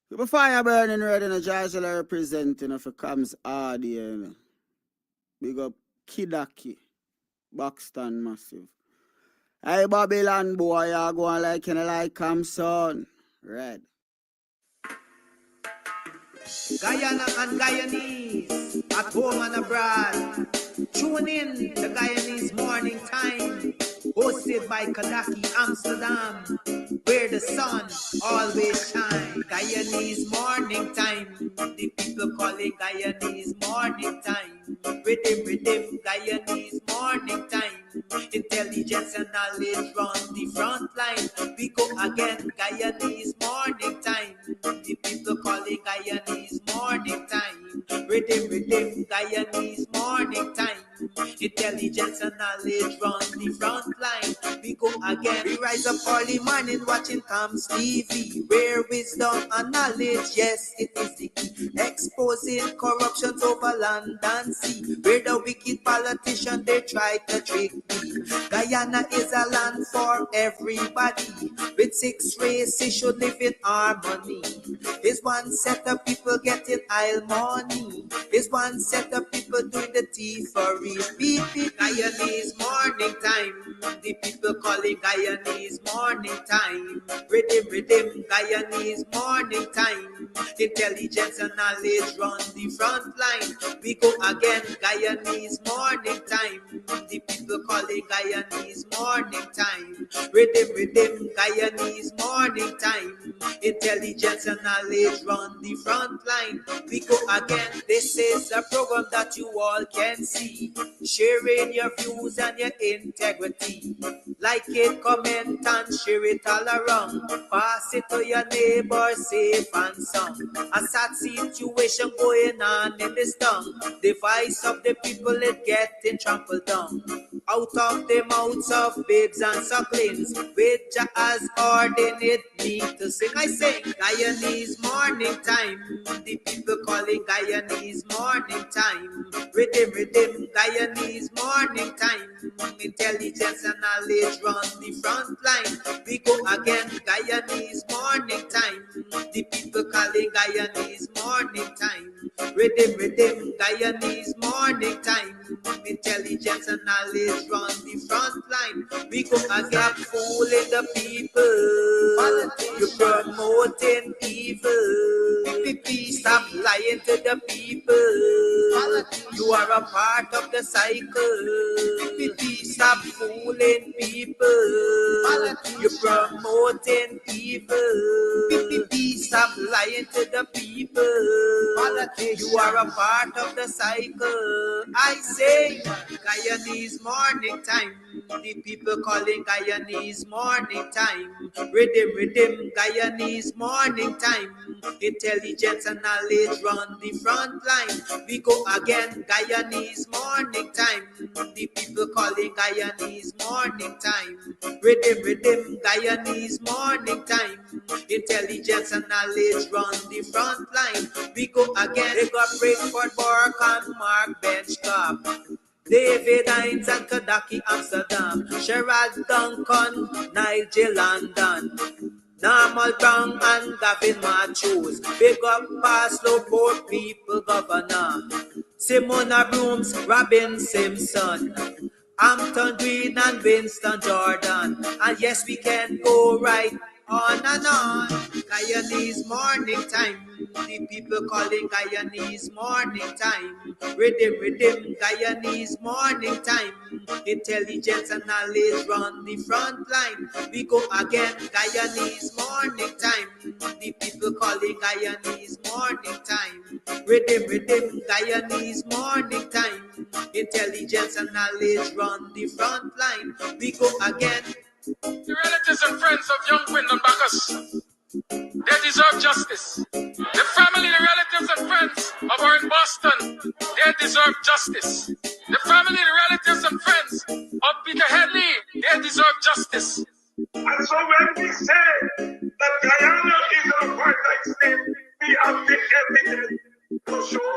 Keep a fire burning red in a Georgia representing of a comes hard here. You know. Big up Kidaki, Buxton massive. Hey Babylon boy, you going like you like son. Red. Guyana and Guyanese, at home and abroad. Tune in to Guyanese Morning Time, hosted by Kadaki Amsterdam, where the sun always shines. Guyanese Morning Time, the people call it Guyanese Morning Time. Rhythm, Guyanese Morning Time. Intelligence and knowledge run the front line. We go again, Guyanese Morning Time. The people call it Guyanese Morning Time. Rhythm, Guyanese Morning Time. Intelligence and knowledge run the front line. We go again. We rise up early morning watching Tom's TV. Where wisdom and knowledge, yes, it is the key. Exposing corruption over land and sea. Where the wicked politician they try to trick me. Guyana is a land for everybody. With 6 races should live in harmony. Is one set of people getting aisle money. Is one set of people doing the thievery. Beep, Guyanese Morning Time. The people calling Guyanese Morning Time. Rhythm, Guyanese Morning Time. Intelligence and knowledge run the front line. We go again, Guyanese Morning Time. The people calling Guyanese Morning Time. Rhythm, Guyanese Morning Time. Intelligence and knowledge run the front line. We go again. This is a program that you all can see. Sharing your views and your integrity. Like it, comment and share it all around. Pass it to your neighbor, safe and sound. A sad situation going on in this town. The voice of the people is getting trampled down. Out of the mouths of babes and sucklings, which has ordained me to sing. I sing Guyanese Morning Time. The people calling Guyanese Morning Time. Rhythm, Guyanese Morning Time. Intelligence and knowledge run the front line. We go again, Guyanese Morning Time. The people calling Guyanese Morning Time. Rhythm, Guyanese Morning Time. Intelligence and knowledge run the front line. We go again, fooling the people. You're promoting evil. Stop lying to the people. You are a part of the cycle. Stop fooling people. You're promoting evil. Stop lying to the people. You are a part of the cycle. I say Guyanese Morning Time. The people calling Guyanese Morning Time. Rhythm, Guyanese Morning Time. Intelligence and knowledge run the front line. We go again, Guyanese Morning Time. The people calling Guyanese Morning Time. Rhythm, Guyanese Morning Time. Intelligence and knowledge run the front line. We go again, they got Breakford, Bork and Mark Benchcop. David Hines and Kadaki Amsterdam. Sherrod Duncan, Nigel London. Normal Brown and Gavin Matthews. Big up Paslow, Port People Governor. Simona Brooms, Robin Simpson. Hampton Green and Winston Jordan. And yes, we can go right on and on. Guyanese Morning Time. The people calling Guyanese Morning Time. Rhythm, Guyanese Morning Time. Intelligence and knowledge run the front line. We go again, Guyanese Morning Time. The people calling Guyanese Morning Time. Rhythm, Guyanese Morning Time. Intelligence and knowledge run the front line. We go again. The relatives and friends of young Quindon Bacchus, they deserve justice. The family, the relatives and friends of our in Boston, they deserve justice. The family, the relatives and friends of Peter Headley, they deserve justice. And so when we say that Guyana is an apartheid state, we have the evidence to show.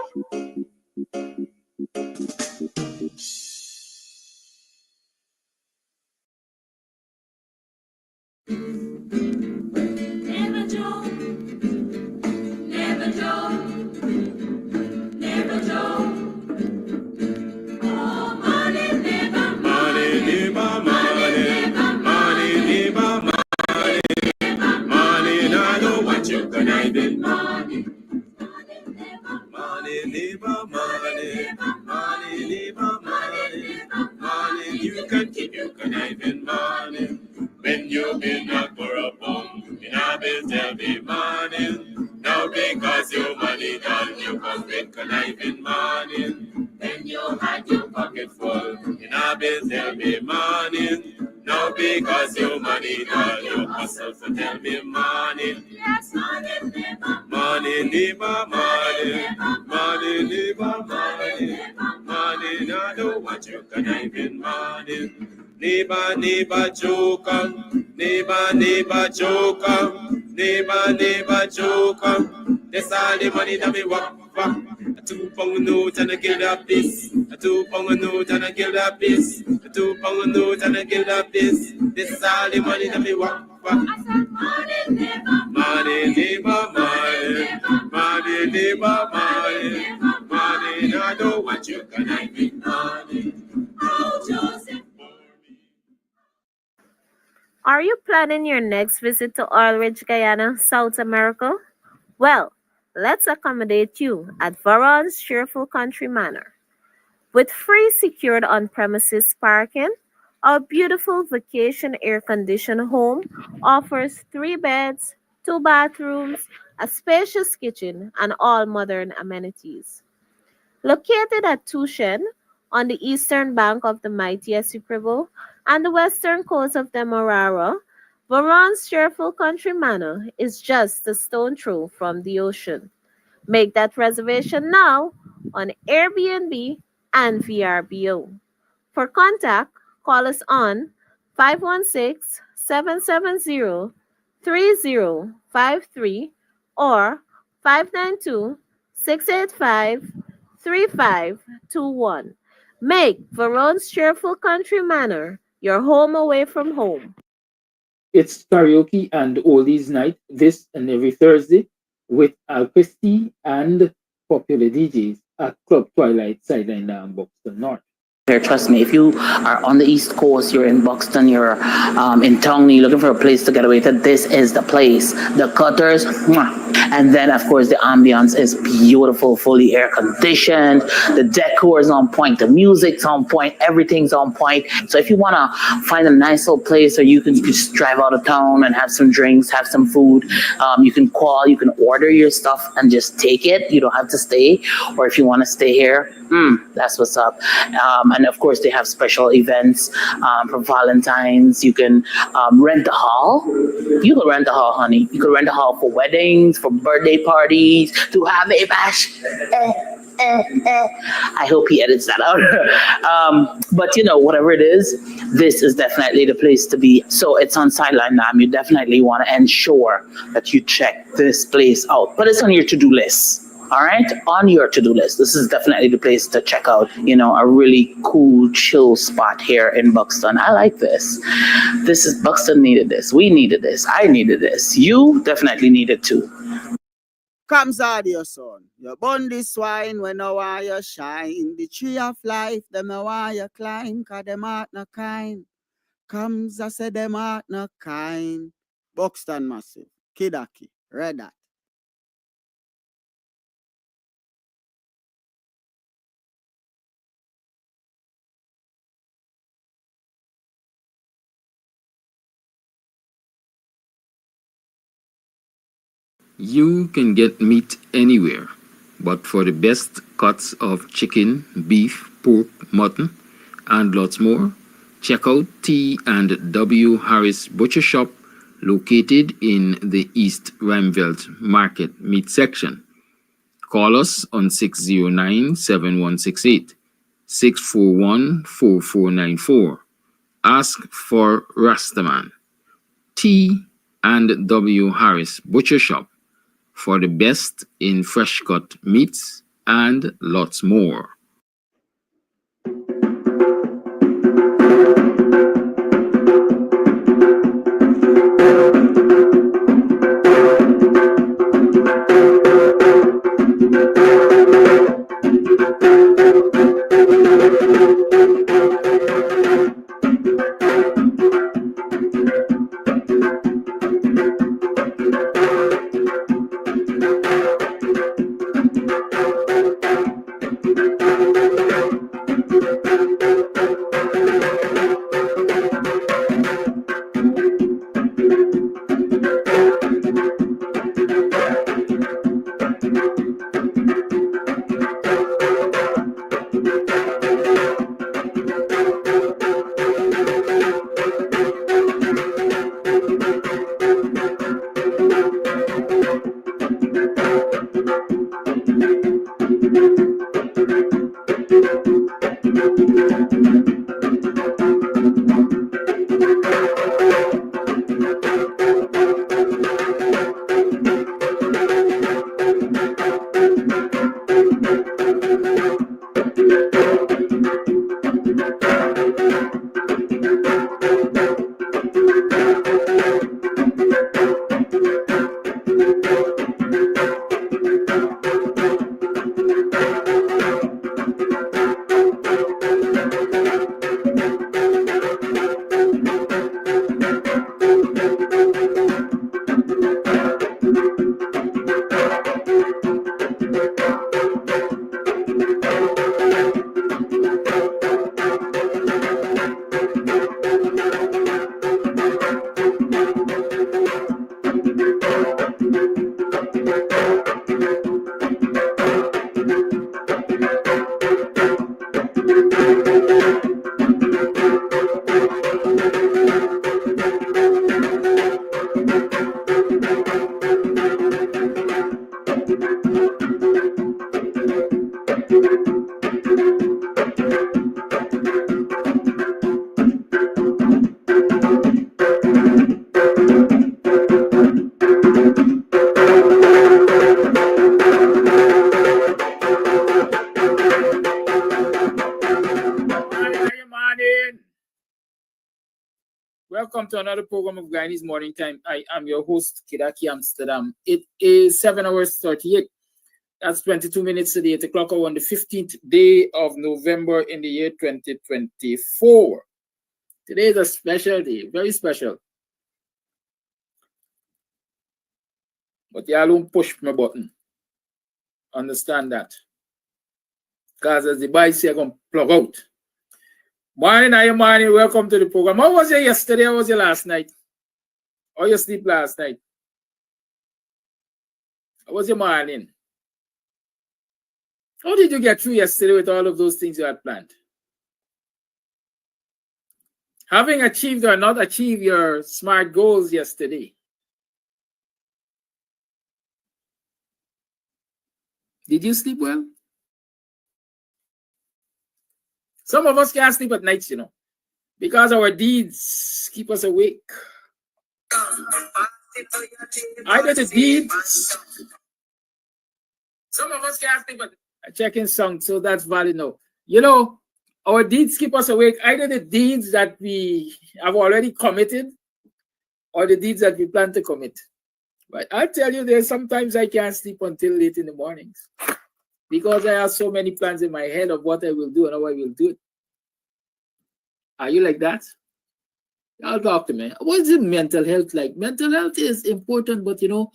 full. In a bit, tell me morning. No, because you money, all you hustle, so tell me morning. Yes, morning, neighbor. Morning, neighbor, morning. Morning, neighbor, morning. Morning, I know what you can even morning. Neighbor, neighbor, joker. Neighbor, neighbor, joker. Neighbor, neighbor, joker. That's all the money that me walk. A 2 pound note and a kill that piece. A 2 pound note and a kill that piece. A 2 pound note and a kill that piece. This is all the money that me walk. I said, morning, neighbor. Money, neighbor, money. Money, neighbor, money. Money, I know what you can I be money. Oh, Joseph. Are you planning your next visit to Oil Ridge, Guyana, South America? Well, let's accommodate you at Varon's Cheerful Country Manor. With free secured on-premises parking, our beautiful vacation air-conditioned home offers 3 beds, 2 bathrooms, a spacious kitchen, and all modern amenities. Located at Tushen, on the eastern bank of the mighty Essequibo and the western coast of Demerara, Varon's Cheerful Country Manor is just a stone throw from the ocean. Make that reservation now on Airbnb and VRBO. For contact, call us on 516-770-3053 or 592-685-3521. Make Varon's Cheerful Country Manor your home away from home. It's karaoke and oldies night this and every Thursday with Al Christie and popular DJs at Club Twilight Sideline down Buxton North. Here, trust me, if you are on the East Coast, you're in Buxton, you're in Tongley, looking for a place to get away to, this is the place. The Cutters, mwah. And then, of course, the ambience is beautiful, fully air conditioned. The decor is on point, the music's on point, everything's on point. So if you want to find a nice little place where you can just drive out of town and have some drinks, have some food, you can call, you can order your stuff and just take it. You don't have to stay. Or if you want to stay here, that's what's up. And of course, they have special events for Valentine's. You can rent a hall. You can rent a hall, honey. You can rent a hall for weddings, for birthday parties, to have a bash. I hope he edits that out. But you know, whatever it is, this is definitely the place to be. So it's on Sideline Dam. You definitely want to ensure that you check this place out. But it's on your to-do list. All right, on your to-do list. This is definitely the place to check out, you know, a really cool, chill spot here in Buxton. I like this. This is, Buxton needed this. We needed this. I needed this. You definitely need it too. Comes out your son. You burn the swine when I want you shine. The tree of life, them I want you climb, cause them heart no kind. Comes, I say them heart no kind. Buxton Massive, Kidaki, Red Hat. You can get meat anywhere, but for the best cuts of chicken, beef, pork, mutton, and lots more, check out T&W Harris Butcher Shop, located in the East Rheinveld Market Meat Section. Call us on 609-7168, 641-4494. Ask for Rastaman. T&W Harris Butcher Shop, for the best in fresh cut meats and lots more. Welcome to another program of Guyanese Morning Time. I am your host, Kidaki Amsterdam. It is 7 hours 38. That's 22 minutes to the 8 o'clock on the 15th day of November in the year 2024. Today is a special day, very special. But y'all don't push my button. Understand that. Because as the boy say, I'm going to plug out. Morning, are you morning? Welcome to the program. How was you yesterday? How was you last night? How you sleep last night? How was your morning? How did you get through yesterday with all of those things you had planned? Having achieved or not achieved your SMART goals yesterday, did you sleep well? Some of us can't sleep at nights, you know, because our deeds keep us awake. Either the deeds. Some of us can't sleep at checking songs, so that's valid now. You know, our deeds keep us awake. Either the deeds that we have already committed or the deeds that we plan to commit. But I tell you, there's sometimes I can't sleep until late in the mornings because I have so many plans in my head of what I will do and how I will do it. Are you like that? I'll talk to me. What is mental health like? Mental health is important, but you know,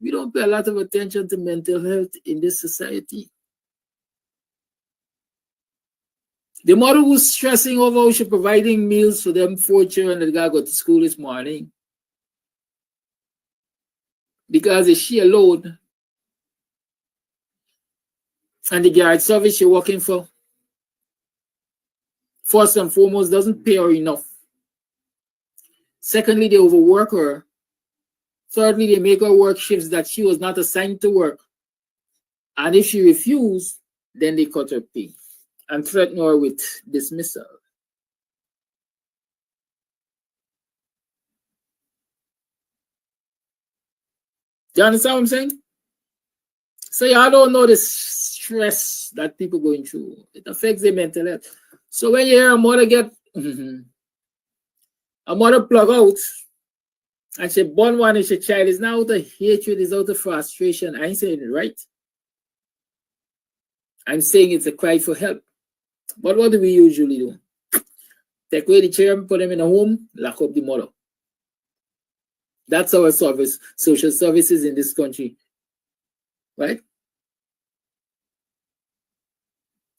we don't pay a lot of attention to mental health in this society. The mother who's stressing over how she's providing meals for them 4 children that gotta go to school this morning. Because if she alone and the guard service she's working for, first and foremost, doesn't pay her enough. Secondly, they overwork her. Thirdly, they make her work shifts that she was not assigned to work. And if she refuses, then they cut her pay and threaten her with dismissal. Do you understand what I'm saying? So y'all don't know the stress that people going through. It affects their mental health. So when you hear a mother get a mother plug out and she born one and she child is now out of hatred, is out of frustration. I ain't saying it right. I'm saying it's a cry for help. But what do we usually do? Take away the children, put them in a home, lock up the mother. That's our service, social services in this country. Right?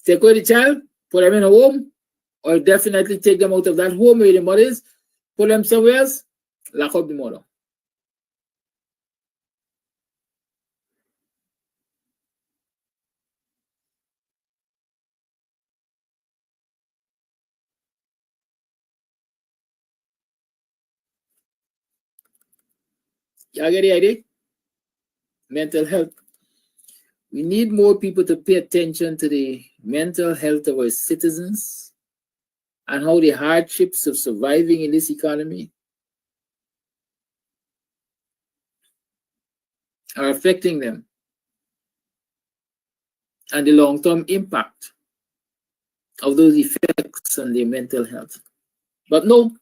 Take away the child, put them in a home, or definitely take them out of that home where the mother is, put them somewhere else, lock up the mother. Y'all get the idea? Mental health. We need more people to pay attention to the mental health of our citizens and how the hardships of surviving in this economy are affecting them and the long-term impact of those effects on their mental health. But no,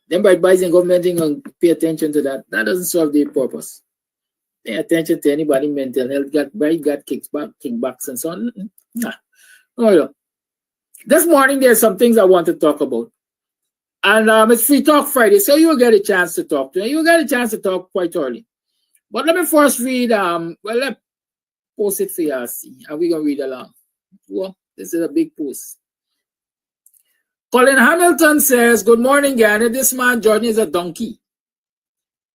them by advising government and pay attention to that, that doesn't serve their purpose. Pay attention to anybody mental health, got kickbacks and so on. Nah. No. This morning there's some things I want to talk about. And it's Free Talk Friday, so you'll get a chance to talk to me. You'll get a chance to talk quite early. But let me first read, let's post it for you, see, and we're going to read along. Well, this is a big post. Colin Hamilton says, good morning, Guyana. This man, Jordan, is a donkey.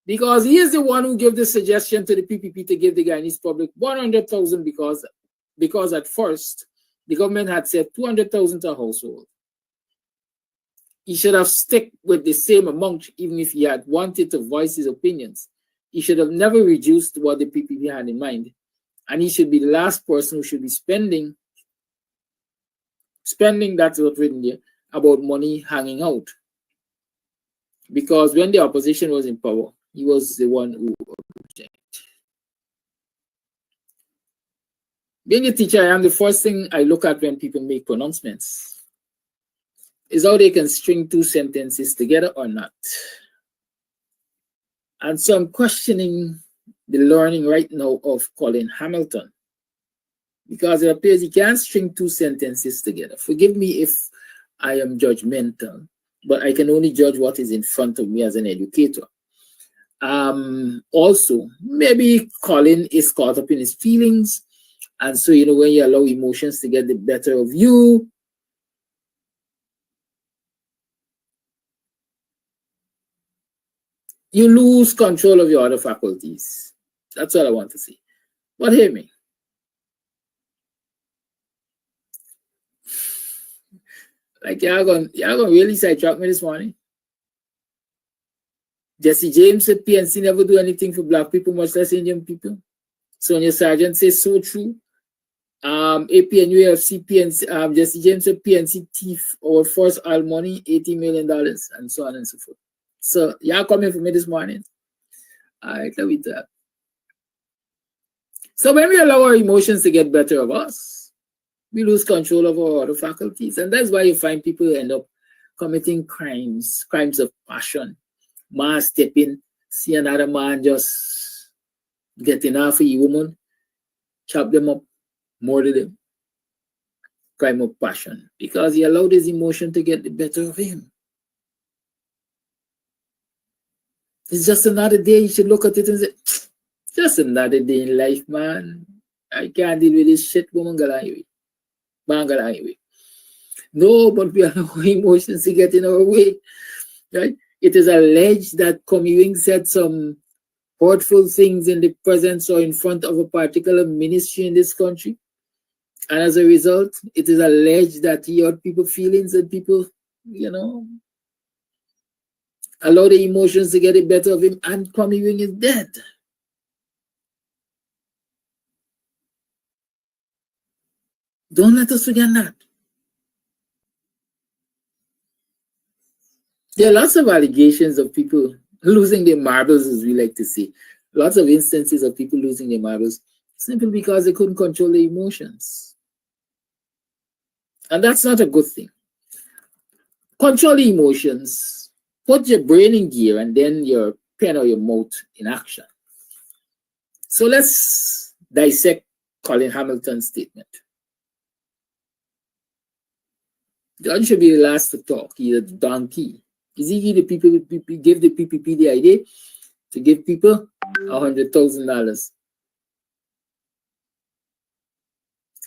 Because he is the one who gave the suggestion to the PPP to give the Guyanese public 100,000 because at first, the government had said 200,000 to a household. He should have stuck with the same amount even if he had wanted to voice his opinions. He should have never reduced what the PPP had in mind. And he should be the last person who should be spending, that's what's written there, about money hanging out. Because when the opposition was in power, he was the one who objected. Being a teacher, I am the first thing I look at when people make pronouncements is how they can string two sentences together or not. And so I'm questioning the learning right now of Colin Hamilton, because it appears he can't string two sentences together. Forgive me if I am judgmental, but I can only judge what is in front of me as an educator. Also, maybe Colin is caught up in his feelings, and so, you know, when you allow emotions to get the better of you, you lose control of your other faculties. That's all I want to say. But hear me. Like, y'all gonna really sidetrack me this morning? Jesse James said PNC never do anything for black people, much less Indian people. Sonia Sargent says so true. APNUFC PNC, Jesse James said PNC thief our first all money, $80 million, and so on and so forth. So y'all coming for me this morning? All right, let me do that. So when we allow our emotions to get better of us, we lose control of our other faculties. And that's why you find people end up committing crimes of passion. Man step in, see another man just getting off a woman, chop them up, murder them. Crime of passion. Because he allowed his emotion to get the better of him. It's just another day. You should look at it and say, just another day in life, man. I can't deal with this shit, woman. No, but we allow emotions to get in our way. Right? It is alleged that Comewing said some hurtful things in the presence or in front of a particular ministry in this country. And as a result, it is alleged that he hurt people's feelings and people, you know, allow the emotions to get the better of him, and Comewing is dead. Don't let us forget that. There are lots of allegations of people losing their marbles, as we like to say. Lots of instances of people losing their marbles simply because they couldn't control their emotions. And that's not a good thing. Control the emotions. Put your brain in gear and then your pen or your mouth in action. So let's dissect Colin Hamilton's statement. John should be the last to talk. He's a donkey. Is he give the PPP the idea to give people $100,000?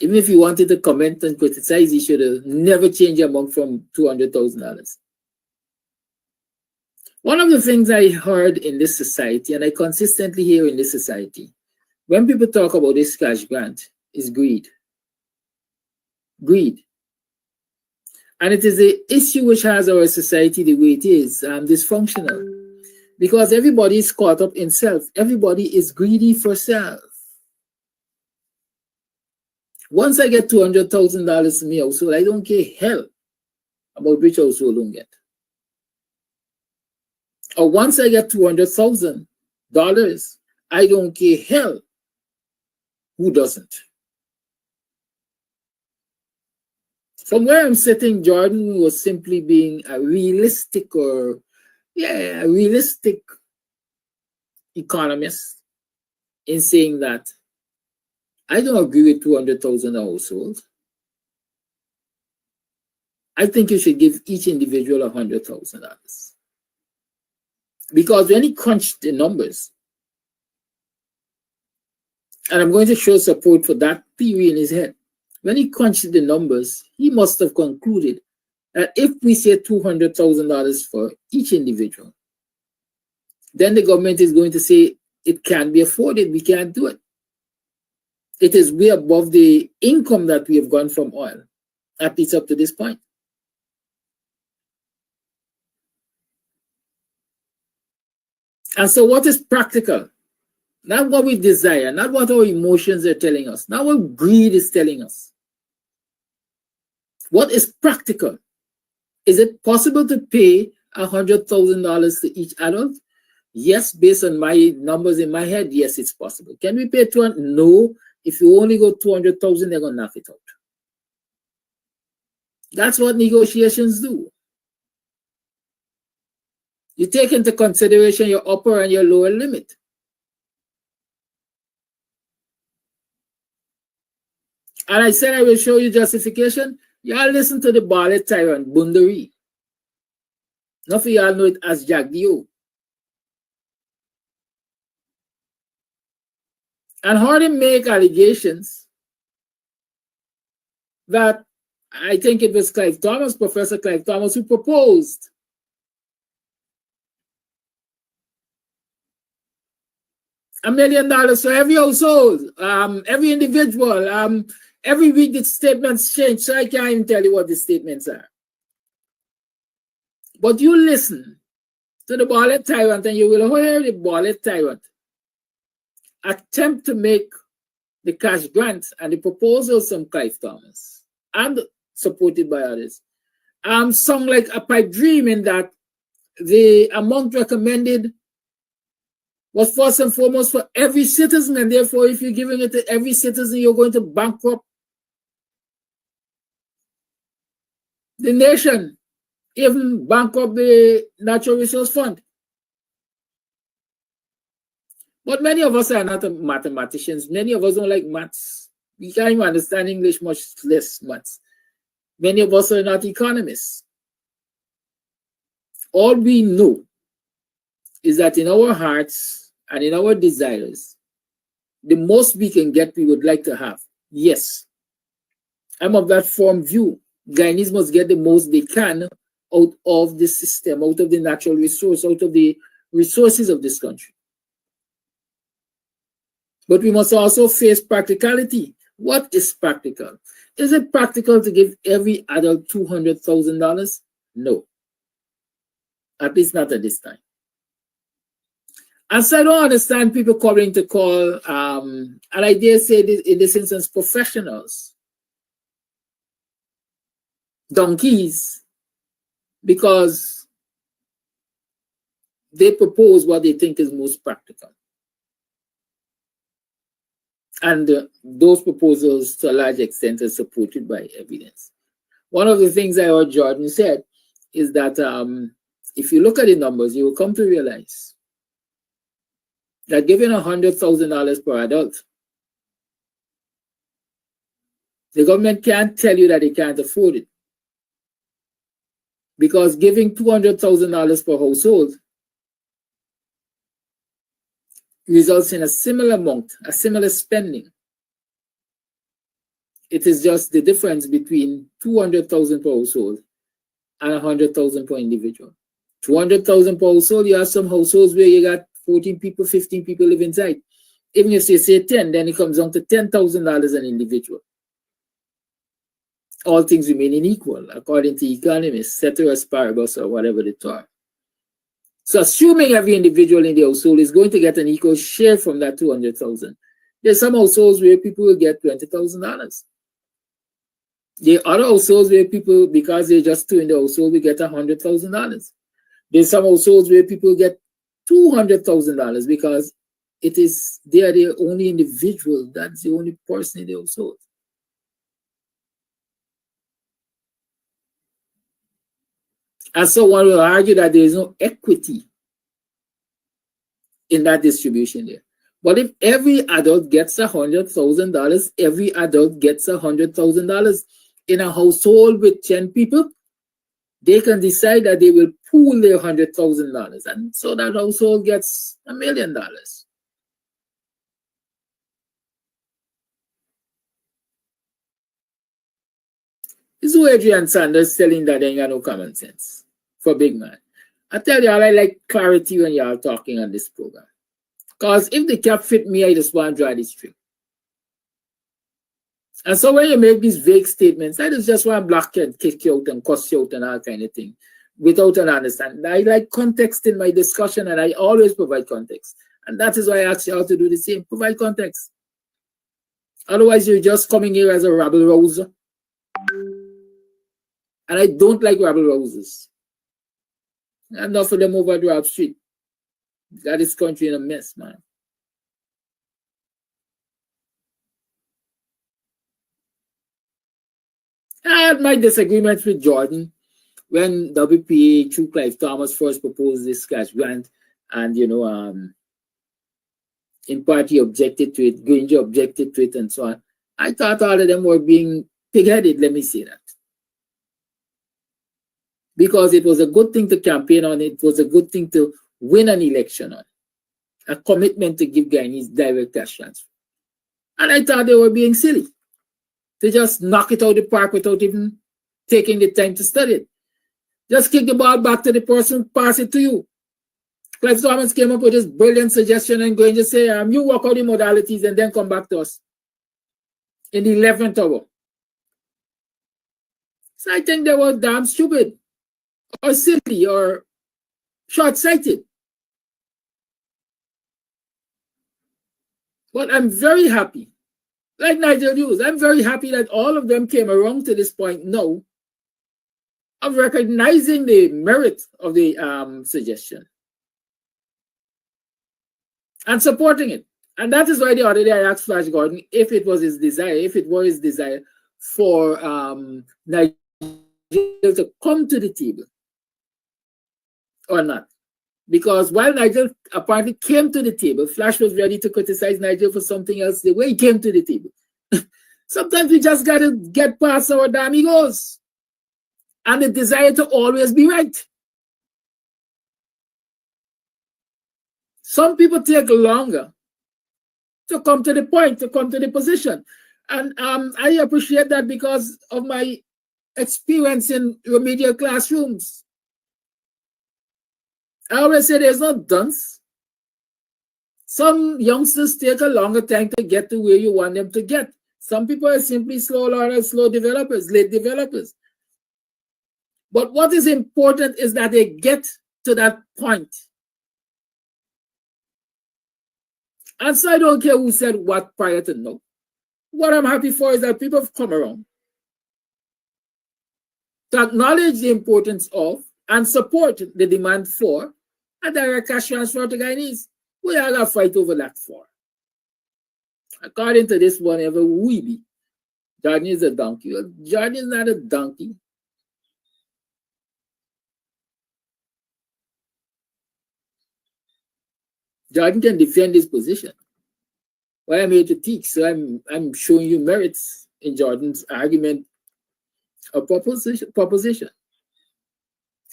Even if he wanted to comment and criticize, he should have never changed the amount from $200,000. One of the things I heard in this society, and I consistently hear in this society, when people talk about this cash grant, is greed. Greed. And it is an issue which has our society the way it is, dysfunctional. Because everybody is caught up in self. Everybody is greedy for self. Once I get $200,000 to me household, I don't care hell about which household don't get. Or once I get $200,000, I don't care hell who doesn't. From where I'm sitting, Jordan was simply being a realistic economist in saying that I don't agree with 200,000 a household. I think you should give each individual $100,000. Because when he crunched the numbers, and I'm going to show support for that theory in his head, when he crunched the numbers, he must have concluded that if we say $200,000 for each individual, then the government is going to say it can't be afforded, we can't do it. It is way above the income that we have gotten from oil, at least up to this point. And so what is practical? Not what we desire, not what our emotions are telling us, not what greed is telling us. What is practical? Is it possible to pay $100,000 to each adult? Yes, based on my numbers in my head, yes, it's possible. Can we pay $200,000? No. If you only go $200,000, they're going to knock it out. That's what negotiations do. You take into consideration your upper and your lower limit. And I said I will show you justification. Y'all listen to the Barlet tyrant, Bundari. Enough of y'all know it as Jagdio. And heard him make allegations that I think it was Clive Thomas, Professor Clive Thomas, who proposed $1 million for every household, every individual. Every week the statements change, so I can't even tell you what the statements are. But you listen to the Barlet tyrant and you will hear the Barlet tyrant attempt to make the cash grant and the proposals from Clive Thomas and supported by others sound like a pipe dream in that the amount recommended was first and foremost for every citizen, and therefore if you're giving it to every citizen, you're going to bankrupt the nation, even bankrupt the Natural Resource Fund. But many of us are not mathematicians. Many of us don't like maths. We can't even understand English, much less maths. Many of us are not economists. All we know is that in our hearts and in our desires, the most we can get, we would like to have. Yes, I'm of that firm view. Guyanese must get the most they can out of the system, out of the natural resource, out of the resources of this country. But we must also face practicality. What is practical? Is it practical to give every adult $200,000? No. At least not at this time. And so I don't understand people coming to call, and I dare say this, in this instance, professionals donkeys, because they propose what they think is most practical. And those proposals, to a large extent, are supported by evidence. One of the things I heard Jordan said is that if you look at the numbers, you will come to realize that giving $100,000 per adult, the government can't tell you that they can't afford it. Because giving $200,000 per household results in a similar amount, a similar spending. It is just the difference between $200,000 per household and $100,000 per individual. $200,000 per household, you have some households where you got 14 people, 15 people live inside. Even if you say 10, then it comes down to $10,000 an individual. All things remaining equal, according to economists, ceteris paribus, or whatever the term. So assuming every individual in the household is going to get an equal share from that $200,000, there's some households where people will get $20,000. The other households where people, because they're just two in the household, we get $100,000. There's some households where people get $200,000 because they are the only individual. That's the only person in the household. And so one will argue that there is no equity in that distribution there. But if every adult gets $100,000, every adult gets $100,000 in a household with 10 people, they can decide that they will pool their $100,000. And so that household gets $1 million. This is who Adrian Sanders telling that they ain't got no common sense for big man. I tell y'all, I like clarity when y'all talking on this program. Because if the cap fit me, I just want to draw this string. And so when you make these vague statements, that is just one black kid kick you out and cuss you out and all kind of thing without an understanding. I like context in my discussion, and I always provide context. And that is why I ask you all to do the same. Provide context. Otherwise, you're just coming here as a rabble rouser. And I don't like rabble rousers. Enough of them over the Rob Street. Got this country in a mess, man. I had my disagreements with Jordan when WPA through Clive Thomas first proposed this cash grant, and in part he objected to it, Granger objected to it, and so on. I thought all of them were being pig-headed, let me say that. Because it was a good thing to campaign on, it was a good thing to win an election on. A commitment to give Guyanese direct cash transfer. And I thought they were being silly. To just knock it out of the park without even taking the time to study it. Just kick the ball back to the person, pass it to you. Clive Thomas came up with this brilliant suggestion and going to say, you work out the modalities and then come back to us in the 11th hour. So I think they were damn stupid or silly or short-sighted. But I'm very happy, like Nigel Hughes, I'm very happy that all of them came around to this point now of recognizing the merit of the suggestion and supporting it. And that is why the other day I asked Flash Gordon if it was his desire, if it were his desire for Nigel to come to the table or not. Because while Nigel apparently came to the table, Flash was ready to criticize Nigel for something else the way he came to the table. Sometimes we just got to get past our damn egos and the desire to always be right. Some people take longer to come to the point, to come to the position. And I appreciate that because of my experience in remedial classrooms. I always say there's no dunce. Some youngsters take a longer time to get to where you want them to get. Some people are simply slow learners, slow developers, late developers. But what is important is that they get to that point. And so I don't care who said what prior to now. What I'm happy for is that people have come around to acknowledge the importance of and support the demand for a direct cash transfer to Guyanese. We are going to fight over that for. According to this one, ever we be. Jordan is a donkey. Well, Jordan is not a donkey. Jordan can defend his position. Well, I'm here to teach, so I'm showing you merits in Jordan's argument or proposition.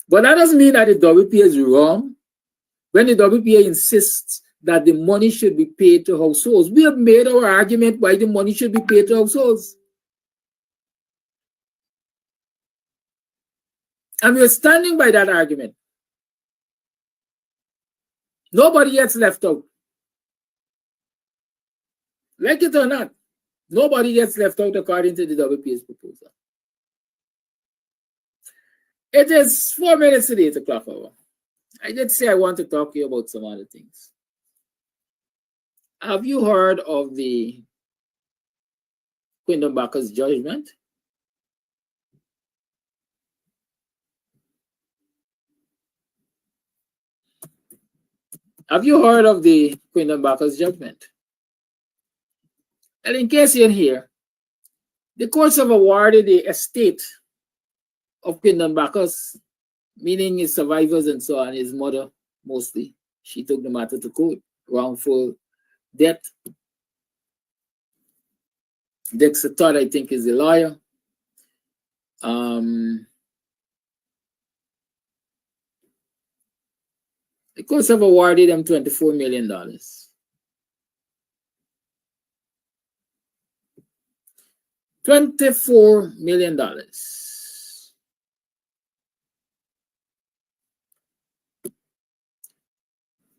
But that doesn't mean that the WPA is wrong. When the WPA insists that the money should be paid to households, we have made our argument why the money should be paid to households. And we're standing by that argument. Nobody gets left out. Like it or not, nobody gets left out according to the WPA's proposal. It is 4 minutes to the 8 o'clock hour. I did say I want to talk to you about some other things. Have you heard of the Quindon Bacchus judgment? Have you heard of the Quindon Bacchus judgment? And in case you're here, the courts have awarded the estate of Quindon Bacchus, meaning his survivors and so on, his mother mostly. She took the matter to court, wrongful death. Dexter Todd, I think, is the lawyer. The courts have awarded them $24 million. $24 million.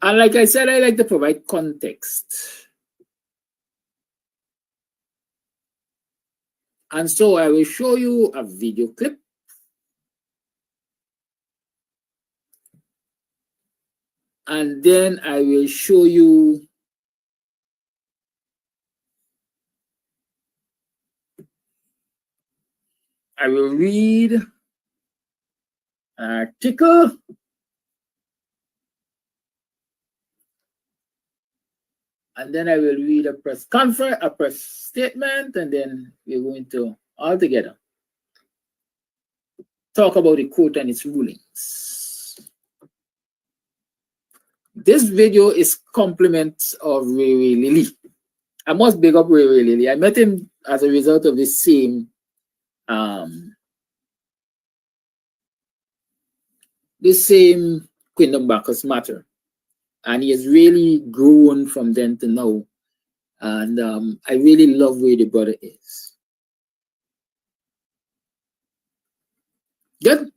And like I said, I like to provide context. And so I will show you a video clip. And then I will show you I will read an article. And then I will read a press conference, a press statement, and then we're going to all together talk about the court and its rulings. This video is compliments of Ray Lilly. I must big up Ray Lilly. I met him as a result of the same Quindon Bacchus matter. And he has really grown from then to now. And I really love where the brother is. Good.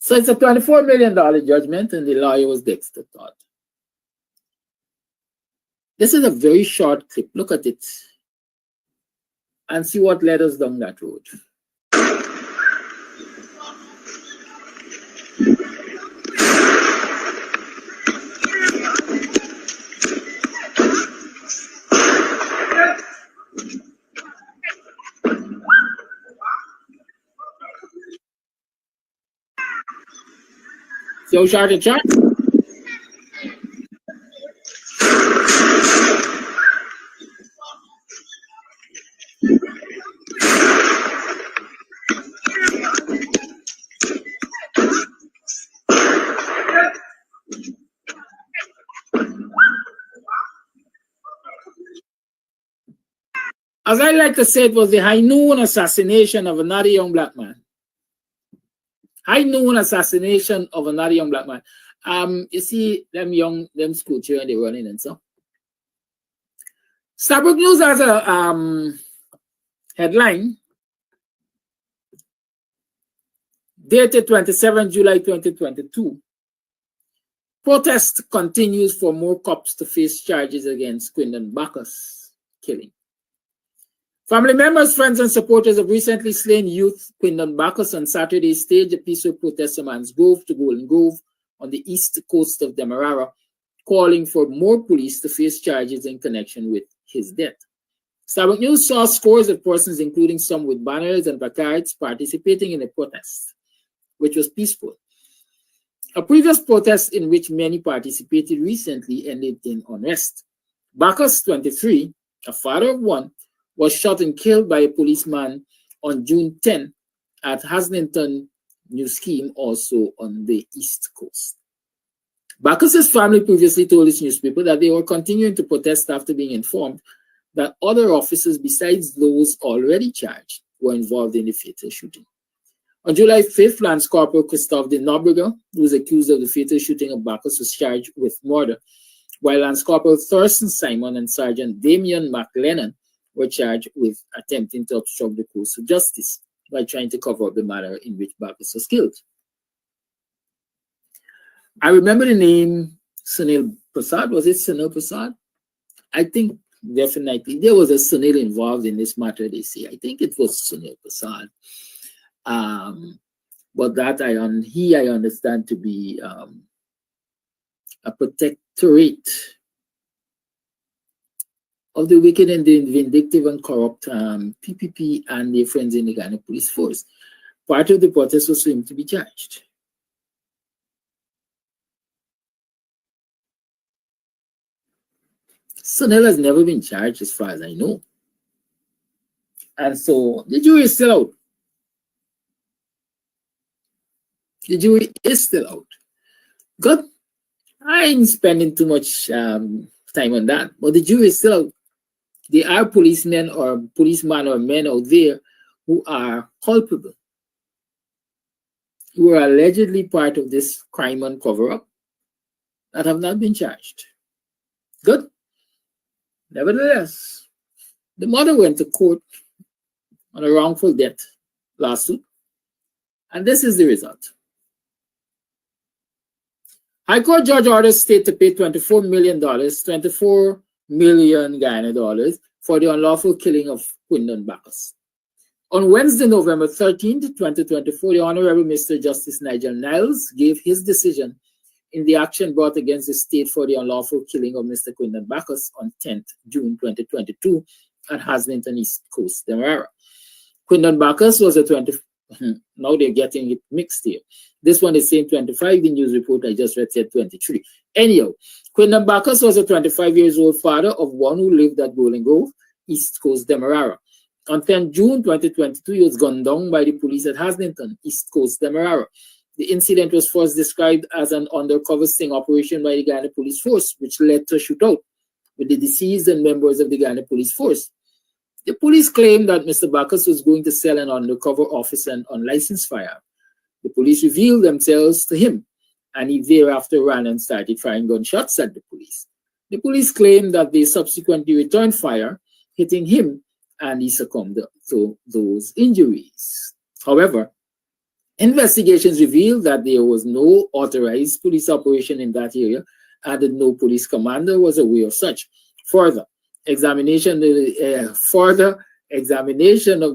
So it's a $24 million judgment, and the lawyer was Dexter Todd. This is a very short clip. Look at it. And see what led us down that road. So short and short. As I like to say, it was the high noon assassination of another young black man. High noon assassination of another young black man. You see them school children, they running and so. Starbuck News has a headline dated 27 July 2022. Protest continues for more cops to face charges against Quindon Bacchus killing. Family members, friends, and supporters of recently slain youth Quindon Bacchus on Saturday staged a peaceful protest to Mans Grove to Golden Grove on the east coast of Demerara, calling for more police to face charges in connection with his death. Starbuck News saw scores of persons, including some with banners and placards, participating in the protest, which was peaceful. A previous protest in which many participated recently ended in unrest. Bacchus, 23, a father of one, was shot and killed by a policeman on June 10 at Haslington New Scheme, also on the East Coast. Bacchus's family previously told his newspaper that they were continuing to protest after being informed that other officers besides those already charged were involved in the fatal shooting. On July 5th, Lance Corporal Christophe de Nobrega, who was accused of the fatal shooting of Bacchus, was charged with murder, while Lance Corporal Thurston Simon and Sergeant Damian McLennan were charged with attempting to obstruct the course of justice by trying to cover up the manner in which Bacchus was killed. I remember the name Sunil Prasad. Was it Sunil Prasad? I think definitely there was a Sunil involved in this matter, they say. I think it was Sunil Prasad. But that I understand to be a protectorate of the wicked and the vindictive and corrupt PPP and their friends in the Ghana police force. Part of the protest was for him to be charged. Sunil has never been charged as far as I know. And so the jury is still out. The jury is still out. Good. I ain't spending too much time on that, but the jury is still out. There are policemen or policemen or men out there who are culpable, who are allegedly part of this crime and cover-up that have not been charged. Good. Nevertheless, the mother went to court on a wrongful death lawsuit, and this is the result. High Court judge orders state to pay $24 million, 24 million Guyana dollars for the unlawful killing of Quindon Bacchus. On Wednesday, November 13th, 2024, the Honorable Mr. Justice Nigel Niles gave his decision in the action brought against the state for the unlawful killing of Mr. Quindon Bacchus on 10th June 2022 at Haslington East Coast, Demerara. Quindon Bacchus was a 20. Now they're getting it mixed here. This one is saying 25. The news report I just read said 23. Anyhow, Quindon Bacchus was a 25 years old father of one who lived at Bowling Grove, East Coast, Demerara. On 10 June 2022, he was gunned down by the police at Haslington, East Coast, Demerara. The incident was first described as an undercover sting operation by the Guyana Police Force, which led to a shootout with the deceased and members of the Guyana Police Force. The police claimed that Mr. Bacchus was going to sell an undercover officer an unlicensed firearm. The police revealed themselves to him, and he thereafter ran and started firing gunshots at the police. The police claimed that they subsequently returned fire, hitting him, and he succumbed to those injuries. However, investigations revealed that there was no authorized police operation in that area and that no police commander was aware of such. Further examination of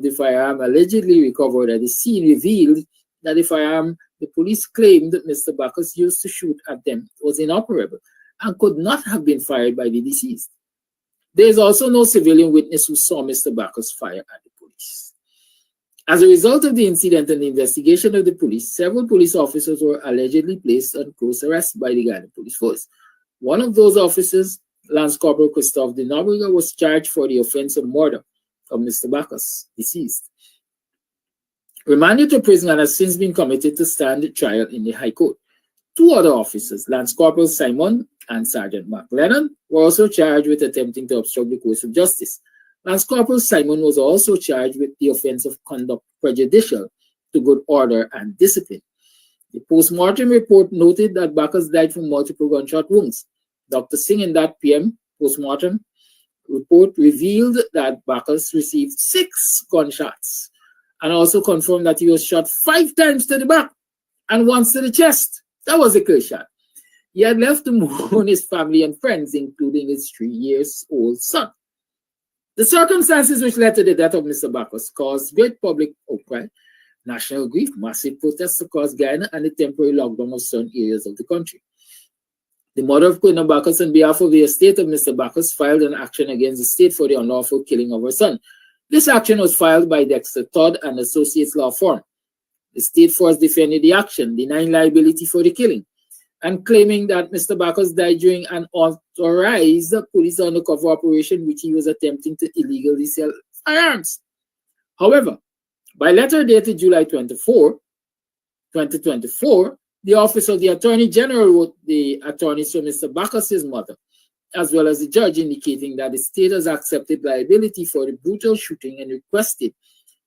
the firearm allegedly recovered at the scene revealed that the firearm the police claimed that Mr. Bacchus used to shoot at them was inoperable and could not have been fired by the deceased. There is also no civilian witness who saw Mr. Bacchus fire at the police. As a result of the incident and the investigation of the police, several police officers were allegedly placed on close arrest by the Guyana Police Force. One of those officers, Lance Corporal Christophe de Nobrega, was charged for the offense of murder of Mr. Bacchus, deceased. Remanded to prison and has since been committed to stand trial in the High Court. Two other officers, Lance Corporal Simon and Sergeant Mark Lennon, were also charged with attempting to obstruct the course of justice. Lance Corporal Simon was also charged with the offense of conduct prejudicial to good order and discipline. The post-mortem report noted that Bacchus died from multiple gunshot wounds. Dr. Singh in that PM post-mortem report revealed that Bacchus received 6 gunshots and also confirmed that he was shot 5 times to the back and once to the chest. That was a clear shot. He had left to mourn his family and friends, including his 3-year-old son. The circumstances which led to the death of Mr. Bacchus caused great public outcry, national grief, massive protests across Guyana, and a temporary lockdown of certain areas of the country. The mother of Quindon Bacchus, on behalf of the estate of Mr. Bacchus, filed an action against the state for the unlawful killing of her son. This action was filed by Dexter Todd and Associates Law Firm. The state first defended the action, denying liability for the killing, and claiming that Mr. Bacchus died during an authorized police undercover operation which he was attempting to illegally sell firearms. However, by letter dated July 24, 2024, the Office of the Attorney General wrote the attorneys for Mr. Bacchus' mother, as well as the judge, indicating that the state has accepted liability for the brutal shooting and requested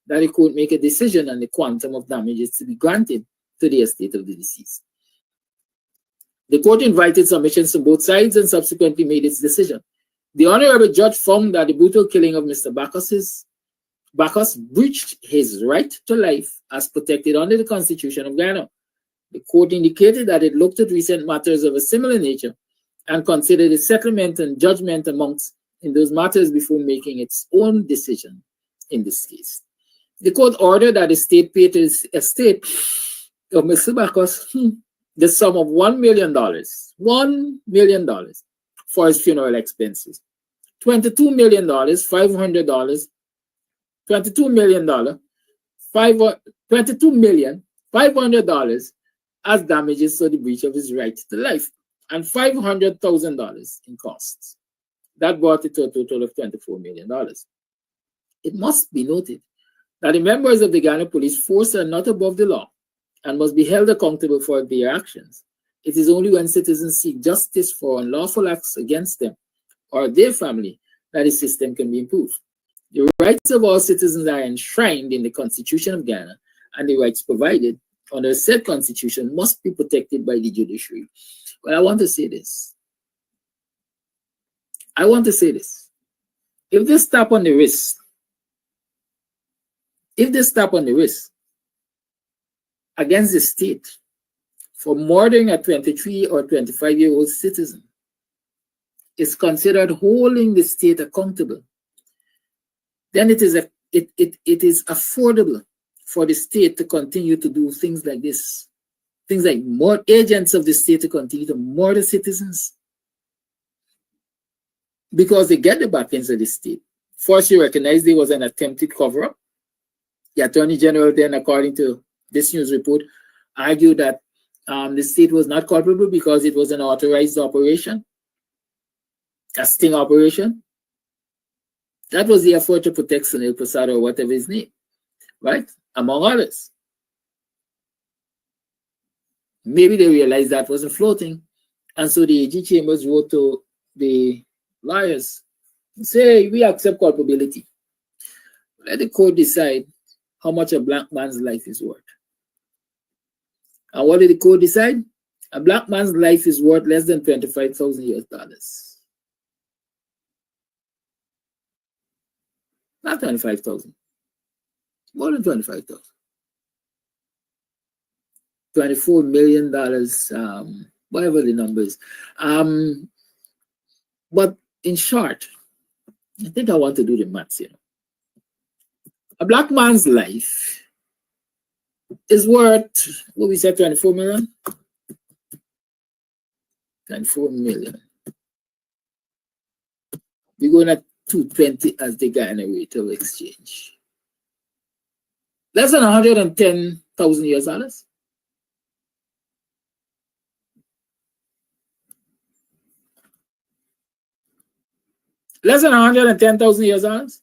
that the court make a decision on the quantum of damages to be granted to the estate of the deceased. The court invited submissions from both sides and subsequently made its decision. The Honorable Judge found that the brutal killing of Mr. Bacchus breached his right to life as protected under the Constitution of Guyana. The court indicated that it looked at recent matters of a similar nature and considered the settlement and judgment amongst in those matters before making its own decision in this case. The court ordered that the state pay to the estate of Mr. Bacchus the sum of $1 million for his funeral expenses, $22 million, $500, $500 as damages for the breach of his right to life, and $500,000 in costs. That brought it to a total of $24 million. It must be noted that the members of the Ghana Police Force are not above the law and must be held accountable for their actions. It is only when citizens seek justice for unlawful acts against them or their family that the system can be improved. The rights of all citizens are enshrined in the Constitution of Ghana, and the rights provided under said Constitution must be protected by the judiciary. Well, I want to say this. If they stop on the wrist, against the state for murdering a 23 or 25-year-old citizen, is considered holding the state accountable, then it is affordable for the state to continue to do things like this. Things like more agents of the state to continue to murder citizens because they get the backings of the state. First, you recognize there was an attempted cover-up. The Attorney General then, according to this news report, argued that the state was not culpable because it was an authorized operation, a sting operation. That was the effort to protect Sunil Prasad or whatever his name, right? Among others. Maybe they realized that wasn't floating, and so the AG Chambers wrote to the lawyers, say, we accept culpability. Let the court decide how much a black man's life is worth. And what did the court decide? A black man's life is worth less than $25,000. Not 25,000. More than 25,000. $24 million, whatever the number is. But in short, I think I want to do the maths here. A black man's life is worth, what we said, 24 million? 24 million. We're going at 220 as the Guyana rate of exchange. Less than $110,000. Less than $110,000.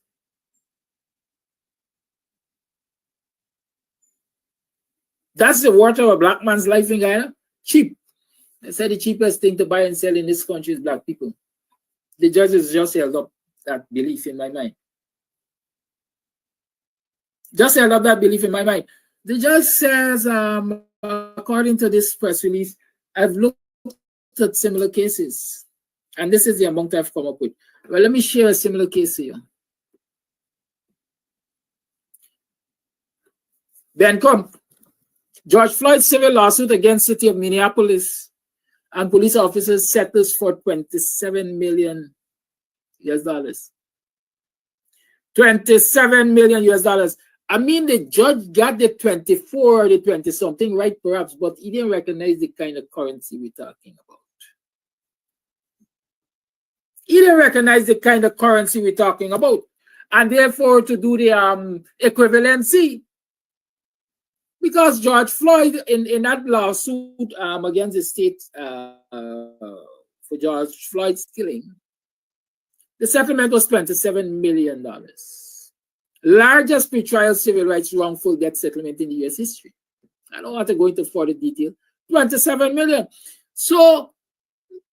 That's the worth of a black man's life in Guyana? Cheap. They said the cheapest thing to buy and sell in this country is black people. The judges just held up that belief in my mind. Just held up that belief in my mind. The judge says, according to this press release, I've looked at similar cases. And this is the amount I've come up with. Well, let me share a similar case here. Ben Crump. George Floyd's civil lawsuit against City of Minneapolis and police officers settles for $27 million. $27 million. I mean, the judge got the 24 or the 20 something right, perhaps, but he didn't recognize the kind of currency we're talking about. He didn't recognize the kind of currency we're talking about. And therefore, to do the equivalency, because George Floyd, in that lawsuit against the state for George Floyd's killing, the settlement was $27 million. Largest pretrial civil rights wrongful death settlement in the U.S. history. I don't want to go into further detail. $27 million. So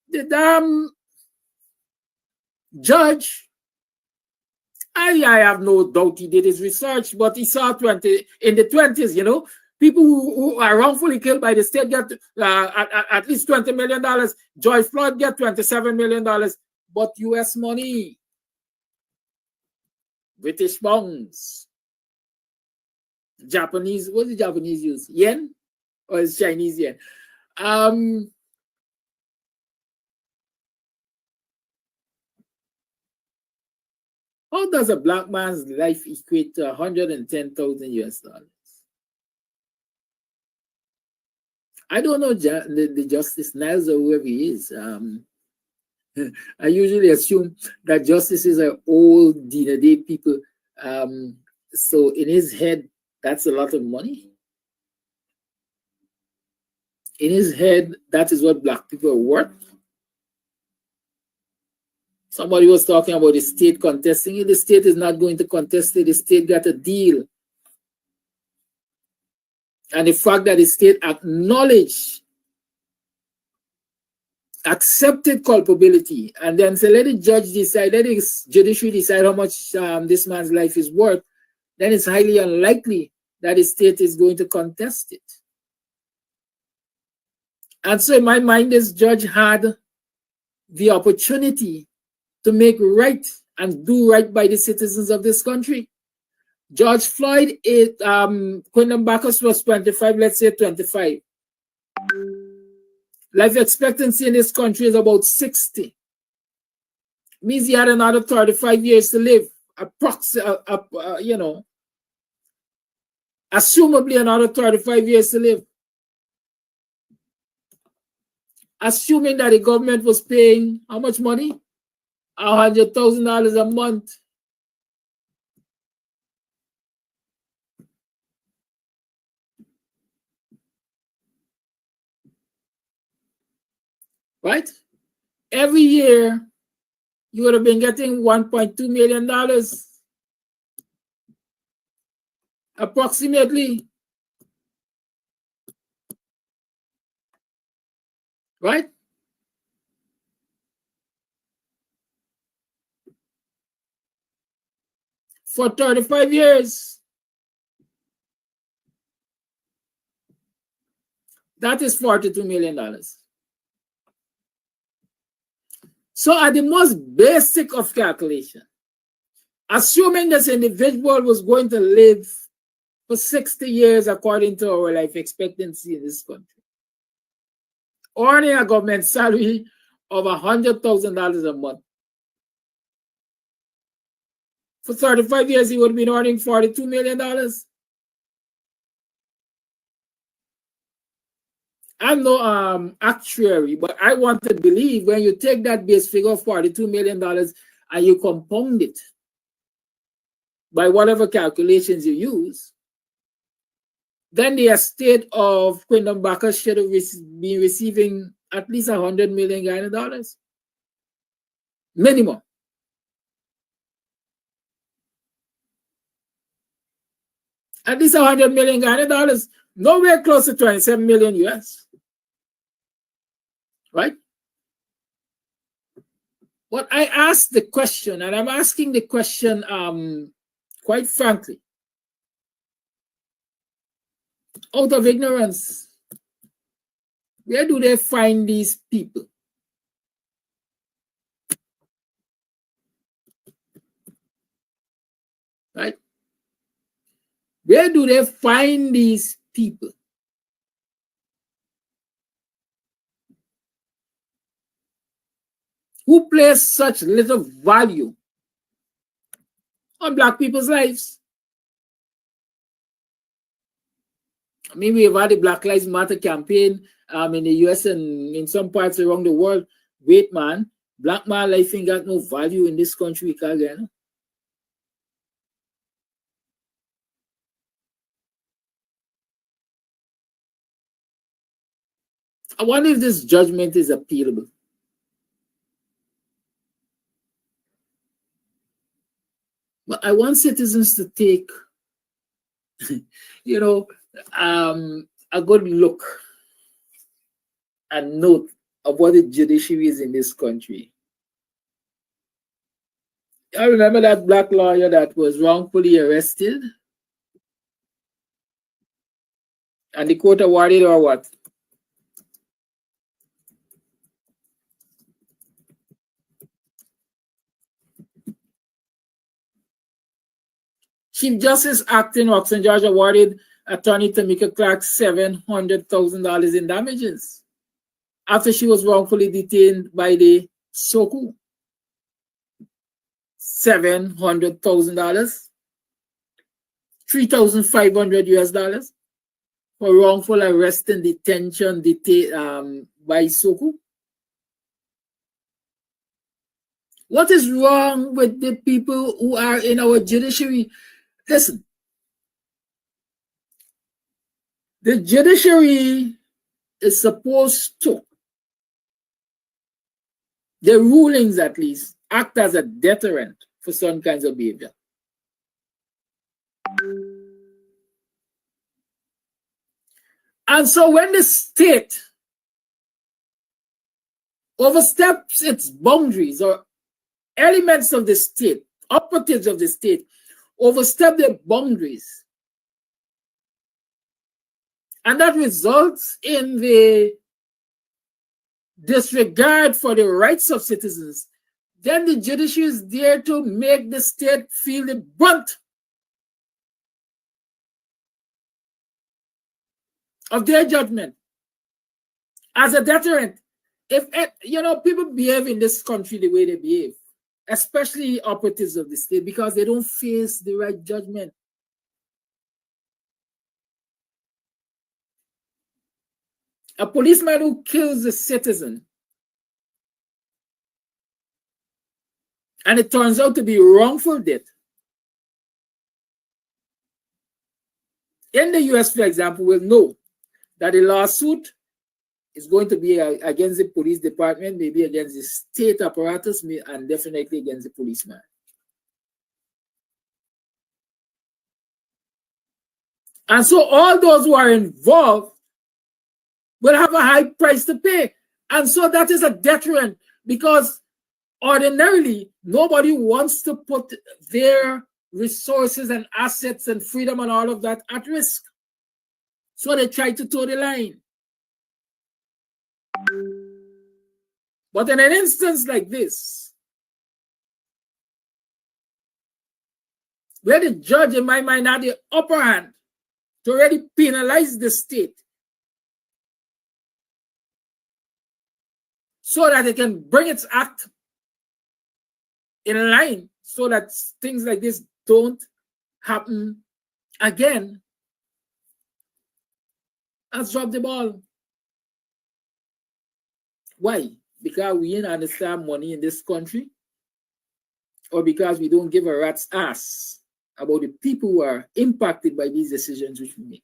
the damn judge, I have no doubt he did his research, but he saw in the 20s, you know, people who are wrongfully killed by the state get at least $20 million. George Floyd get $27 million, but U.S. money, British pounds, Japanese, what the Japanese use? Yen? Or is Chinese yen? How does a black man's life equate to 110,000 US dollars? I don't know the Justice Niles or whoever he is. I usually assume that justices are old day people. So in his head, that's a lot of money. In his head, that is what black people are worth. Somebody was talking about the state contesting it. The state is not going to contest it. The state got a deal. And the fact that the state acknowledged, accepted culpability, and then say, let the judge decide, let the judiciary decide how much this man's life is worth, then it's highly unlikely that the state is going to contest it. And so in my mind, this judge had the opportunity to make right and do right by the citizens of this country. George Floyd, Quindon Bacchus was 25, let's say 25. Life expectancy in this country is about 60. Means he had another 35 years to live, assumably another 35 years to live. Assuming that the government was paying how much money? $100,000 a month. Right? Every year, you would have been getting $1.2 million. Approximately. Right? For 35 years. That is $42 million. So at the most basic of calculation, assuming this individual was going to live for 60 years according to our life expectancy in this country, earning a government salary of $100,000 a month, for 35 years he would have been earning $42 million. I'm no actuary, but I want to believe when you take that base figure of $42 million and you compound it by whatever calculations you use, then the estate of Quindon Bacchus should have been receiving at least $100 million. Minimum. At least $100 million, nowhere close to 27 million US. Right? But I asked the question, and I'm asking the question quite frankly, out of ignorance. Where do they find these people? Right? Where do they find these people? Who place such little value on Black people's lives? I mean, we've had the Black Lives Matter campaign in the US and in some parts around the world. Wait, man, Black man life ain't got no value in this country, again. I wonder if this judgment is appealable. But I want citizens to take, a good look and note of what the judiciary is in this country. I remember that Black lawyer that was wrongfully arrested, and the court awarded her what? Chief Justice Acting Roxanne George awarded attorney Tamika Clark $700,000 in damages after she was wrongfully detained by the SOCU. $700,000, $3,500 US for wrongful arrest and detention by SOCU. What is wrong with the people who are in our judiciary? Listen, the judiciary is supposed to, the rulings at least, act as a deterrent for some kinds of behavior. And so when the state oversteps its boundaries, or elements of the state, operatives of the state, overstep their boundaries, and that results in the disregard for the rights of citizens, then the judiciary is there to make the state feel the brunt of their judgment as a deterrent. If people behave in this country the way they behave, especially operatives of the state, because they don't face the right judgment. A policeman who kills a citizen and it turns out to be wrongful death. In the US, for example, will know that a lawsuit is going to be against the police department, maybe against the state apparatus, and definitely against the policeman. And so all those who are involved will have a high price to pay. And so that is a deterrent, because ordinarily, nobody wants to put their resources and assets and freedom and all of that at risk. So they try to toe the line. But in an instance like this, where the judge, in my mind, had the upper hand to already penalize the state so that it can bring its act in line so that things like this don't happen again, has dropped the ball. Why? Because we didn't understand money in this country, or because we don't give a rat's ass about the people who are impacted by these decisions which we make.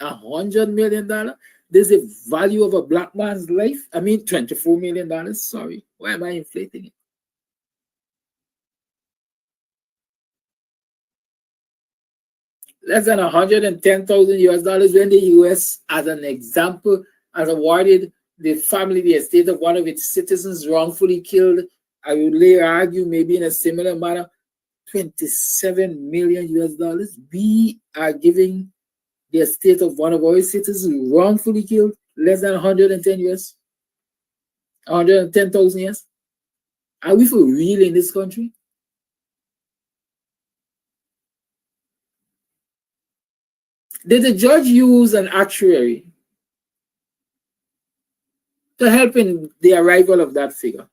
$100 million? There's a value of a black man's life. I mean, $24 million. Sorry, why am I inflating it? Less than $110,000 when the US, as an example, has awarded the family the estate of one of its citizens wrongfully killed. I would later argue, maybe in a similar manner, $27 million. We are giving the estate of one of our citizens wrongfully killed less than 110 years, 110,000 years. Are we for real in this country? Did the judge use an actuary to help in the arrival of that figure?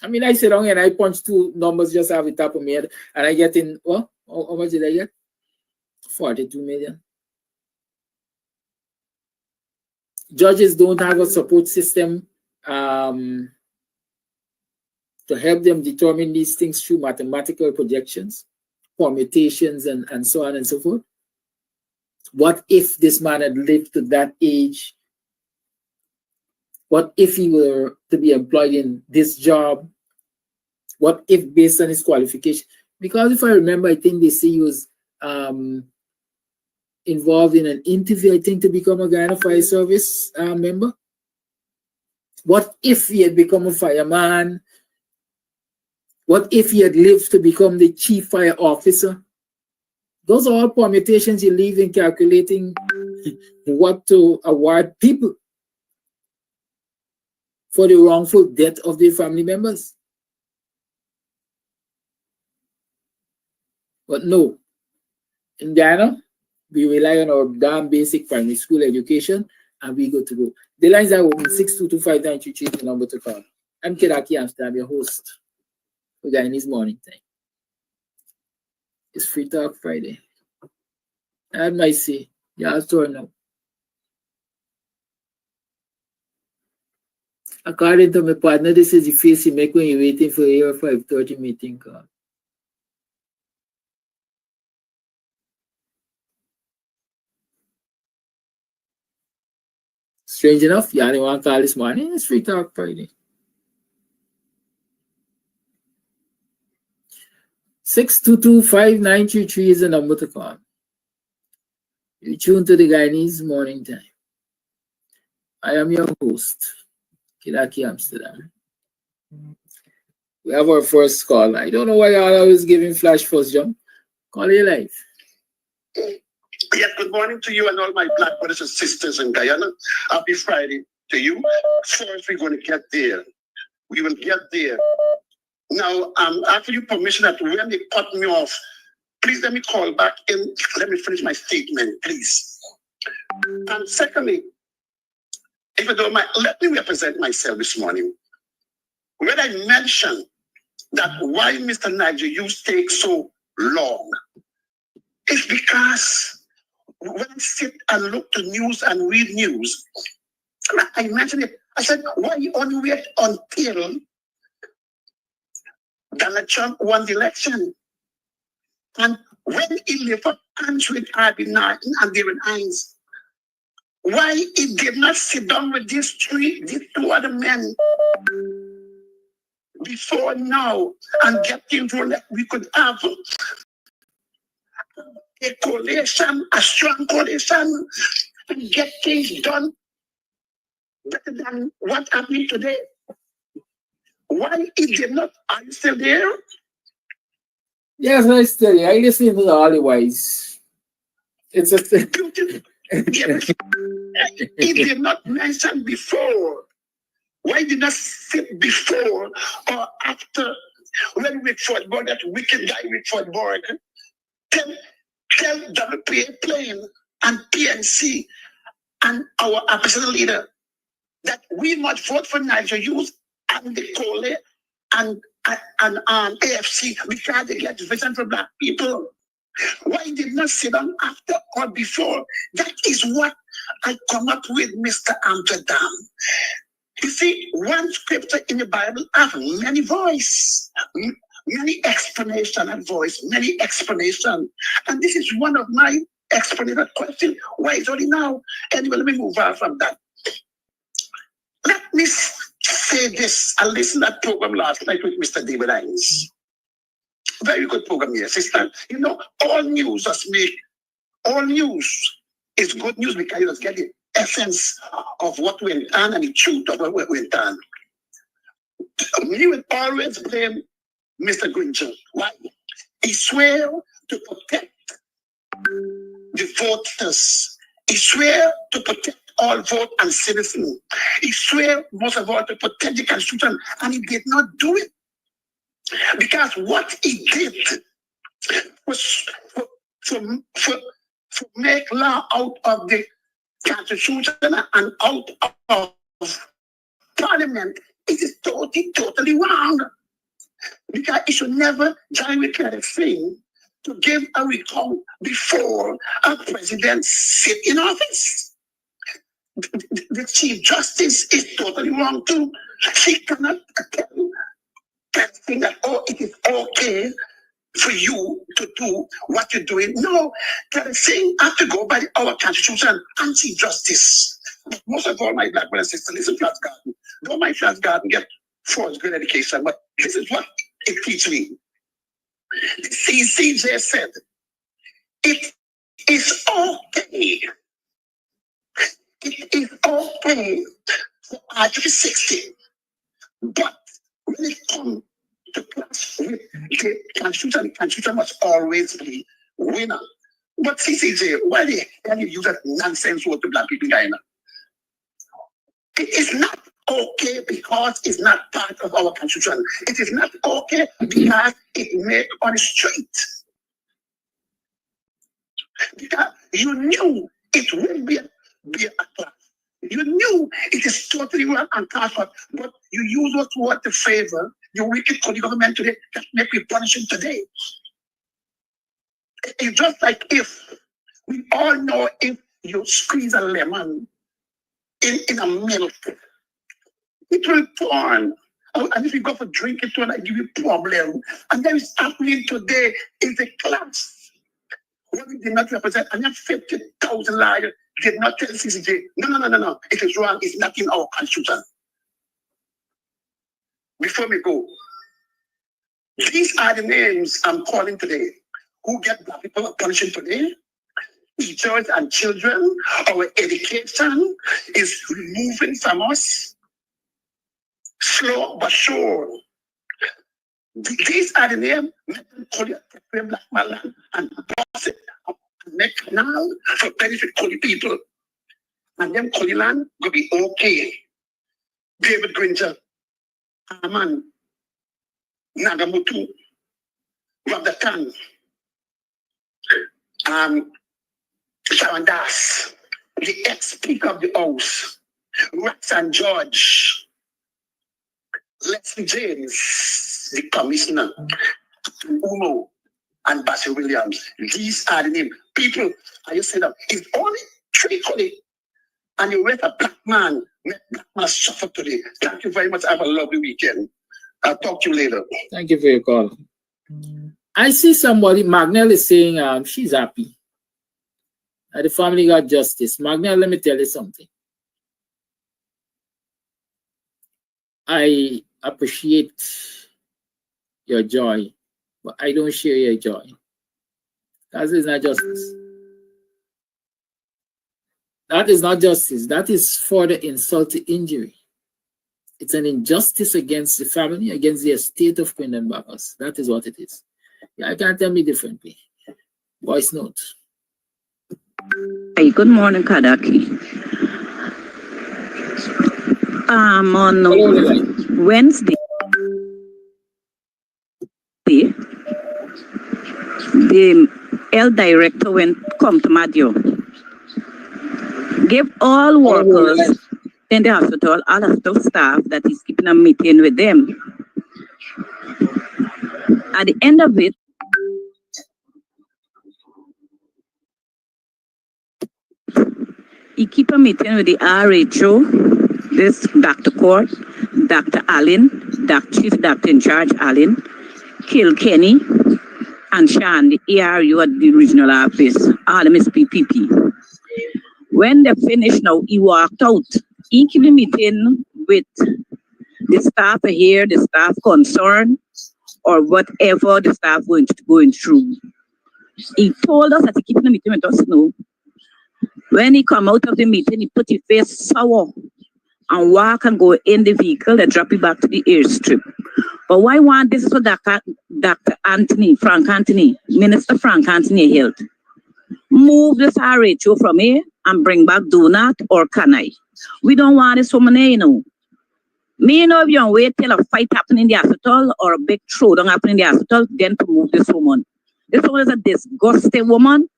I mean, I sit down and I punch two numbers just out of the top of my head, and I get in, what? How much did I get? 42 million. Judges don't have a support system to help them determine these things through mathematical projections, permutations, and so on and so forth. What if this man had lived to that age? What if he were to be employed in this job? What if based on his qualification? Because if I remember, I think they say he was involved in an interview, I think, to become a Guyana Fire Service member. What if he had become a fireman? What if he had lived to become the chief fire officer? Those are all permutations you leave in calculating what to award people for the wrongful death of their family members. But no, in Guyana, we rely on our damn basic primary school education, and we go to go. The lines are open 6225933, the number to call. I'm Kidaki Amsterdam, your host for Guyanese Morning Time. It's Free Talk Friday. I might say, y'all turn up. According to my partner, this is the face you make when you're waiting for your 5:30 meeting call. Strange enough, y'all didn't want to call this morning. It's Free Talk Friday. 622-5933 is the number to call. You tune to the Guyanese Morning Time. I am your host, Kidaki Amsterdam. We have our first call. I don't know why y'all always giving flash first jump. Call your life. Yes, good morning to you and all my black brothers and sisters in Guyana. Happy Friday to you. First, we're going to get there. We will get there. Now, after you permission that when they cut me off, please let me call back and let me finish my statement, please. And secondly, if you don't mind, let me represent myself this morning. When I mentioned that why Mr. Niger Hughes takes so long, it's because when I sit and look to news and read news, I mentioned it. I said, why you only wait until Donald Trump won the election? And when he left up hands with Arbina and Darren Hines, why he did not sit down with these two other men before now and get things rolling? We could have a coalition, a strong coalition, and get things done better than what happened today. Why he did not? Are you still there? Yes, I still here. I listen to all the wise. It's a thing. He did not mention before. Why did not sit before or after when Richard Borg, that wicked guy Richard Borg, tell WPA Plane and PNC and our opposition leader that we must vote for Niger Hughes and the Cole and AFC because they get vision for black people. Why did not sit down after or before? That is what I come up with, Mr. Amsterdam. You see, one scripture in the Bible has many voices, many explanation and voice, many explanation. And this is one of my explanation questions. Why is only now? Anyway, let me move on from that. Let me say this. I listened to that program last night with Mr. David Hines. Very good program, yes. Sister. You know, all news all news is good news because you just get the essence of what went on and the truth of what went on. You will always blame Mr. Grinchell. Why? He swear to protect the voters. He swear to protect all vote and citizens. He swear most of all to protect the Constitution, and he did not do it. Because what he did was to make law out of the Constitution and out of Parliament. It is totally wrong. Because it should never directly thing to give a recount before a president sit in office. The Chief Justice is totally wrong too. She cannot tell that thing that, oh, it is okay for you to do what you're doing. No, that thing has to go by our Constitution and Chief Justice. But most of all, my black brothers and sisters, listen to Flats Garden. Don't my Flats Garden get first good education, but this is what it teaches me. The CCJ said, it is okay. It is okay for Article 60, but when it comes to clash with the Constitution must always be winner. But CCJ, why the hell you use that nonsense word to black people in Guyana? It is not okay because it's not part of our Constitution. It is not okay because it made on the street. Because you knew it will be a class. You knew it is totally wrong and class, but you use those words to favor your wicked country government today that make you punishing today. It's just like if we all know if you squeeze a lemon in a milk, it will turn. And if you go for drink, it will give you problem. And that is happening today in the class. What we did not represent, and that 50,000 liars did not tell CCJ, no. It is wrong. It's not in our Constitution. Before we go, These are the names I'm calling today. Who get black people punishing today? Teachers and children. Our education is removing from us. Slow but sure. These are the names. Let them call you a black man and boss it up and make canal for benefit Koli people. And them Koli land will be okay. David Granger, Aman, Nagamutu, Rabdatan, Sharon Das, the ex-speaker of the House, Roxanne George, Leslie James, the commissioner, Umo, and Bassey Williams. These are the names. People, I just said that it's only 3 colleagues, and you rate a black man, black man suffer today. Thank you very much. Have a lovely weekend. I'll talk to you later. Thank you for your call. I see somebody, Magnell is saying she's happy. The family got justice. Magnell, let me tell you something. I appreciate your joy, but I don't share your joy. That is not justice. That is not justice. That is for the insult to injury. It's an injustice against the family, against the estate of Quindon Bacchus. That is what it is. I can't tell me differently. Voice note. Hey, good morning, Kadaki. On Wednesday, the L director come to Madio. Give all workers in the hospital, all of the staff that is keeping a meeting with them. At the end of it, he keep a meeting with the RHO, this Dr. Court, Dr. Allen, Chief Doctor in Charge Allen, Kilkenny, and Sean, the ARU at the regional office, all of PPP. When they finished now, he walked out. He keep a meeting with the staff here, the staff concerned, or whatever the staff going through. He told us that he keeping a meeting with us now. When he come out of the meeting, he put his face sour and walk and go in the vehicle and drop it back to the airstrip. But why want this for Dr. Anthony, Frank Anthony, Minister Frank Anthony Health? Move this RHO from here and bring back Donut or Kanai. We don't want this woman here, you know. Me know if you wait till a fight happen in the hospital or a big throwdown happen in the hospital, then to move this woman. This woman is a disgusting woman.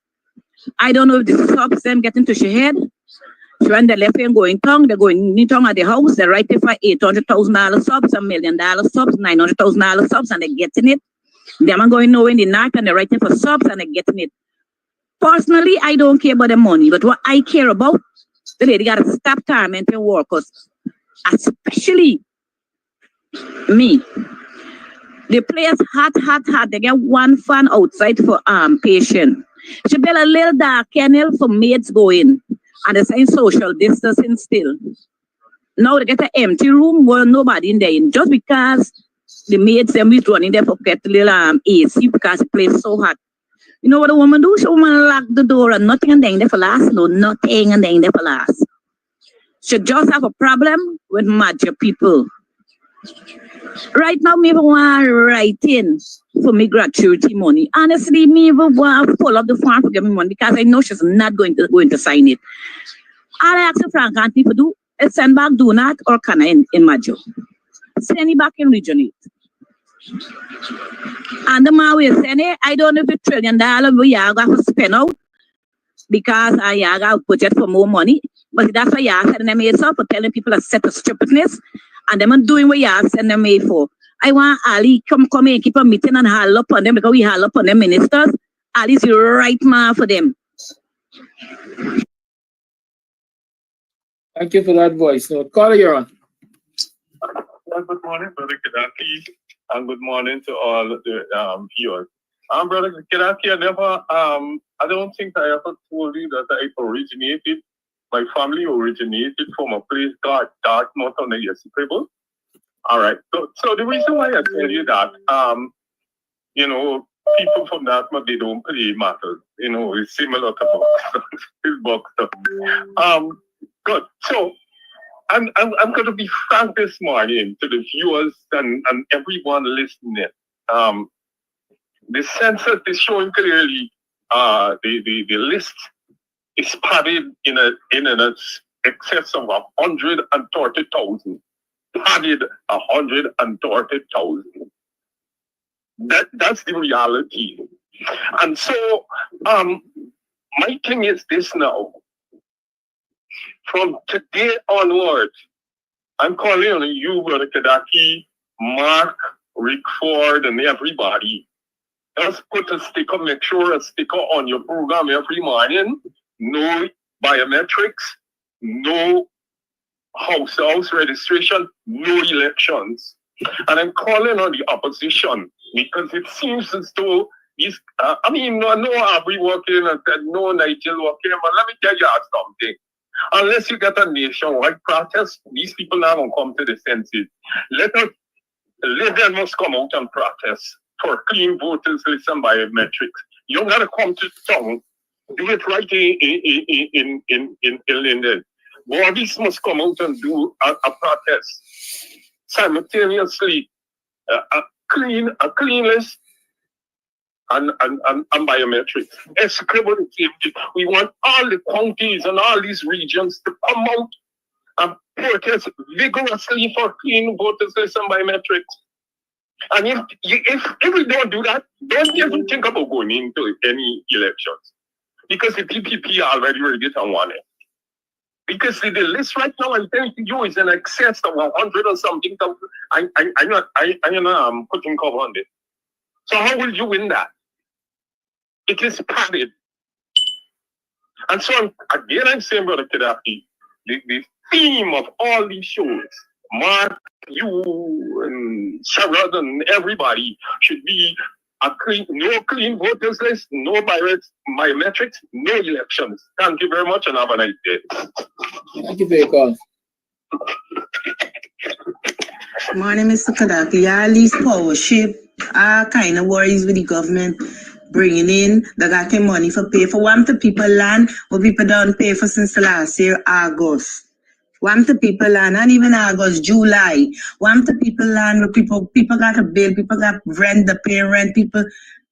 I don't know if the subs them get into her head. So when they left and going tongue, they're going in tongue at the house, they're writing for $800,000 subs, $1 million subs, $900,000 subs, and they're getting it. Them are going nowhere in the night and they're writing for subs and they're getting it. Personally, I don't care about the money, but what I care about, the lady got to stop tormenting workers, especially me. The place hot. They get one fan outside for patient. She built a little dark kennel for maids go in. And they're saying social distancing still. Now they get an empty room where nobody in there. Just because the maids them is running there for get a little AC because the place is so hot. You know what a woman do? She woman lock the door and nothing and then there for last. No, nothing and then there for last. She just have a problem with major people. Right now, me even want to write in for me gratuity money. Honestly, me even want to pull up the form for give me money because I know she's not going to sign it. All I ask Frank Anthony to do is send back Donut or Kana in Majo. Send it back in Region 8. And the man will send it, I don't know if $1 trillion we are going to spend out because I got to put it for more money. But that's why you are sending them here for telling people a set of stupidness. And them are doing what you are sending them here for. I want Ali come here and keep a meeting and haul up on them because we haul up on them ministers. Ali's the right man for them. Thank you for that voice note. Caller, you're on. Well, good morning, Brother Kedaki, and good morning to all the viewers. Brother Kedaki, I don't think I ever told you that my family originated from a place called Dartmouth on the Yessi People. All right. So the reason why I tell you that, you know, people from that, but they don't play matters. You know, it's similar to Buxton. Good. So I'm going to be frank this morning to the viewers and everyone listening. The census is showing clearly the list is padded in an excess of 130,000. Padded 130,000. That's the reality. And so my thing is this now. From today onward, I'm calling on you, Brother Kadaki, Mark, Rick Ford, and everybody. Just put a sticker, make sure a sticker on your program every morning. No biometrics, no house registration, no elections. And I'm calling on the opposition because it seems as though these, no Abri working and no Nigel working, but let me tell you something. Unless you get a nationwide protest, these people now won't come to the senses. Let them must come out and protest for clean voters list and biometrics. You don't gotta come to town. Do it right in Linden. Bodies must come out and do a protest simultaneously. A clean list and biometrics. We want all the counties and all these regions to come out and protest vigorously for clean voters list and biometrics. And if we don't do that, don't even think about going into any elections. Because the PPP already ready to want it. Because the list right now, I'm telling you, is in excess of 100 or something. I'm putting cover on it. So how will you win that? It is padded. And so I'm saying, Brother Kadaki, the theme of all these shows, Mark, you, and Sharad, and everybody, should be no clean voters list, no biometrics, no elections. Thank you very much and have a nice day. Thank you for your call. Morning, Mr. Kadaki. All these power ship, all kind of worries with the government bringing in. They got the money for pay for one to people land, what people don't pay for since the last year, August. One to people land, and even August, July. One to people land where people got a bill, people got rent, the pay rent, people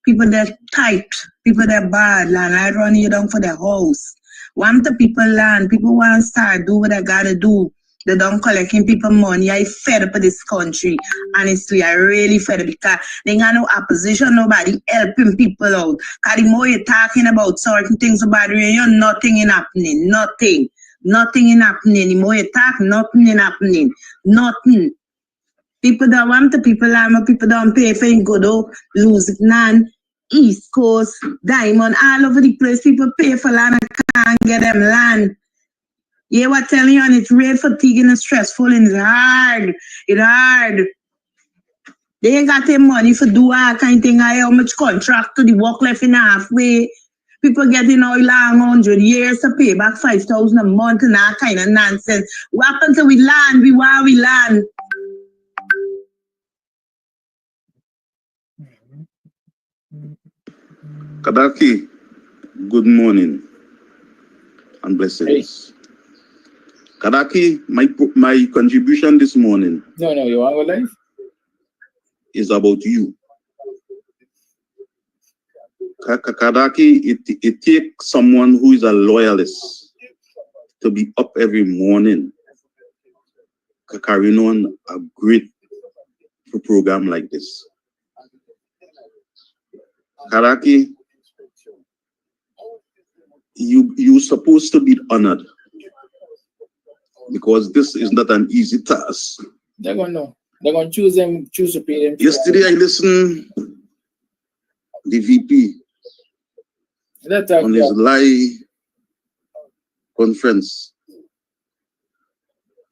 that tight, people that bad land, I run you down for their house. One to people land, people want to start, do what I gotta do. They don't collecting people money. I fed up with this country. Honestly, I really fed up because they got no opposition, nobody helping people out. Because the more you're talking about certain things about it, you're nothing in happening. Nothing in happening. The more you talk, nothing in happening. Nothing. People don't want the people land, but people don't pay for it. Go to lose none. East Coast, Diamond, all over the place. People pay for land and can't get them land. Yeah, what telling you, and it's real fatiguing and stressful and it's hard. It's hard. They ain't got their money for do all kind of thing. I how much contract to the work left in halfway. People getting all long 100 years to pay back 5,000 a month and that kind of nonsense. What happened to we land? We want we land. Kadaki, good morning and blessings. Hey. Kadaki, my contribution this morning. No, you want to go live? Is about you. Kadaki, it takes someone who is a loyalist to be up every morning carrying on a great program like this. Kadaki, you're supposed to be honored because this is not an easy task. They're going to know. They're going to choose to pay them. Yesterday I listened the VP on his live conference,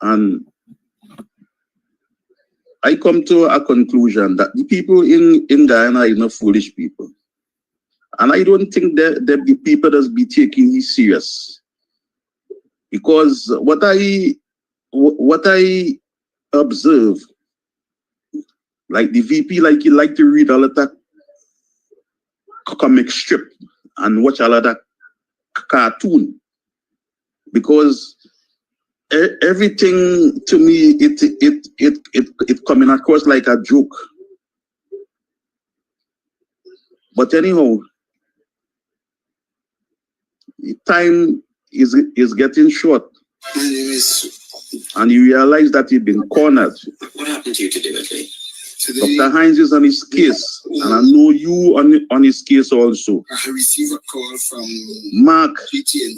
and I come to a conclusion that the people in Guyana are not foolish people, and I don't think that the people that be taking it serious, because what I observe, like the VP, like he like to read all the comic strip and watch a lot of cartoon, because everything to me it coming across like a joke. But anyhow, time is getting short, My name is. and you realize that you've been cornered. What happened to you today, Ridley? Dr. Hines is on his case, and I know you on his case also. I received a call from Mark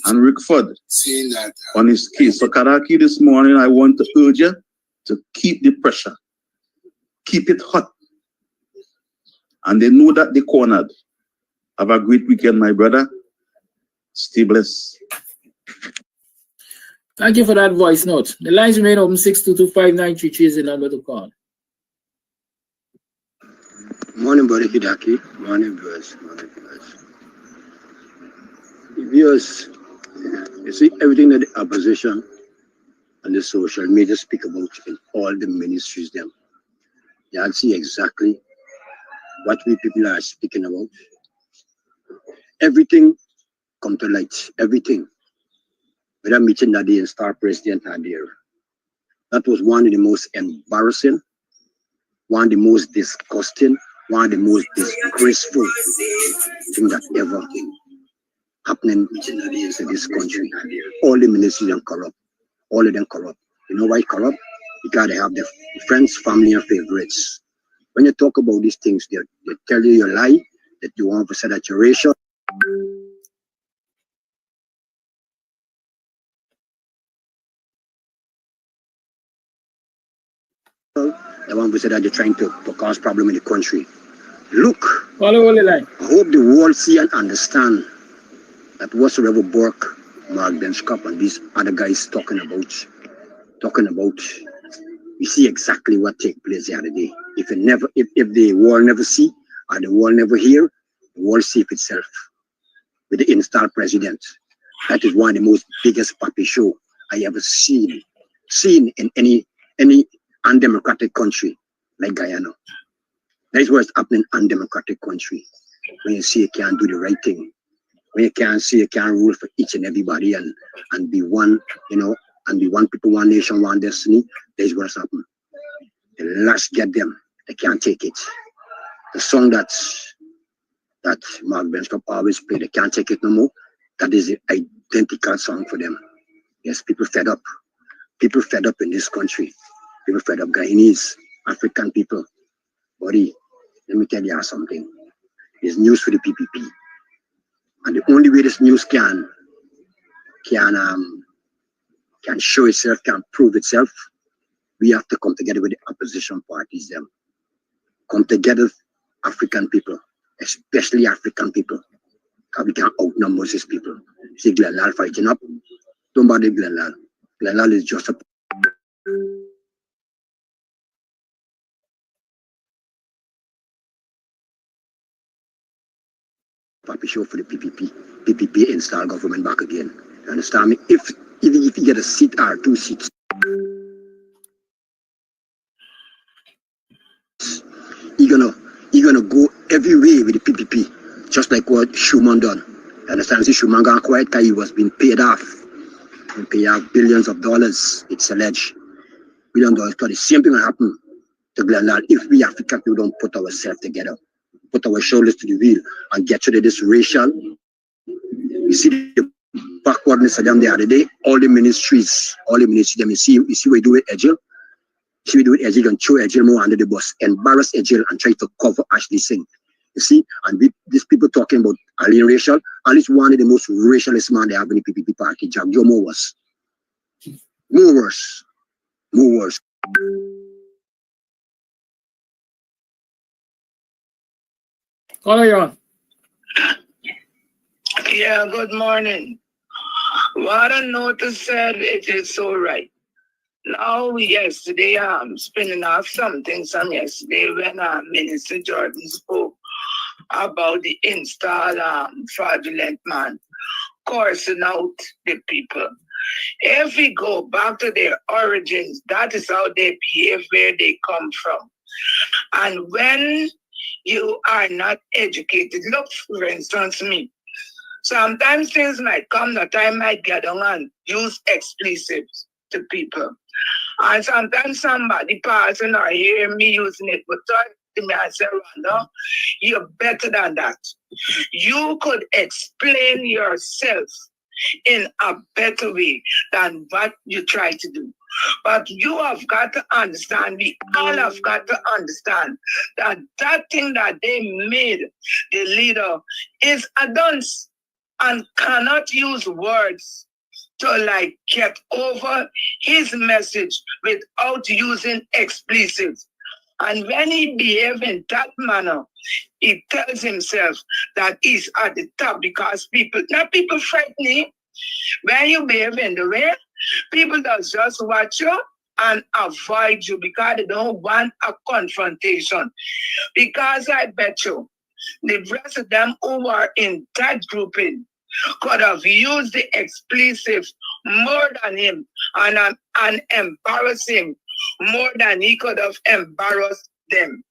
and Rickford saying that on his case. So Kadaki, this morning I want to urge you to keep the pressure, keep it hot, and they know that they cornered. Have a great weekend, my brother. Stay blessed. Thank you for that voice note. The lines remain open. 6225933 is the number to call. Morning, Brother Kidaki. Morning, viewers. Morning, viewers. Viewers, you see everything that the opposition and the social media speak about in all the ministries them. You'll see exactly what we people are speaking about. Everything come to light. Everything. Whether meeting that day and Star President are there. That was one of the most embarrassing, one of the most disgusting, one of the most disgraceful thing that ever happening in this country. All the ministries are corrupt. All of them corrupt. You know why corrupt? Because they have their friends, family, and favorites. When you talk about these things, they tell you a lie, that you want to say that you're racial. They want to say that you're trying to cause problem in the country. Look, I hope the world see and understand that whatsoever Burke, Mark Benchcop, and these other guys talking about, we see exactly what take place the other day. If the world never see or the world never hear, the world see for itself. With the installed president, that is one of the most biggest puppy show I ever seen in any undemocratic country like Guyana. That is what's happening in undemocratic country. When you see you can't do the right thing, when you can't see you can't rule for each and everybody and be one, and be one people, one nation, one destiny, that is what's happening. The last get them, they can't take it. The song that Mark Benchcop always play, they can't take it no more. That is the identical song for them. Yes, people fed up. People fed up in this country. People fed up, Guyanese, African people. Buddy, let me tell you something. There's news for the PPP. And the only way this news can show itself, can prove itself, we have to come together with the opposition parties them. Come together, African people, especially African people. Because we can't outnumber these people. See Glenlal fighting up. Don't bother Glenlal. Glenlal is just a puppy show for the PPP. PPP install government back again. You understand me? If you get a seat or 2 seats, you're gonna go every way with the PPP, just like what Schumann done. You understand? See, Schumann got quiet because he was being paid off. He paid off billions of dollars. It's alleged. We don't know. The same thing will happen to Glenlal if we African people don't put ourselves together, put our shoulders to the wheel, and get rid of this racial. You see the backwardness of them the other day. All the ministries, them. You see what you do with Edgel. See what you do with Edgel and throw Edgel more under the bus, embarrass Edgel and try to cover Ashley Singh. You see, and these people talking about alien racial, at least one of the most racialist man they have in the PPP party, Jack. You're more worse. More worse. More worse. Call you on. Yeah, good morning. What a notice said, it is so right. Now, yesterday, I'm spinning off something from yesterday when Minister Jordan spoke about the install fraudulent man coursing out the people. If we go back to their origins, that is how they behave, where they come from. And when you are not educated. Look, for instance, me. Sometimes things might come that I might get on and use expletives to people. And sometimes somebody passing or hear me using it, but talk to me and say, no, you're better than that. You could explain yourself in a better way than what you try to do. But you have got to understand, we all have got to understand that that thing that they made the leader is a dunce and cannot use words to like get over his message without using expletives. And when he behaves in that manner, he tells himself that he's at the top because people frighten him. When you behave in the way, people does just watch you and avoid you because they don't want a confrontation. Because I bet you, the rest of them who are in that grouping could have used the expletives more than him and embarrass him more than he could have embarrassed them.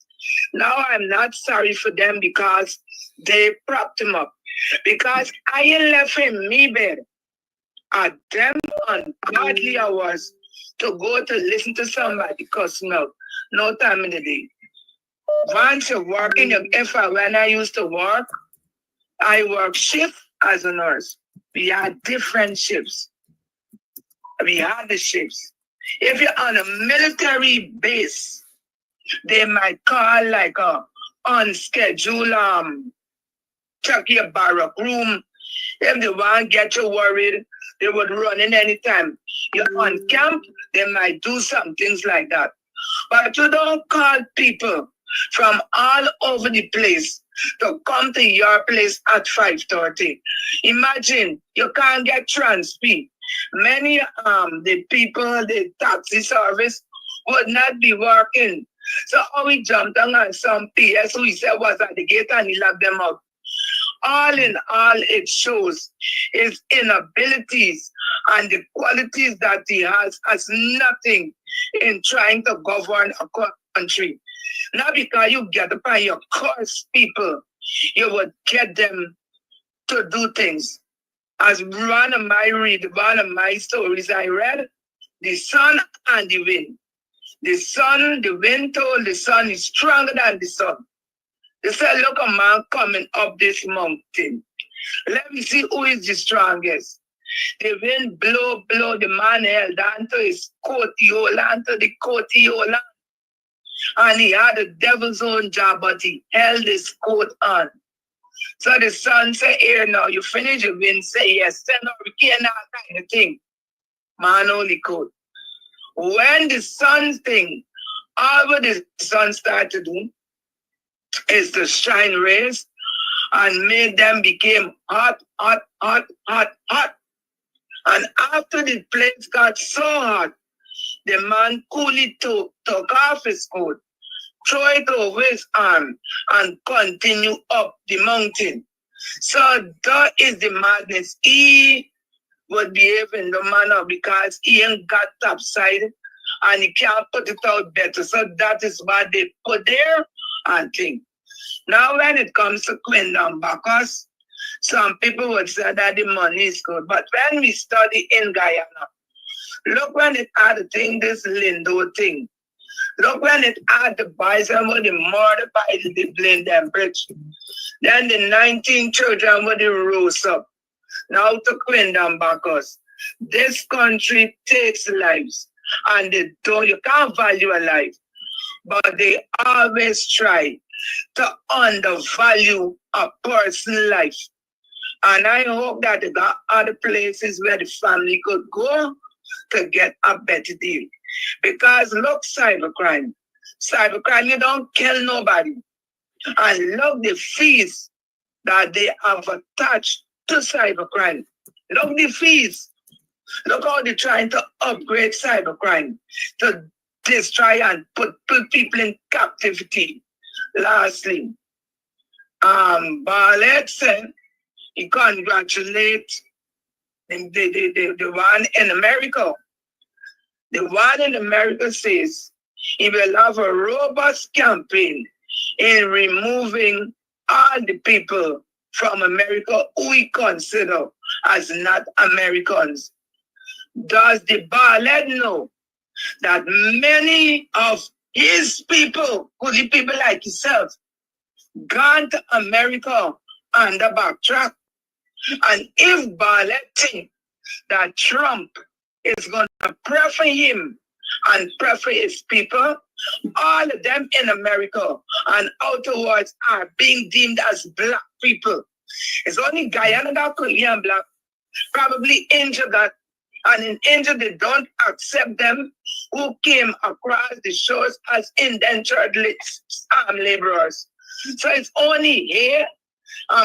Now I'm not sorry for them because they propped him up. Because I ain't left him me bed at them ungodly hours to go to listen to somebody cussing out. No time in the day. Once you're working, when I used to work, I work shift as a nurse. We had different shifts. We had the shifts. If you're on a military base, they might call like a unscheduled check your barrack room. If they want to get you worried, they would run in anytime. You're on camp, they might do some things like that. But you don't call people from all over the place to come to your place at 5:30. Imagine, you can't get transp. Many the people, the taxi service would not be working. So we jumped on some PS who he said was at the gate and he locked them out. All in all, it shows his inabilities and the qualities that he has as nothing in trying to govern a country. Not because you get upon your curse people, you would get them to do things. As one of my stories I read, the sun and the wind. The wind told the sun is stronger than the sun. They said, look, a man coming up this mountain. Let me see who is the strongest. The wind blow, the man held on to his coat, he hold on to the coat, he hold on. And he had the devil's own job, but he held his coat on. So the sun said, here now, you finish, the wind say, yes, send hurricane, that kind of thing. Man only coat. When the sun thing, all what the sun started to do is to shine rays and made them become hot. And after the place got so hot, the man coolly took off his coat, throw it over his arm, and continue up the mountain. So that is the madness. He would behave in the manner because he ain't got topside and he can't put it out better. So that is what they put there and think. Now when it comes to Quindon Bacchus, some people would say that the money is good. But when we study in Guyana, look when it had the thing, this Lindo thing. Look when it had the boys and when the murder by the blame them bridge. Then the 19 children would rose up. Now to Quindon Bacchus. This country takes lives. And they don't, you can't value a life. But they always try to undervalue a person's life. And I hope that they got other places where the family could go to get a better deal. Because look, cybercrime, you don't kill nobody. And look the fees that they have attached to cybercrime. Look the fees. Look how they're trying to upgrade cybercrime to destroy and put people in captivity. Lastly, Barlett said he congratulates the one in America. The one in America says he will have a robust campaign in removing all the people from America who we consider as not Americans. Does the Barlet know that many of his people, who the people like himself, gone to America on the backtrack? And if Barlet think that Trump is going to prefer him and prefer his people, all of them in America and afterwards are being deemed as black people. It's only Guyana that could be black, probably India that, and in India they don't accept them who came across the shores as indentured laborers. So it's only here,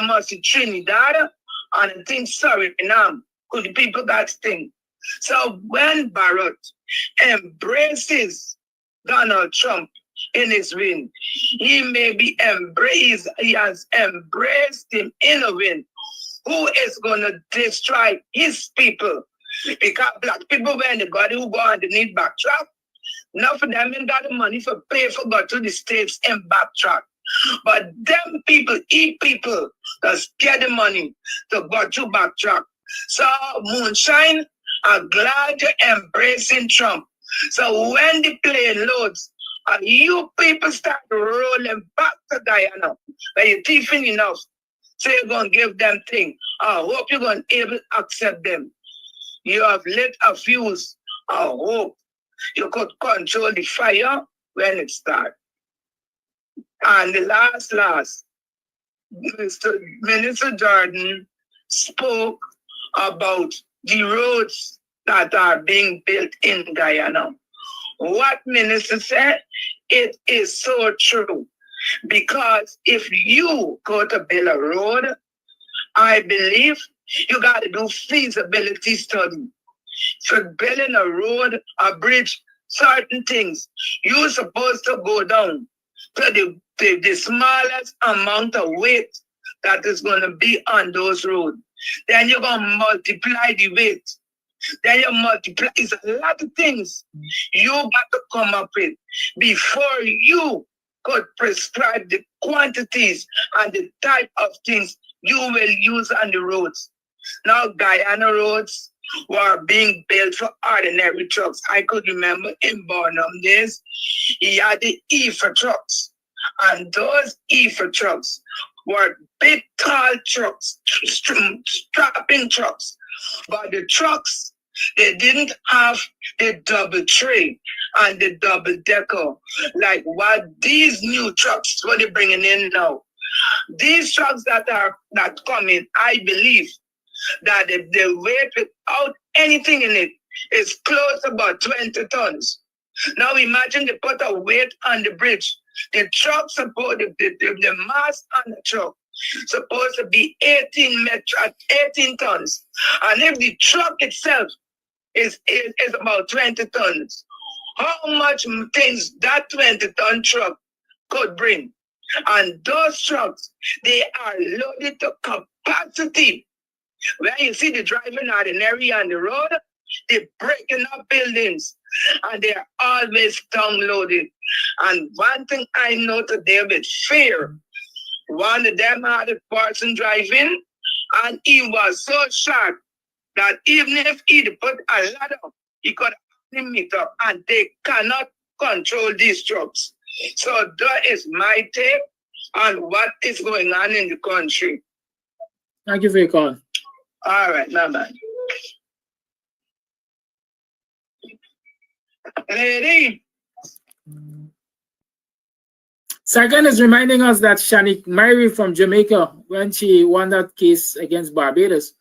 must Trinidad, and I think Suriname, could the people that thing. So when Barrett embraces Donald Trump in his win, he has embraced him in a win. Who is going to destroy his people? Because black people, when they got who go underneath backtrack, enough of them ain't got the money for pay for go to the States and backtrack. But them people, people that get the money to go to backtrack. So Moonshine are glad you're embracing Trump. So when the plane loads, you people start rolling back to Guyana, where you're thieving enough, so you're going to give them things. I hope you're going to be able to accept them. You have lit a fuse. I hope you could control the fire when it starts. And the last, Minister Jordan spoke about the roads that are being built in Guyana. What Minister said, it is so true. Because if you go to build a road, I believe you got to do feasibility study. For building a road, a bridge, certain things, you're supposed to go down to the smallest amount of weight that is going to be on those roads. Then you're going to multiply the weight. Then you multiply. It's a lot of things you got to come up with before you could prescribe the quantities and the type of things you will use on the roads. Now, Guyana roads were being built for ordinary trucks. I could remember in Barnum days, he had the E for trucks. And those E for trucks were big, tall trucks, strapping trucks. But the trucks, they didn't have the double tray and the double decker like what these new trucks, what they're bringing in now. These trucks that come in, I believe that the weight without anything in it is close to about 20 tons. Now imagine they put a weight on the bridge. The truck supposed the mass on the truck supposed to be 18 tons. And if the truck itself is about 20 tons, how much things that 20-ton truck could bring? And those trucks, they are loaded to capacity. When you see the driving ordinary on the road, they're breaking up buildings and they're always downloaded. And one thing I know today with fear, one of them had a person driving and he was so sharp that even if he put a ladder, he could meet up, and they cannot control these trucks. So that is my take on what is going on in the country. Thank you for your call. All right, bye-bye. Lady. Second is reminding us that Shanique Mary from Jamaica, when she won that case against Barbados,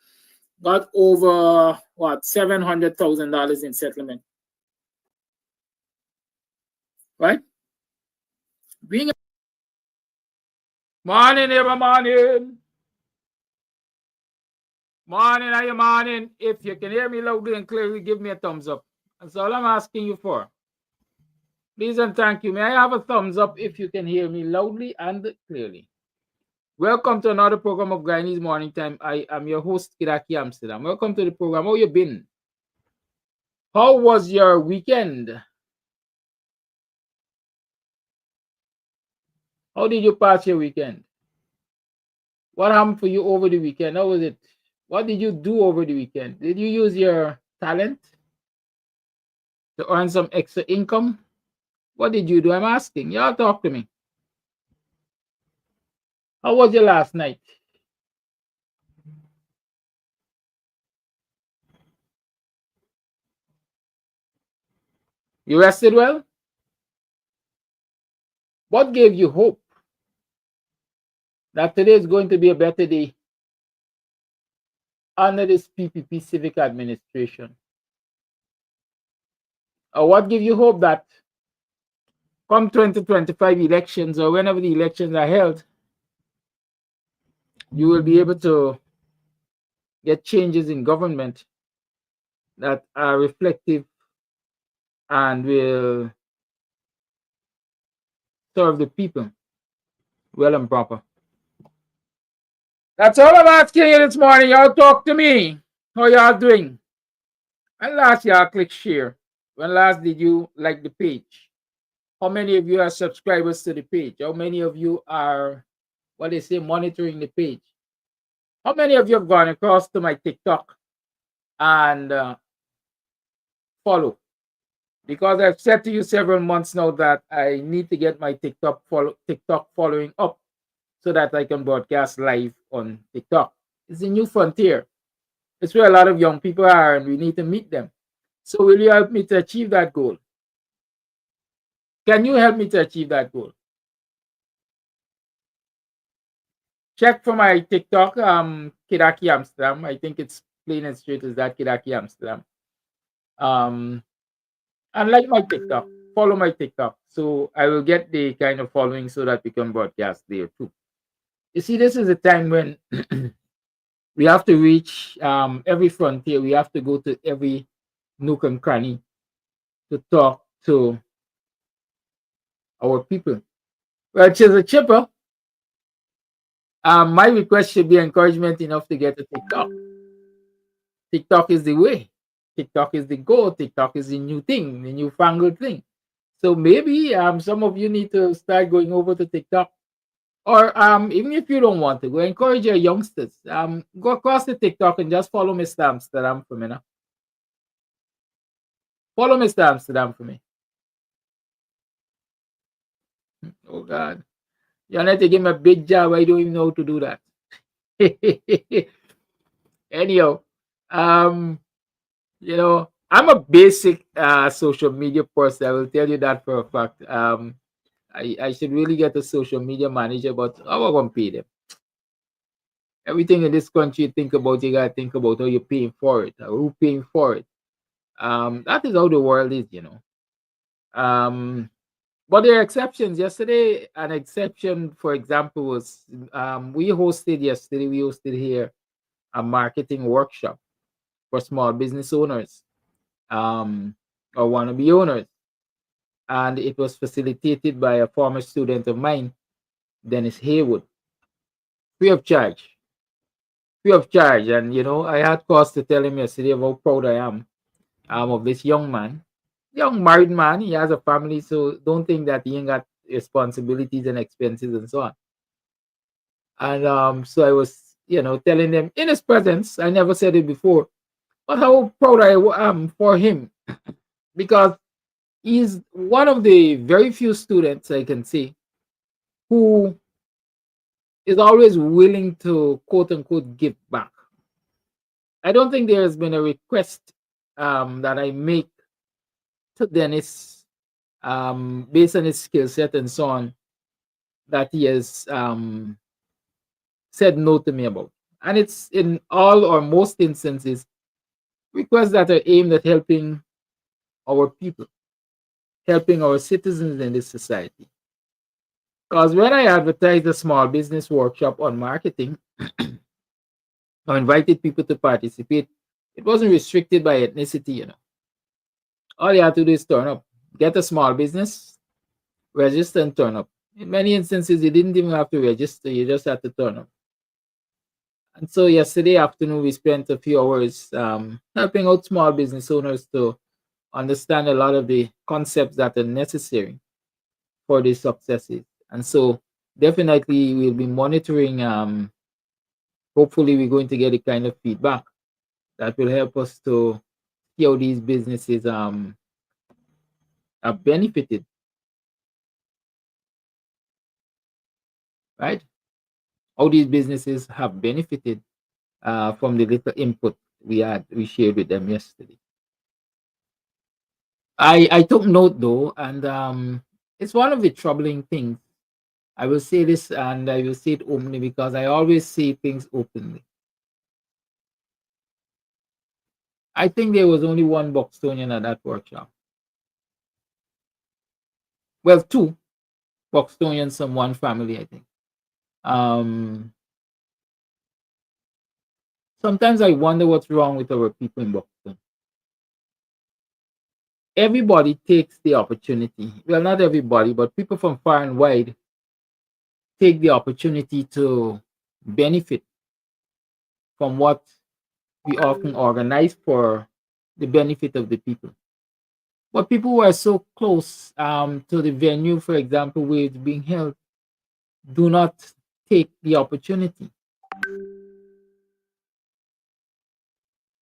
got over, what, $700,000 in settlement. Right? Morning, every morning. Morning, are you morning? If you can hear me loudly and clearly, give me a thumbs up. That's all I'm asking you for. Please and thank you. May I have a thumbs up if you can hear me loudly and clearly? Welcome to another program of Guyanese Morning Time. I am your host, Kiraki Amsterdam. Welcome to the program. How you been? How was your weekend? How did you pass your weekend? What happened for you over the weekend? How was it? What did you do over the weekend? Did you use your talent to earn some extra income? What did you do? I'm asking. Y'all talk to me. How was your last night? You rested well? What gave you hope that today is going to be a better day under this PPP civic administration? Or what gave you hope that come 2025 elections or whenever the elections are held, you will be able to get changes in government that are reflective and will serve the people well and proper? That's all I'm asking you this morning. Y'all talk to me. How y'all doing? When last y'all click share? When last did you like the page? How many of you are subscribers to the page? How many of you are, what they say, monitoring the page? How many of you have gone across to my TikTok and follow? Because I've said to you several months now that I need to get my TikTok following up so that I can broadcast live on TikTok. It's a new frontier. It's where a lot of young people are, and we need to meet them. So will you help me to achieve that goal? Can you help me to achieve that goal? Check for my TikTok, Kidaki Amsterdam. I think it's plain and straight as that, Kidaki Amsterdam. And like my TikTok, follow my TikTok. So I will get the kind of following so that we can broadcast there too. You see, this is a time when we have to reach every frontier. We have to go to every nook and cranny to talk to our people. Well, Chisel Chipper, my request should be encouragement enough to get a TikTok. TikTok is the way. TikTok is the goal. TikTok is the new thing, the newfangled thing. So maybe some of you need to start going over to TikTok. Or even if you don't want to, go encourage your youngsters. Go across the TikTok and just follow Mr. Amsterdam for me now. Follow Mr. Amsterdam for me. Oh God. You need to give me a big job. I don't even know how to do that. Anyhow, you know, I'm a basic social media person. I will tell you that for a fact. I should really get a social media manager, but I won't pay them. Everything in this country you think about, you gotta think about how you're paying for it, or who paying for it. That is how the world is, you know. But there are exceptions. Yesterday, an exception, for example, was we hosted here a marketing workshop for small business owners or wannabe owners. And it was facilitated by a former student of mine, Dennis Haywood, free of charge. And, you know, I had cause to tell him yesterday of how proud I am of this young man, young married man. He has a family, so don't think that he ain't got responsibilities and expenses and so on. And so I was, you know, telling them in his presence, I never said it before, but how proud I am for him because he's one of the very few students I can see who is always willing to quote unquote give back. I don't think there has been a request that I make to Dennis based on his skill set and so on that he has said no to me about. And it's in all or most instances requests that are aimed at helping our people, helping our citizens in this society. Because when I advertised a small business workshop on marketing, I invited people to participate. It wasn't restricted by ethnicity, you know. All you have to do is turn up, get a small business, register and turn up. In many instances, you didn't even have to register, you just had to turn up. And so yesterday afternoon, we spent a few hours helping out small business owners to understand a lot of the concepts that are necessary for these successes. And so definitely we'll be monitoring. Hopefully, we're going to get a kind of feedback that will help us to see how these businesses are benefited, right? How these businesses have benefited from the little input we shared with them yesterday. I took note though, and it's one of the troubling things. I will say this, and I will say it openly because I always say things openly. I think there was only one Buxtonian at that workshop. Well, two Buxtonians from one family, I think. Sometimes I wonder what's wrong with our people in Buxton. Everybody takes the opportunity. Well, not everybody, but people from far and wide take the opportunity to benefit from what we often organize for the benefit of the people. But people who are so close to the venue, for example, where it's being held, do not take the opportunity.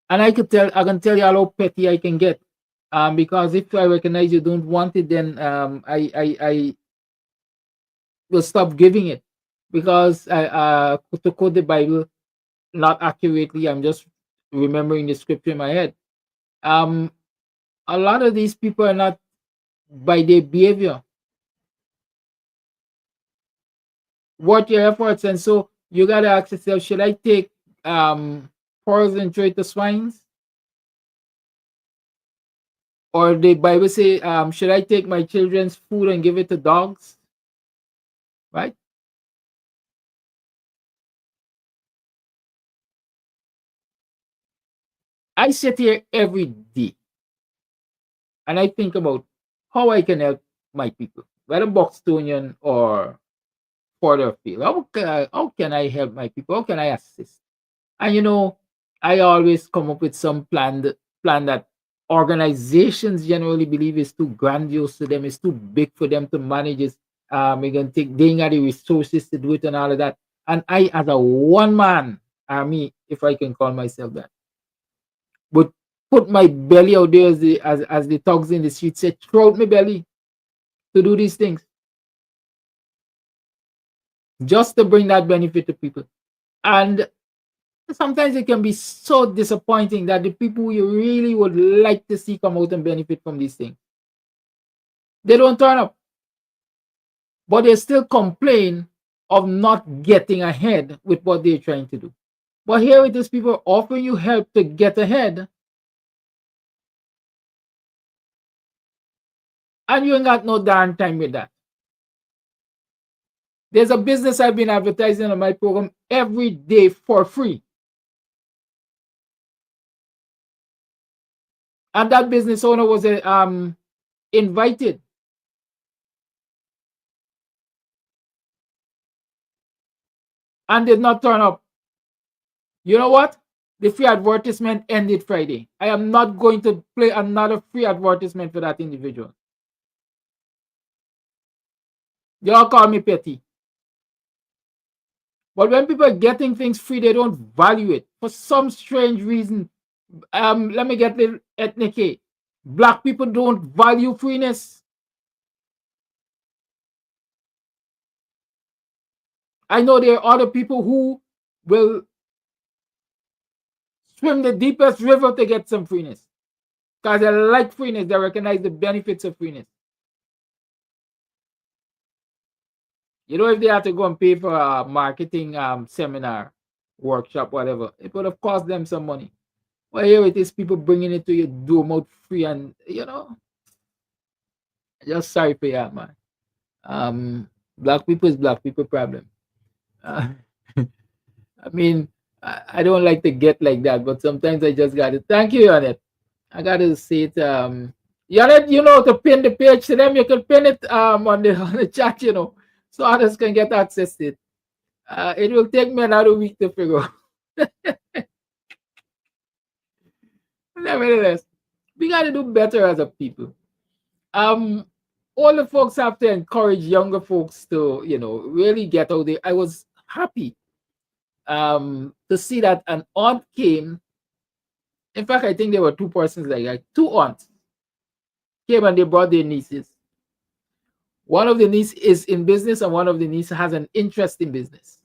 And I can tell you how petty I can get. Because if I recognize you don't want it, then I will stop giving it. Because to quote the Bible, not accurately, I'm just remembering the scripture in my head. A lot of these people are not, by their behavior, worth your efforts, and so you gotta ask yourself: should I take pearls and throw it to swines? Or the Bible say, should I take my children's food and give it to dogs? Right? I sit here every day and I think about how I can help my people, whether Buxtonian or further field. How can I help my people? How can I assist? And I always come up with some plan that organizations generally believe is too grandiose to them, it's too big for them to manage. We're gonna take they ain't got the resources to do it and all of that. And I, as a one-man army, if I can call myself that, would put my belly out there as the thugs in the street say, throw out my belly to do these things. Just to bring that benefit to people. And sometimes it can be so disappointing that the people you really would like to see come out and benefit from these things, they don't turn up. But they still complain of not getting ahead with what they're trying to do. But here it is, people offering you help to get ahead, and you ain't got no darn time with that. There's a business I've been advertising on my program every day for free. And that business owner was invited. And did not turn up. You know what? The free advertisement ended Friday. I am not going to play another free advertisement for that individual. Y'all call me petty. But when people are getting things free, they don't value it. For some strange reason, let me get little ethnic. Black people don't value freeness. I know there are other people who will swim the deepest river to get some freeness. Because they like freeness, they recognize the benefits of freeness. If they had to go and pay for a marketing seminar, workshop, whatever, it would have cost them some money. Well, here it is, people bringing it to you, do them out free, and just sorry for you, man. Black people is black people problem. I mean, I don't like to get like that, but sometimes I just got to. Thank you, Yanet. I got to say it. Yanet, to pin the page to them, you can pin it on the chat, so others can get access to it. It will take me another week to figure out. Nevertheless, we got to do better as a people. older folks have to encourage younger folks to, really get out there. I was happy to see that an aunt came. In fact, I think there were two persons like that. Two aunts came and they brought their nieces. One of the nieces is in business and one of the nieces has an interest in business.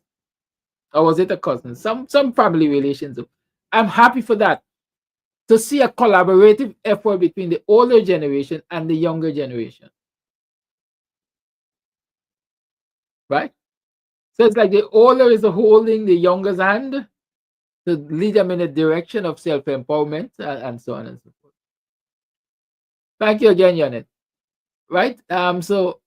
Or was it a cousin? Some family relations. I'm happy for that. To see a collaborative effort between the older generation and the younger generation. Right? So it's like the older is holding the younger's hand to lead them in a direction of self-empowerment and so on and so forth. Thank you again, Janet. Right? So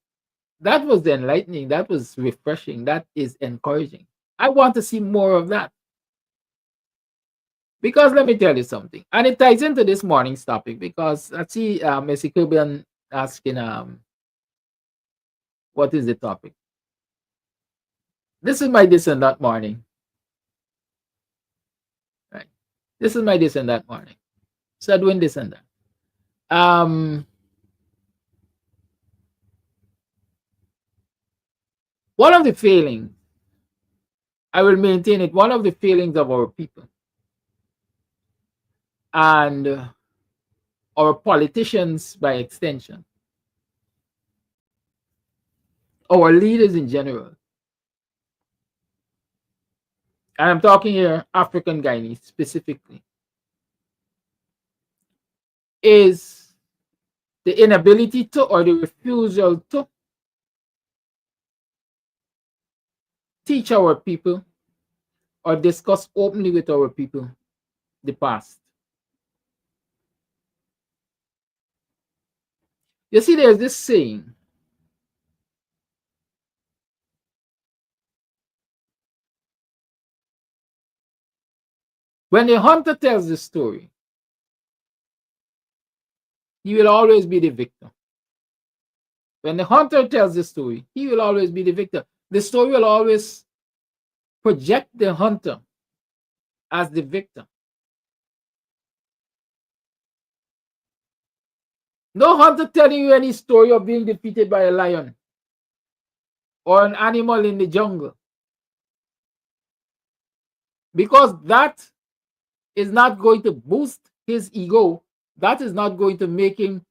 that was enlightening. That was refreshing. That is encouraging. I want to see more of that. Because let me tell you something. And it ties into this morning's topic because I see Mr. Cuban asking, what is the topic? This is my this and that morning. Right. This is my this and that morning. So doing this and that. One of the failings, I will maintain it, one of the failings of our people and our politicians by extension, our leaders in general, and I'm talking here African Guyanese specifically, is the inability to or the refusal to teach our people or discuss openly with our people the past. You see, there's this saying, when the hunter tells the story, he will always be the victor. When the hunter tells the story, he will always be the victor. The story will always project the hunter as the victor. No hunter telling you any story of being defeated by a lion or an animal in the jungle. Because that is not going to boost his ego. That is not going to make him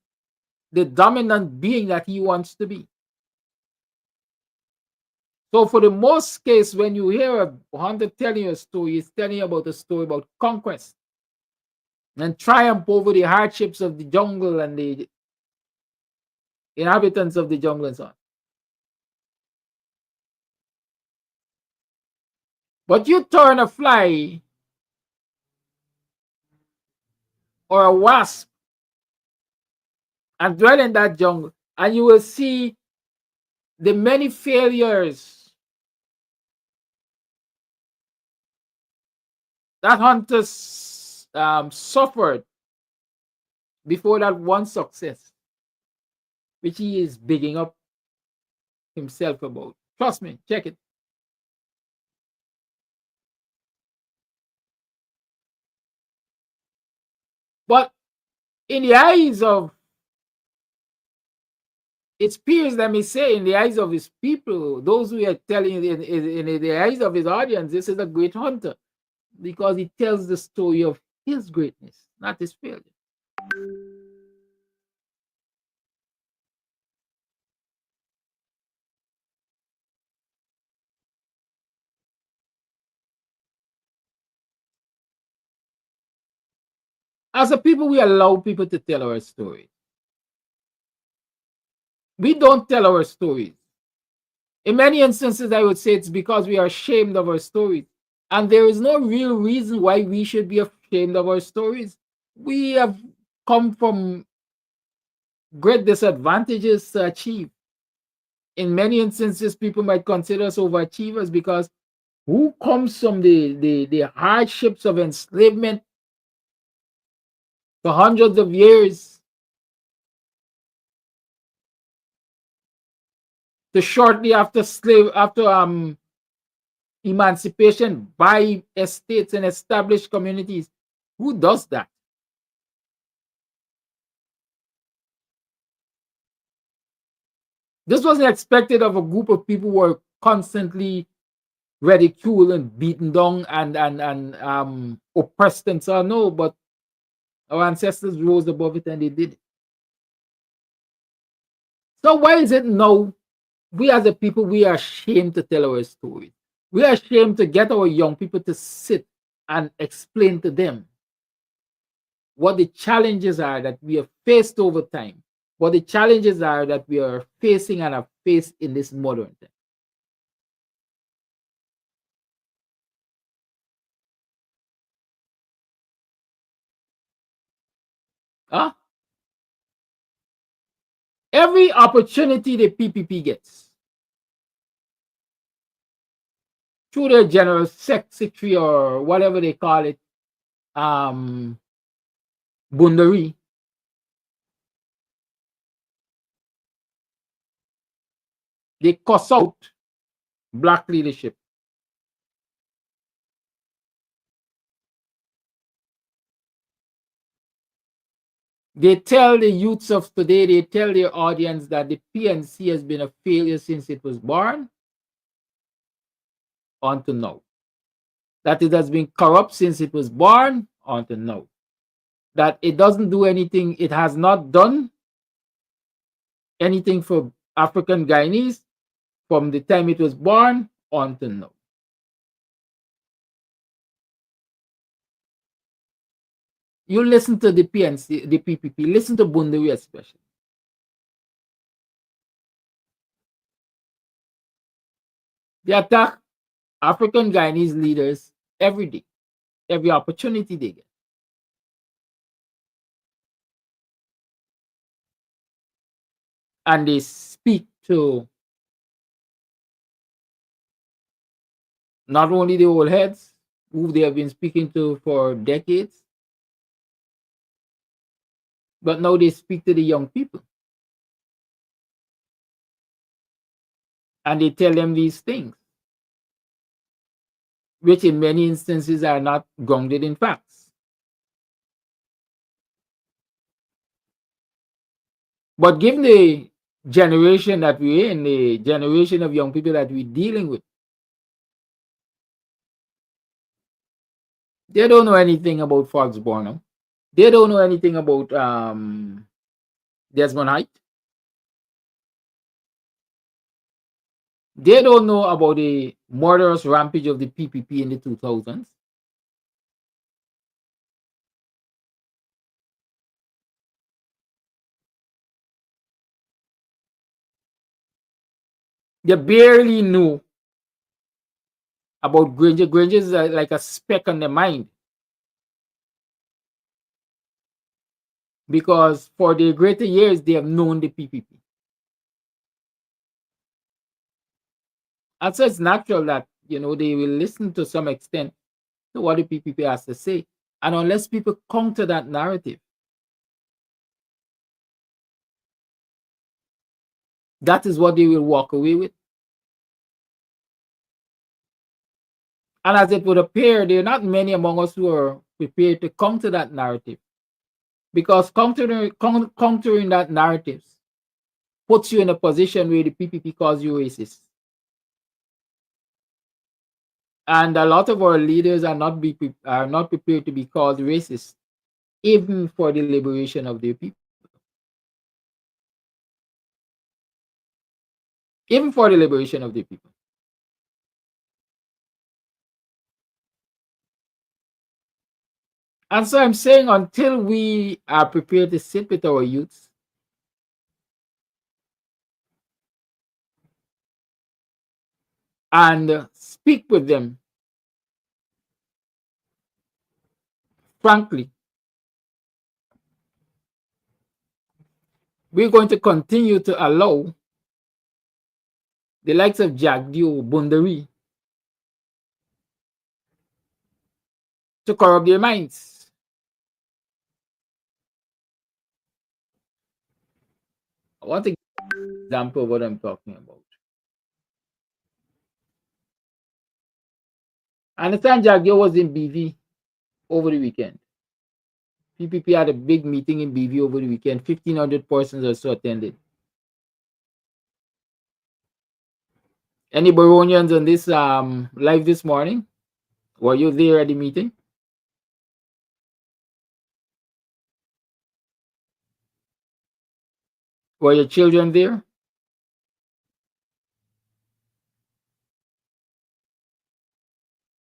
the dominant being that he wants to be. So for the most case, when you hear a hunter telling you a story, he's telling you about a story about conquest and triumph over the hardships of the jungle and the inhabitants of the jungle and so on. But you turn a fly or a wasp and dwell in that jungle, and you will see the many failures that hunters suffered before that one success, which he is bigging up himself about. Trust me, check it. But in the eyes of its peers, let me say, in the eyes of his people, those who are telling in the eyes of his audience, this is a great hunter because he tells the story of his greatness, not his failure. As a people, we allow people to tell our stories. We don't tell our stories. In many instances, I would say it's because we are ashamed of our stories. And there is no real reason why we should be ashamed of our stories. We have come from great disadvantages to achieve. In many instances, people might consider us overachievers because who comes from the hardships of enslavement for hundreds of years to shortly after emancipation, buy estates and establish communities? Who does that? This wasn't expected of a group of people who were constantly ridiculed and beaten down and oppressed and so on. No, but our ancestors rose above it and they did it. So why is it now we as a people, we are ashamed to tell our story? We are ashamed to get our young people to sit and explain to them what the challenges are that we have faced over time, what the challenges are that we are facing and have faced in this modern time. Huh? Every opportunity the PPP gets, through their general secretary or whatever they call it, Bundari, they cuss out black leadership. They tell the youths of today, they tell their audience that the PNC has been a failure since it was born until now. That it has been corrupt since it was born until now. That it doesn't do anything, it has not done anything for African Guyanese from the time it was born until now. You listen to the PNC, the PPP, listen to Bundari especially. They attack African Guyanese leaders every day, every opportunity they get. And they speak to not only the old heads who they have been speaking to for decades, but now they speak to the young people. And they tell them these things, which in many instances are not grounded in facts. But given the generation that we're in, the generation of young people that we're dealing with, they don't know anything about Foxborough. They don't know anything about Desmond Height. They don't know about the murderous rampage of the PPP in the 2000s. They barely knew about Granger. Granger is like a speck on their mind. Because for the greater years, they have known the PPP. And so it's natural that, you know, they will listen to some extent to what the PPP has to say. And unless people counter that narrative, that is what they will walk away with. And as it would appear, there are not many among us who are prepared to counter that narrative. Because countering that narrative puts you in a position where the PPP calls you racist. And a lot of our leaders are not prepared to be called racist, even for the liberation of their people. Even for the liberation of their people. And so I'm saying, until we are prepared to sit with our youths and speak with them frankly, we're going to continue to allow the likes of Jagdio, Bundari to corrupt their minds. I want to give an example of what I'm talking about. I understand Jagdio was in BV over the weekend. PPP had a big meeting in BV over the weekend. 1,500 persons or so attended. Any Baronians on this live this morning? Were you there at the meeting? Were your children there?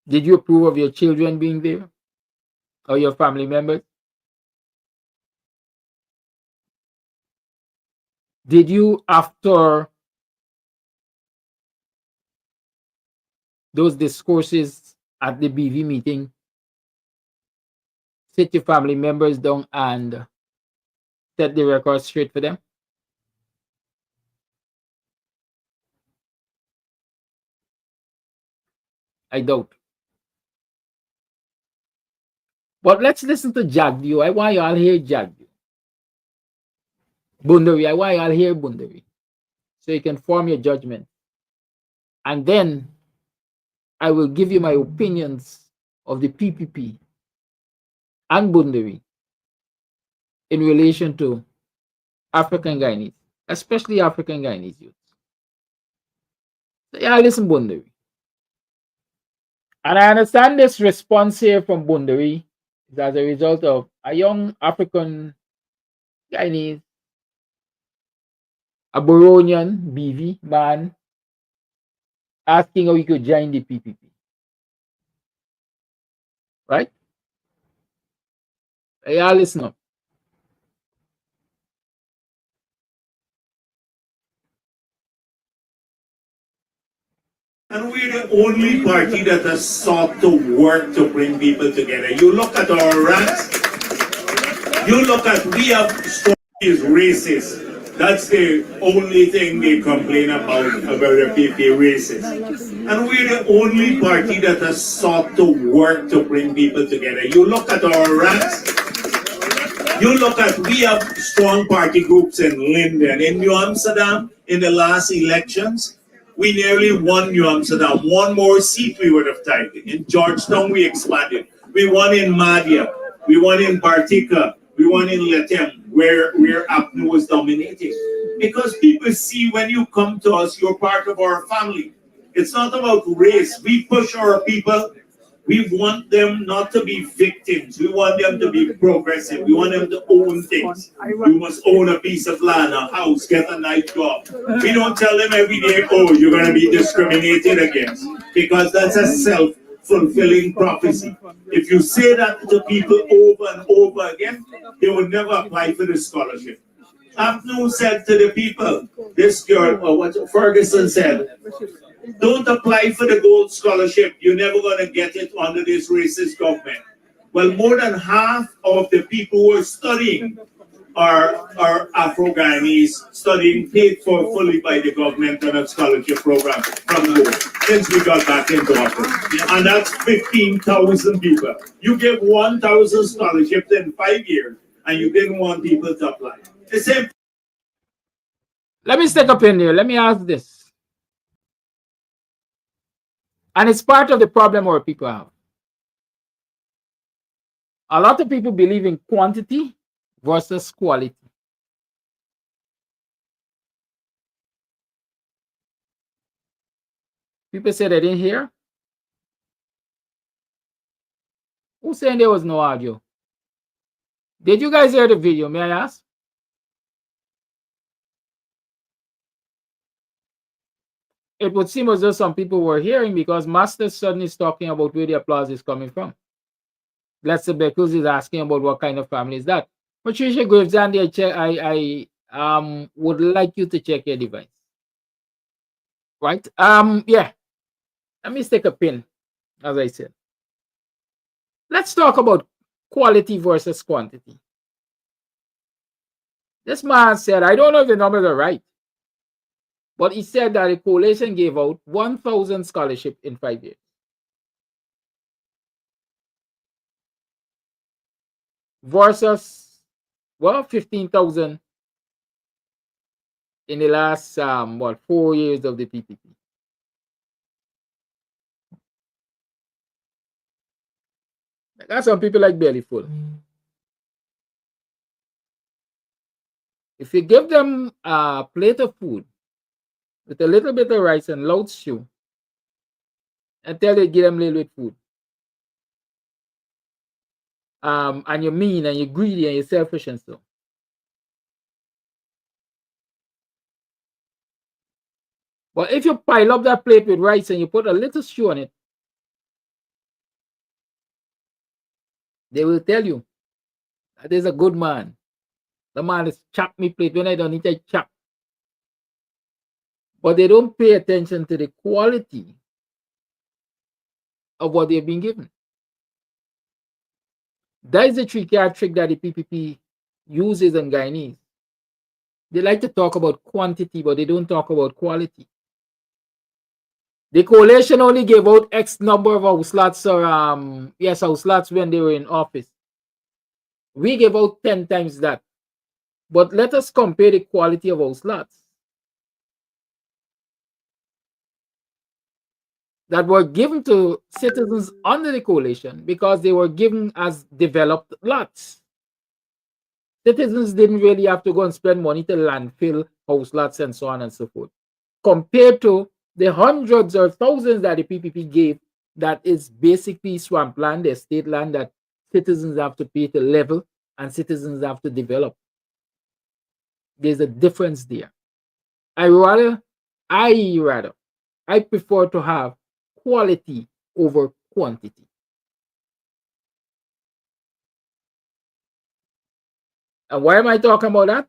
Did you approve of your children being there? Or your family members? Did you, after those discourses at the BV meeting, sit your family members down and set the record straight for them? I doubt. But let's listen to Jagdio. I want you all hear Jagdio. Bundari, I want you all hear Bundari. So you can form your judgment. And then I will give you my opinions of the PPP and Bundari in relation to African Guyanese, especially African Guyanese youth. So yeah, listen, Bundari. And I understand this response here from Bundari is as a result of a young African Guyanese, a Baronian BV man, asking how he could join the PPP. Right? Yeah, listen up. And we're the only party that has sought to work to bring people together. You look at our ranks, you look at, we have stories racist. That's the only thing they complain about the PP racist. And we're the only party that has sought to work to bring people together. You look at our ranks, you look at, we have strong party groups in Linden, in New Amsterdam, in the last elections. We nearly won New Amsterdam. One more seat we would have taken. In Georgetown, we expanded. We won in Madhya. We won in Bartica. We won in Letem, where APNU was dominating. Because people see when you come to us, you're part of our family. It's not about race. We push our people. We want them not to be victims. We want them to be progressive. We want them to own things. You must own a piece of land, a house, get a nice job. We don't tell them every day, oh, you're going to be discriminated against, because that's a self-fulfilling prophecy. If you say that to people over and over again, they will never apply for the scholarship. APNU said to the people, this girl, or what Ferguson said, don't apply for the gold scholarship. You're never going to get it under this racist government. Well, more than half of the people who are studying are Afro-Guyanese, studying paid for fully by the government on a scholarship program from gold since we got back into office. And that's 15,000 people. You give 1,000 scholarships in 5 years, and you didn't want people to apply. The same. Let me stick up in here. Let me ask this. And it's part of the problem our people have. A lot of people believe in quantity versus quality. People say they didn't hear. Who's saying there was no audio? Did you guys hear the video, may I ask? It would seem as though some people were hearing, because Master Sudden is talking about where the applause is coming from. Let's say Bacchus is asking about what kind of family is that. Patricia Graves, Andy, I would like you to check your device. Right? Yeah. Let me stick a pin, as I said. Let's talk about quality versus quantity. This man said, I don't know if the numbers are right, but he said that the coalition gave out 1,000 scholarships in 5 years. Versus, well, 15,000 in the last, 4 years of the PPP. I got some people like belly full. If you give them a plate of food with a little bit of rice and loud stew until you give them a little bit food. And you're mean and you're greedy and you're selfish and so. But if you pile up that plate with rice and you put a little stew on it, they will tell you that is a good man. The man is chop me plate when I don't eat, I chop. But they don't pay attention to the quality of what they've been given. That is the trick that the PPP uses in Guyanese. They like to talk about quantity, but they don't talk about quality. The coalition only gave out X number of house lots or house lots when they were in office. We gave out 10 times that. But let us compare the quality of house lots that were given to citizens under the coalition because they were given as developed lots. Citizens didn't really have to go and spend money to landfill house lots and so on and so forth. Compared to the hundreds or thousands that the PPP gave, that is basically swampland, estate land that citizens have to pay to level and citizens have to develop. There's a difference there. I prefer to have quality over quantity. And why am I talking about that?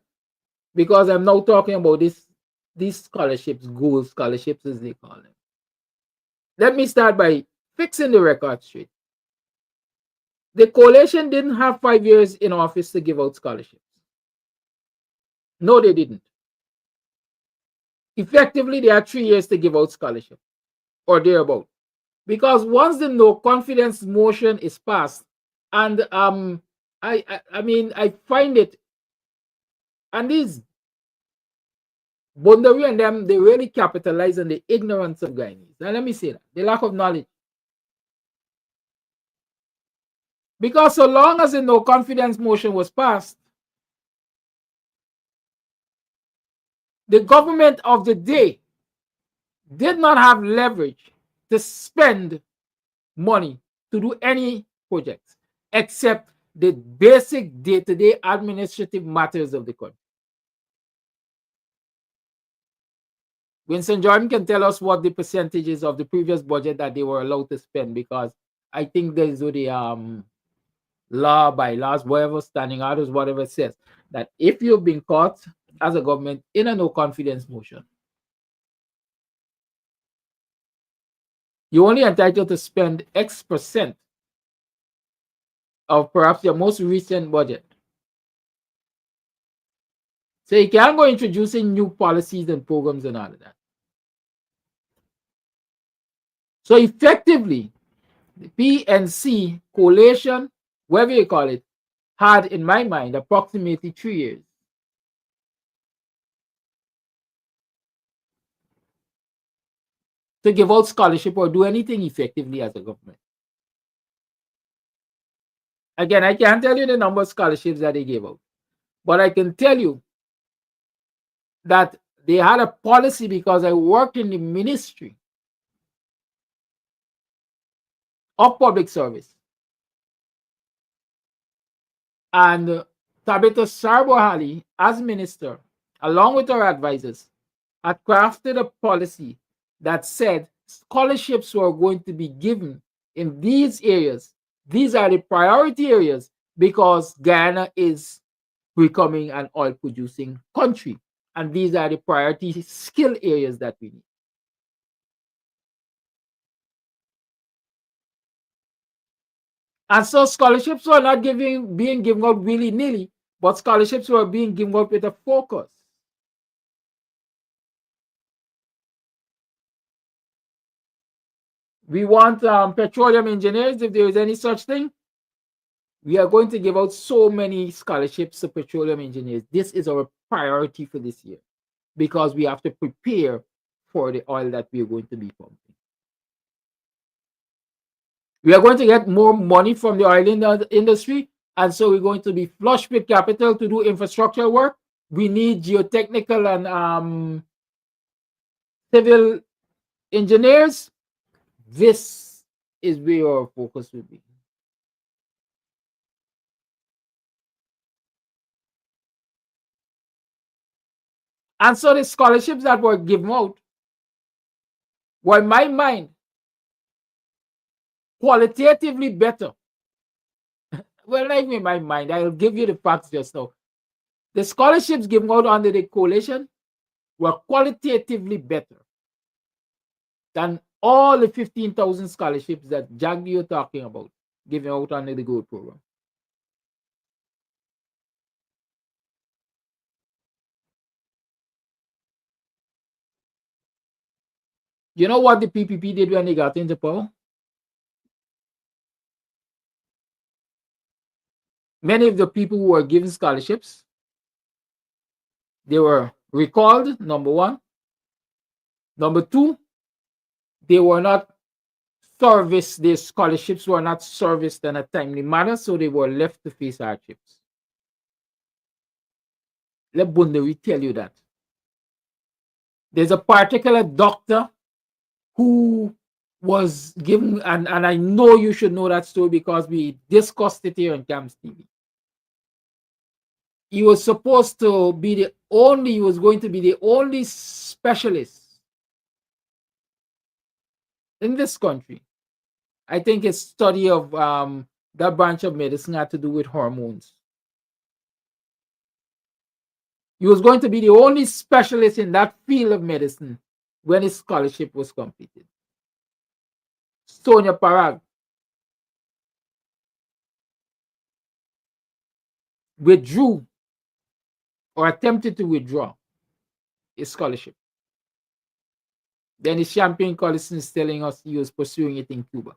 Because I'm now talking about these scholarships, gold scholarships as they call them. Let me start by fixing the record straight. The coalition didn't have 5 years in office to give out scholarships. No, they didn't. Effectively, they had 3 years to give out scholarship or thereabout. Because once the no confidence motion is passed, and I find it, and these Bundari and them, they really capitalize on the ignorance of Guyanese. Now let me say that, the lack of knowledge. Because so long as the no confidence motion was passed, the government of the day did not have leverage to spend money to do any projects except the basic day-to-day administrative matters of the country. Winston Jordan can tell us what the percentages of the previous budget that they were allowed to spend, because I think there's the law, bylaws, whatever, standing orders, whatever it says, that if you've been caught as a government in a no confidence motion, you're only entitled to spend X percent of perhaps your most recent budget. So you can't go introducing new policies and programs and all of that. So effectively, the PNC coalition, whatever you call it, had, in my mind, approximately 3 years to give out scholarship or do anything effectively as a government. Again, I can't tell you the number of scholarships that they gave out, but I can tell you that they had a policy, because I worked in the Ministry of Public Service, and Tabitha Sarbohali, as minister, along with her advisors, had crafted a policy that said scholarships were going to be given in these areas. These are the priority areas because Guyana is becoming an oil-producing country, and these are the priority skill areas that we need. And so scholarships were not being given out willy-nilly, but scholarships were being given out with a focus. We want petroleum engineers, if there is any such thing. We are going to give out so many scholarships to petroleum engineers. This is our priority for this year, because we have to prepare for the oil that we are going to be pumping. We are going to get more money from the oil industry, and so we're going to be flush with capital to do infrastructure work. We need geotechnical and civil engineers, this is where our focus will be. And so the scholarships that were given out were, in my mind, qualitatively better. Well, not even in my mind. I'll give you the facts just now. The scholarships given out under the coalition were qualitatively better than all the 15,000 scholarships that Jack you're talking about giving out under the gold program. You know what the PPP did when they got into power? Many of the people who were given scholarships, they were recalled, number one. Number two, they were not serviced, their scholarships were not serviced in a timely manner, so they were left to face hardships. Let Bundari tell you that. There's a particular doctor who was given, and I know you should know that story because we discussed it here on Camps TV. He was supposed to be the only, he was going to be the only specialist in this country. I think his study of that branch of medicine had to do with hormones. He was going to be the only specialist in that field of medicine when his scholarship was completed. Sonia Parag withdrew or attempted to withdraw his scholarship. Then his champagne Collison is telling us he was pursuing it in Cuba.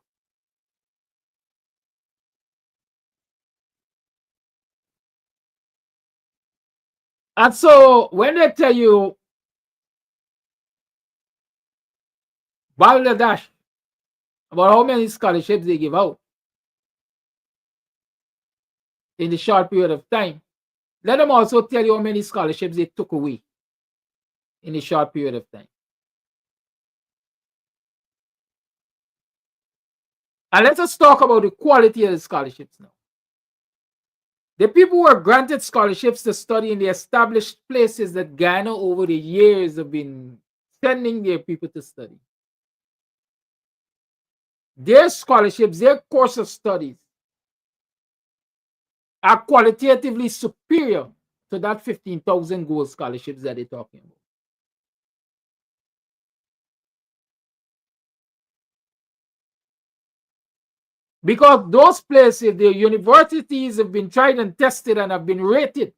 And so when they tell you Bangladesh about how many scholarships they give out in the short period of time, let them also tell you how many scholarships they took away in a short period of time. And let us talk about the quality of the scholarships now. The people who were granted scholarships to study in the established places that Ghana over the years have been sending their people to study. Their scholarships, their course of studies are qualitatively superior to that 15,000 gold scholarships that they're talking about. Because those places, the universities have been tried and tested and have been rated.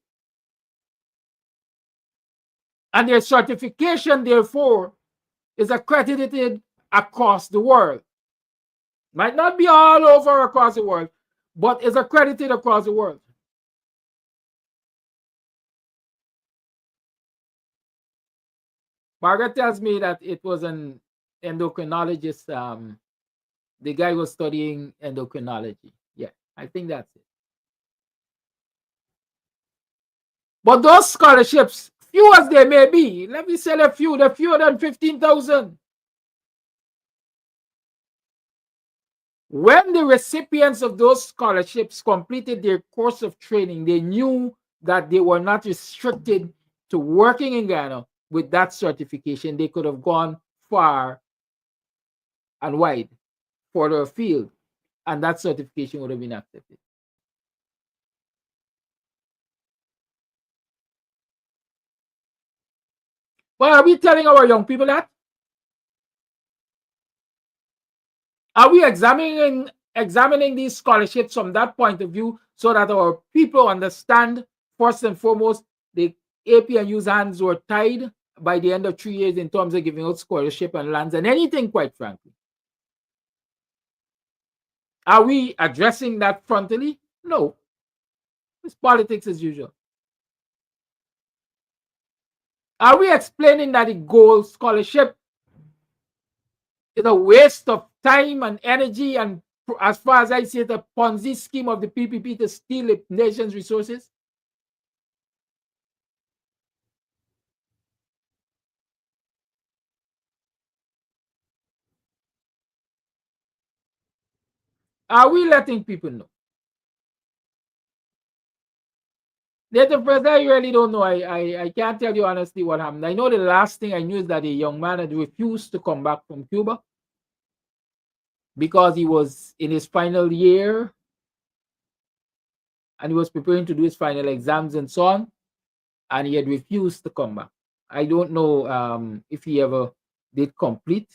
And their certification, therefore, is accredited across the world. Might not be all over across the world, but is accredited across the world. Margaret tells me that it was an endocrinologist. The guy was studying endocrinology. Yeah, I think that's it. But those scholarships, few as they may be, let me say they're fewer than 15,000. When the recipients of those scholarships completed their course of training, they knew that they were not restricted to working in Ghana with that certification. They could have gone far and wide for their field, and that certification would have been accepted. But are we telling our young people that? Are we examining these scholarships from that point of view so that our people understand, first and foremost, the APNU's hands were tied by the end of 3 years in terms of giving out scholarship and lands and anything, quite frankly? Are we addressing that frontally? No. It's politics as usual. Are we explaining that the gold scholarship is a waste of time and energy, and as far as I see it, a Ponzi scheme of the PPP to steal the nation's resources? Are we letting people know? Later, brother, I really don't know. I can't tell you honestly what happened. I know the last thing I knew is that a young man had refused to come back from Cuba because he was in his final year and he was preparing to do his final exams and so on, and he had refused to come back. I don't know if he ever did complete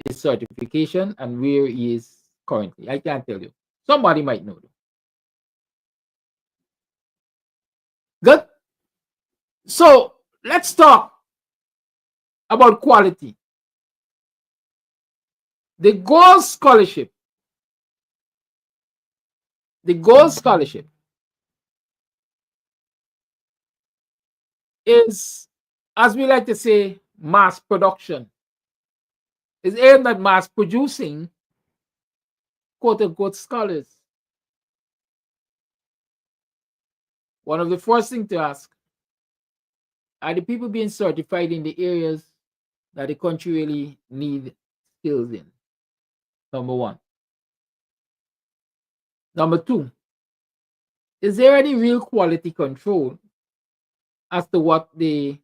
his certification and where he is currently. I can't tell you. Somebody might know. Good. So let's talk about quality. The Gold Scholarship. The Gold Scholarship is, as we like to say, mass production. It's aimed at mass producing quote-unquote scholars. One of the first things to ask, are the people being certified in the areas that the country really need skills in? Number one. Number two, is there any real quality control as to what the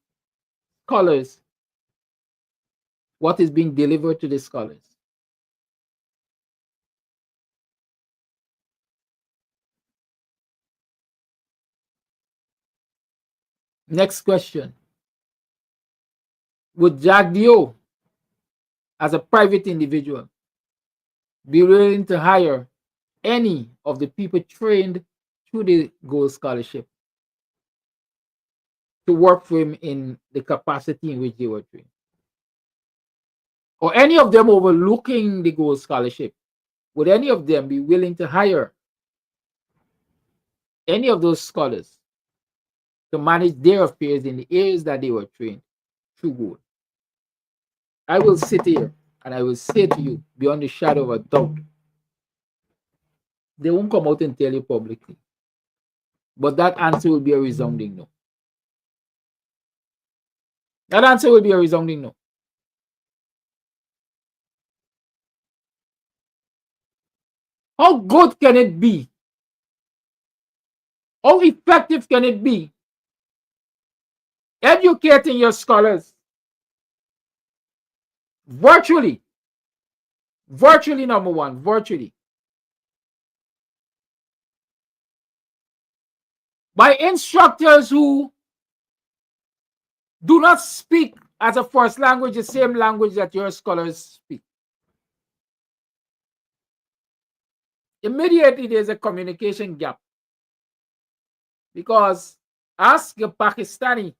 scholars, what is being delivered to the scholars? Next question. Would Jack Dio, as a private individual, be willing to hire any of the people trained through the Gold Scholarship to work for him in the capacity in which they were trained? Or any of them overlooking the Gold Scholarship, would any of them be willing to hire any of those scholars to manage their affairs in the areas that they were trained through Gold? I will sit here and I will say to you, beyond the shadow of a doubt, they won't come out and tell you publicly. But that answer will be a resounding no. That answer will be a resounding no. How good can it be? How effective can it be educating your scholars virtually? Virtually, number one, virtually. By instructors who do not speak as a first language the same language that your scholars speak. Immediately, there's a communication gap. Because ask a Pakistani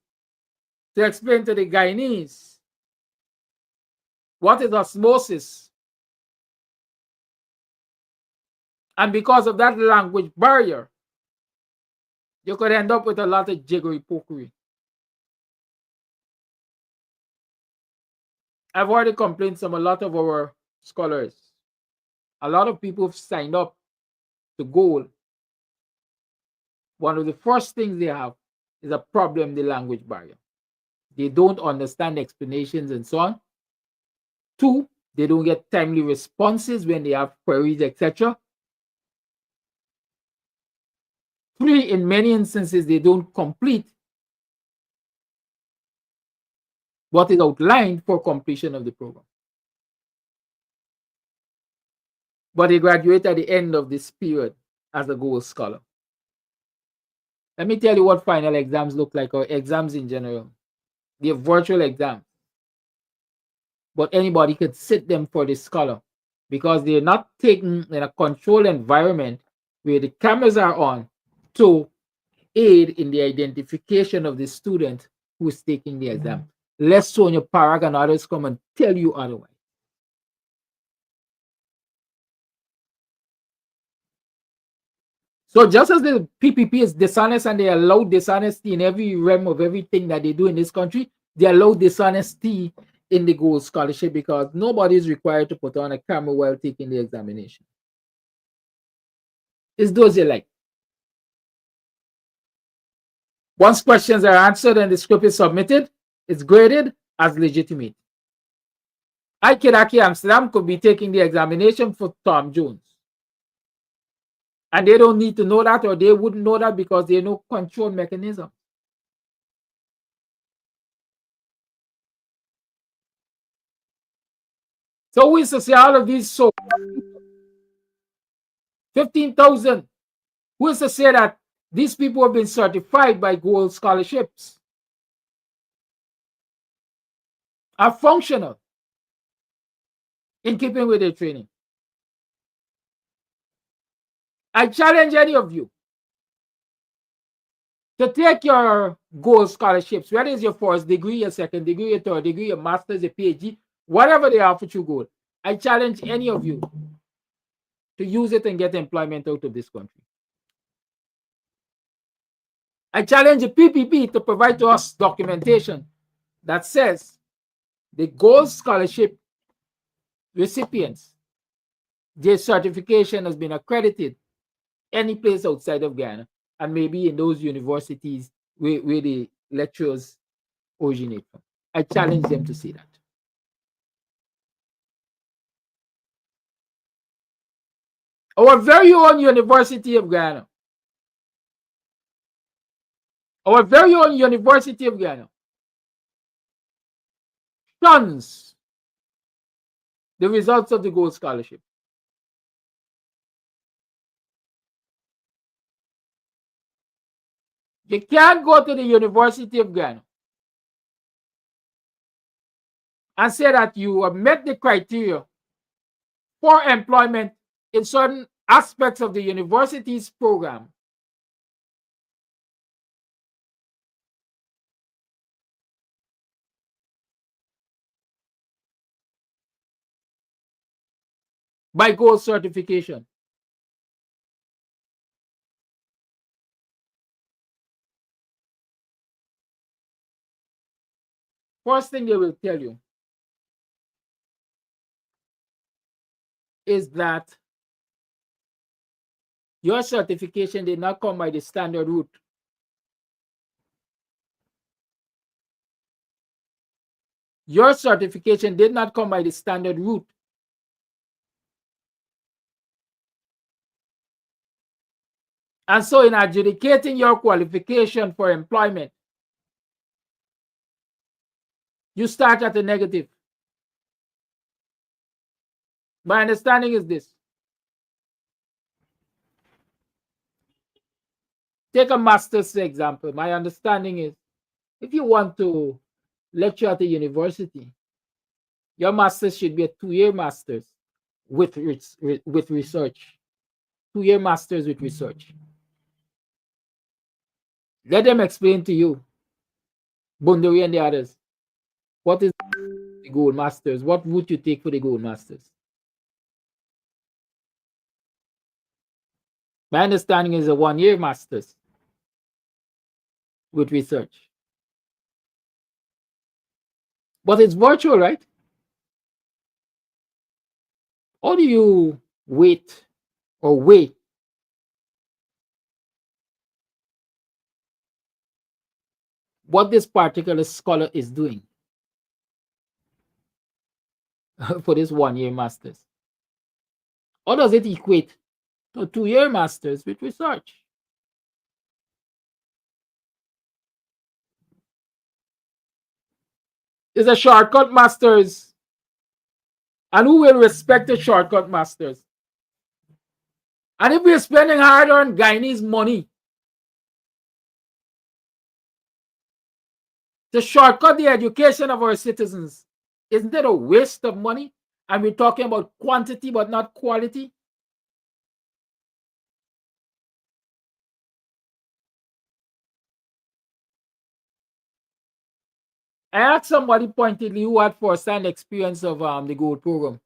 to explain to the Guyanese what is osmosis. And because of that language barrier, you could end up with a lot of jiggery-pokery. I've already complained from a lot of our scholars. A lot of people have signed up to Gold. One of the first things they have is a problem, the language barrier. They don't understand explanations and so on. Two, they don't get timely responses when they have queries, etc. Three, in many instances, they don't complete what is outlined for completion of the program. But they graduate at the end of this period as a Gold Scholar. Let me tell you what final exams look like, or exams in general. They're virtual exams. But anybody could sit them for the scholar because they're not taken in a controlled environment where the cameras are on to aid in the identification of the student who is taking the exam. Lest Sonia Parag and others come and tell you otherwise. So just as the PPP is dishonest and they allow dishonesty in every realm of everything that they do in this country, they allow dishonesty in the Gold Scholarship because nobody is required to put on a camera while taking the examination. It's those you like. Once questions are answered and the script is submitted, it's graded as legitimate. Kidaki Amsterdam could be taking the examination for Tom Jones. And they don't need to know that, or they wouldn't know that because they know control mechanism. So we used to say all of these, so 15,000. Who is to say that these people have been certified by gold scholarships, are functional in keeping with their training? I challenge any of you to take your gold scholarships, whether it's your first degree, your second degree, your third degree, your master's, your PhD, whatever they offer you gold. I challenge any of you to use it and get employment out of this country. I challenge the PPP to provide to us documentation that says the gold scholarship recipients, their certification has been accredited any place outside of Ghana, and maybe in those universities where the lecturers originate from. I challenge them to say that. Our very own University of Ghana, our very own University of Ghana shuns the results of the gold scholarship. You can't go to the University of Ghana and say that you have met the criteria for employment in certain aspects of the university's program by gold certification. First thing they will tell you is that your certification did not come by the standard route. Your certification did not come by the standard route. And so in adjudicating your qualification for employment, you start at a negative. My understanding is this. Take a master's example. My understanding is if you want to lecture at a university, your master's should be a 2-year master's with research. 2-year master's with research. Let them explain to you, Bunduri and the others, what is the gold masters? What would you take for the gold masters? My understanding is a 1-year master's with research. But it's virtual, right? How do you wait or weigh what this particular scholar is doing for this 1-year master's? How does it equate to a 2-year master's with research? Is a shortcut master's, and who will respect the shortcut masters? And if we're spending hard-earned Guyanese money to shortcut the education of our citizens, isn't it a waste of money? And we're talking about quantity but not quality. I asked somebody pointedly who had first-hand experience of the gold program.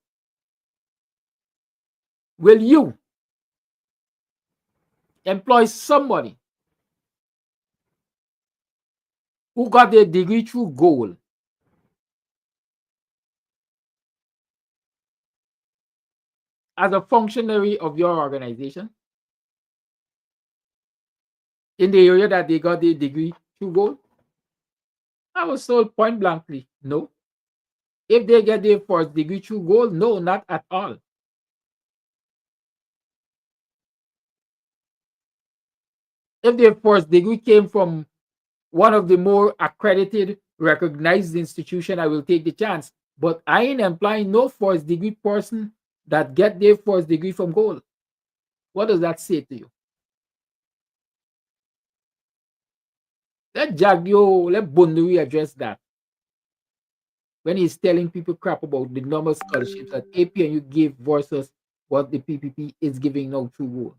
Will you employ somebody who got their degree through gold as a functionary of your organization in the area that they got their degree through gold? I was told point blankly, no. if they get their first degree through gold, no, not at all. If their first degree came from one of the more accredited, recognized institution, I will take the chance. But I ain't employing no first degree person that get their first degree from gold. What does that say to you? Let Jagyo, let Bunduri address that. When he's telling people crap about the normal scholarships that APNU give versus what the PPP is giving now through gold.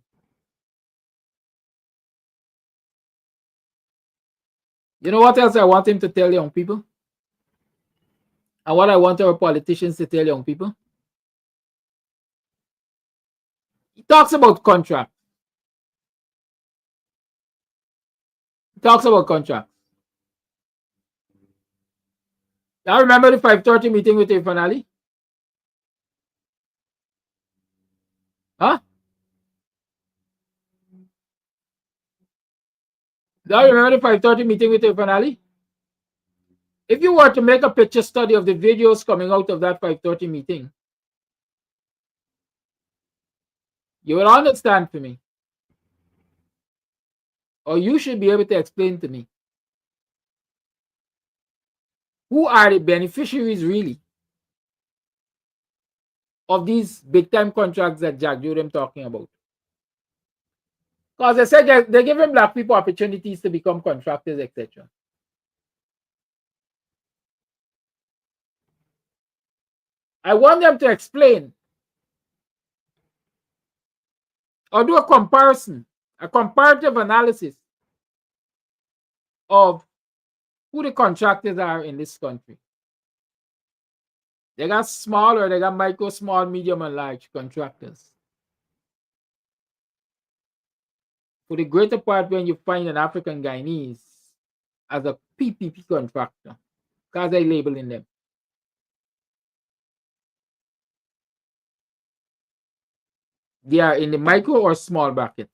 You know what else I want him to tell young people? And what I want our politicians to tell young people? He talks about contract. He talks about contract. Now remember the 5:30 meeting with Irfan Ali? Huh? Now remember the 5:30 meeting with Irfan Ali? If you were to make a picture study of the videos coming out of that 5:30 meeting, you will understand for me. Or you should be able to explain to me. Who are the beneficiaries really of these big time contracts that Jack Jordan talking about? Because they said they're giving black people opportunities to become contractors, etc. I want them to explain or do a comparison, a comparative analysis of who the contractors are in this country. They got small or they got micro, small, medium, and large contractors. For the greater part, when you find an African Guyanese as a PPP contractor, because they're labeling them. They are in the micro or small bracket.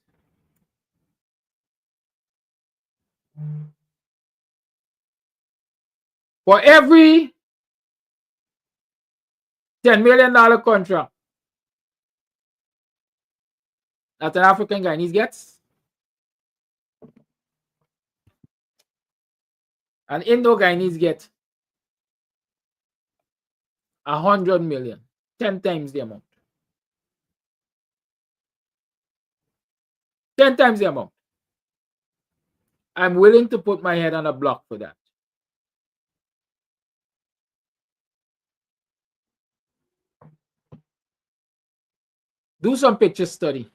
For every $10 million contract that an African Guyanese gets, an Indo-Guyanese get 100 million, 10 times the amount. 10 times the amount. I'm willing to put my head on a block for that. Do some picture study.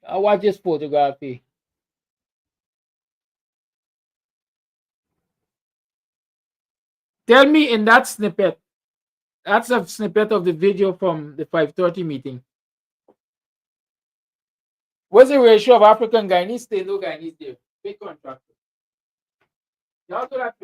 I watch this photography. Tell me in that snippet, that's a snippet of the video from the 5:30 meeting. What's the ratio of African Guyanese to Indo-Guyanese there? Big contractor. Y'all do that.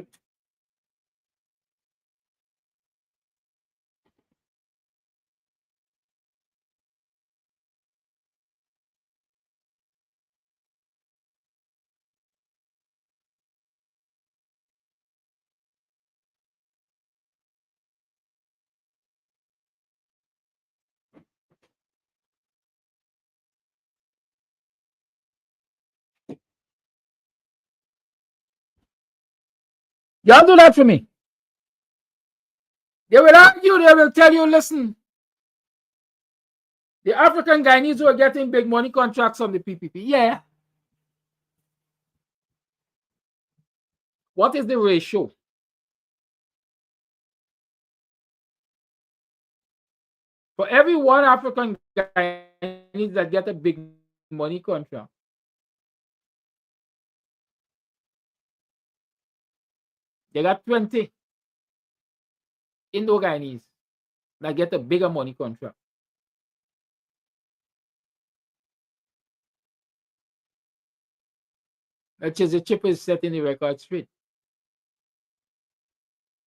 Y'all do that for me. They will argue, they will tell you, listen, the African Guyanese who are getting big money contracts on the PPP. Yeah. What is the ratio? For every one African Guyanese that get a big money contract, they got 20 Indo-Guyanese that get a bigger money contract. Which is the cheapest setting the record straight.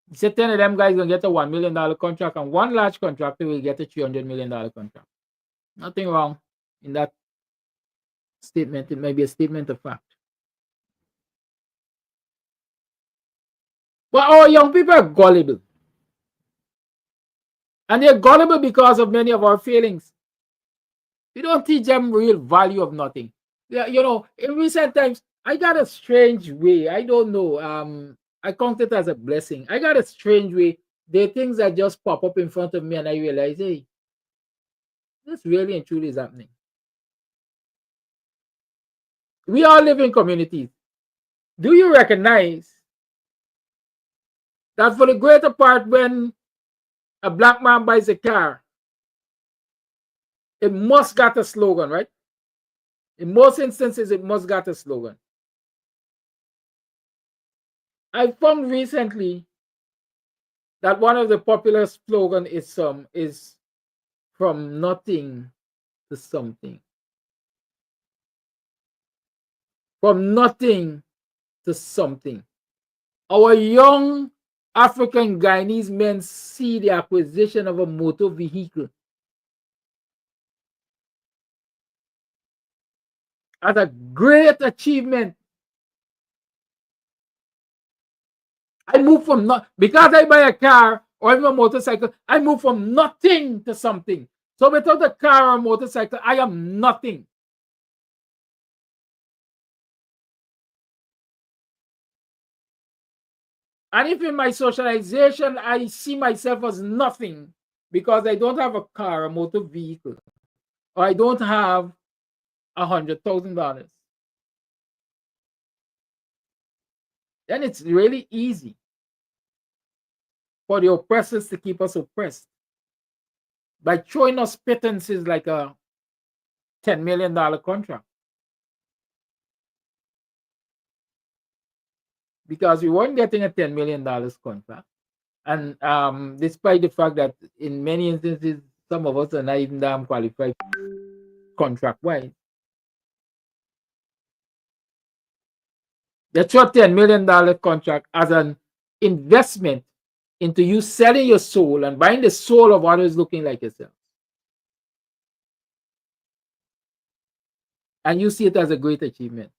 He said 10 of them guys gonna get a $1 million contract, and one large contractor will get a $300 million contract. Nothing wrong in that statement. It may be a statement of fact. But our young people are gullible. And they're gullible because of many of our failings. We don't teach them real value of nothing. Yeah, you know, in recent times, I got a strange way. I don't know. I count it as a blessing. I got a strange way. There are things that just pop up in front of me, and I realize, hey, this really and truly is happening. We all live in communities. Do you recognize that for the greater part, when a black man buys a car, it must got a slogan, right? In most instances, it must got a slogan. I found recently that one of the popular slogan is from nothing to something. From nothing to something. Our young African Guyanese men see the acquisition of a motor vehicle as a great achievement. I move from not because I buy a car or even a motorcycle, I move from nothing to something. So without a car or motorcycle, I am nothing. And if in my socialization I see myself as nothing because I don't have a car, a motor vehicle, or I don't have $100,000, then it's really easy for the oppressors to keep us oppressed by throwing us pittances like a $10 million contract. Because we weren't getting a $10 million contract. And despite the fact that in many instances, some of us are not even damn qualified contract-wise. They throw $10 million contract as an investment into you selling your soul and buying the soul of others looking like yourself. And you see it as a great achievement.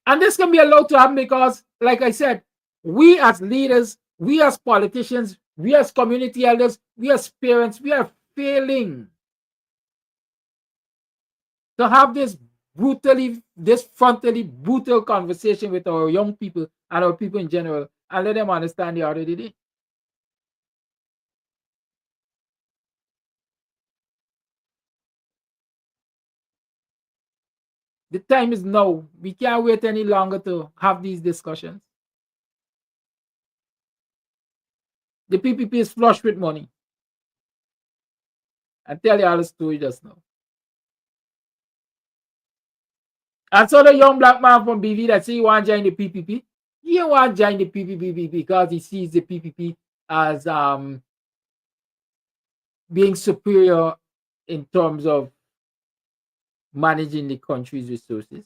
And this can be allowed to happen because, like I said, we as leaders, we as politicians, we as community elders, we as parents, we are failing to have this frontally brutal conversation with our young people and our people in general and let them understand the order of the day. The time is now. We can't wait any longer to have these discussions. The PPP is flush with money. I tell you all the story just now. And so the young black man from BV that say he want to join the PPP, he want to join the PPP because he sees the PPP as being superior in terms of managing the country's resources,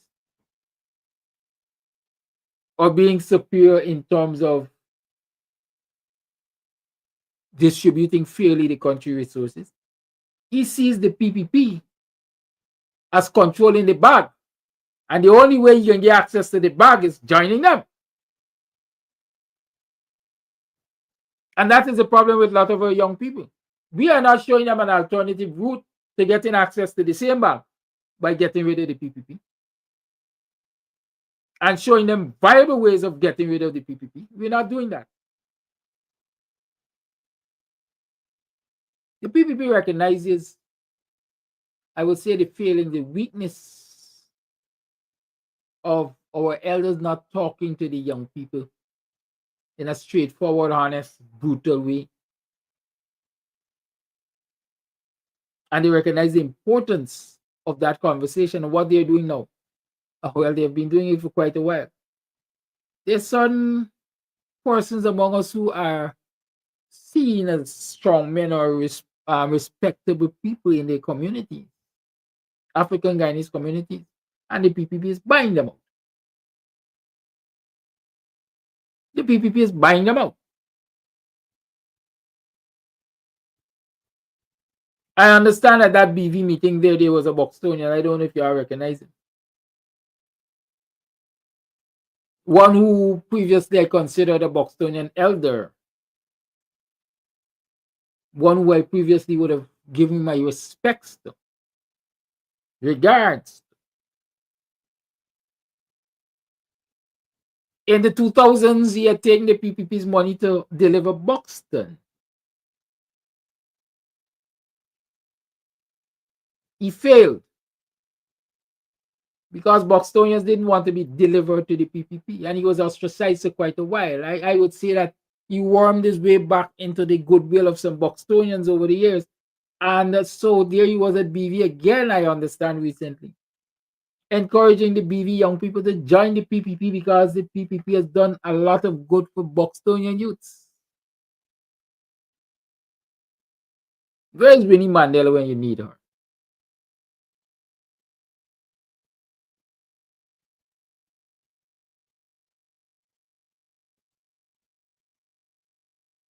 or being superior in terms of distributing fairly the country resources. He sees the PPP as controlling the bag. And the only way you can get access to the bag is joining them. And that is the problem with a lot of our young people. We are not showing them an alternative route to getting access to the same bag by getting rid of the PPP. And showing them viable ways of getting rid of the PPP. We're not doing that. The PPP recognizes, I would say, the failing, the weakness of our elders not talking to the young people in a straightforward, honest, brutal way. And they recognize the importance of that conversation and what they're doing now. Well, they've been doing it for quite a while. There's certain persons among us who are seen as strong men or respectable people in their communities, African Guyanese communities, and the PPP is buying them out. The PPP is buying them out. I understand at that BV meeting there was a Buxtonian. I don't know if you all recognize him. One who previously I considered a Buxtonian elder. One who I previously would have given my respects to. Regards. In the 2000s, he had taken the PPP's money to deliver Buxton. He failed because Buxtonians didn't want to be delivered to the PPP, and he was ostracized for quite a while. I would say that he wormed his way back into the goodwill of some Buxtonians over the years. And so there he was at BV again, I understand recently, encouraging the BV young people to join the PPP because the PPP has done a lot of good for Buxtonian youths. Where is Winnie Mandela when you need her?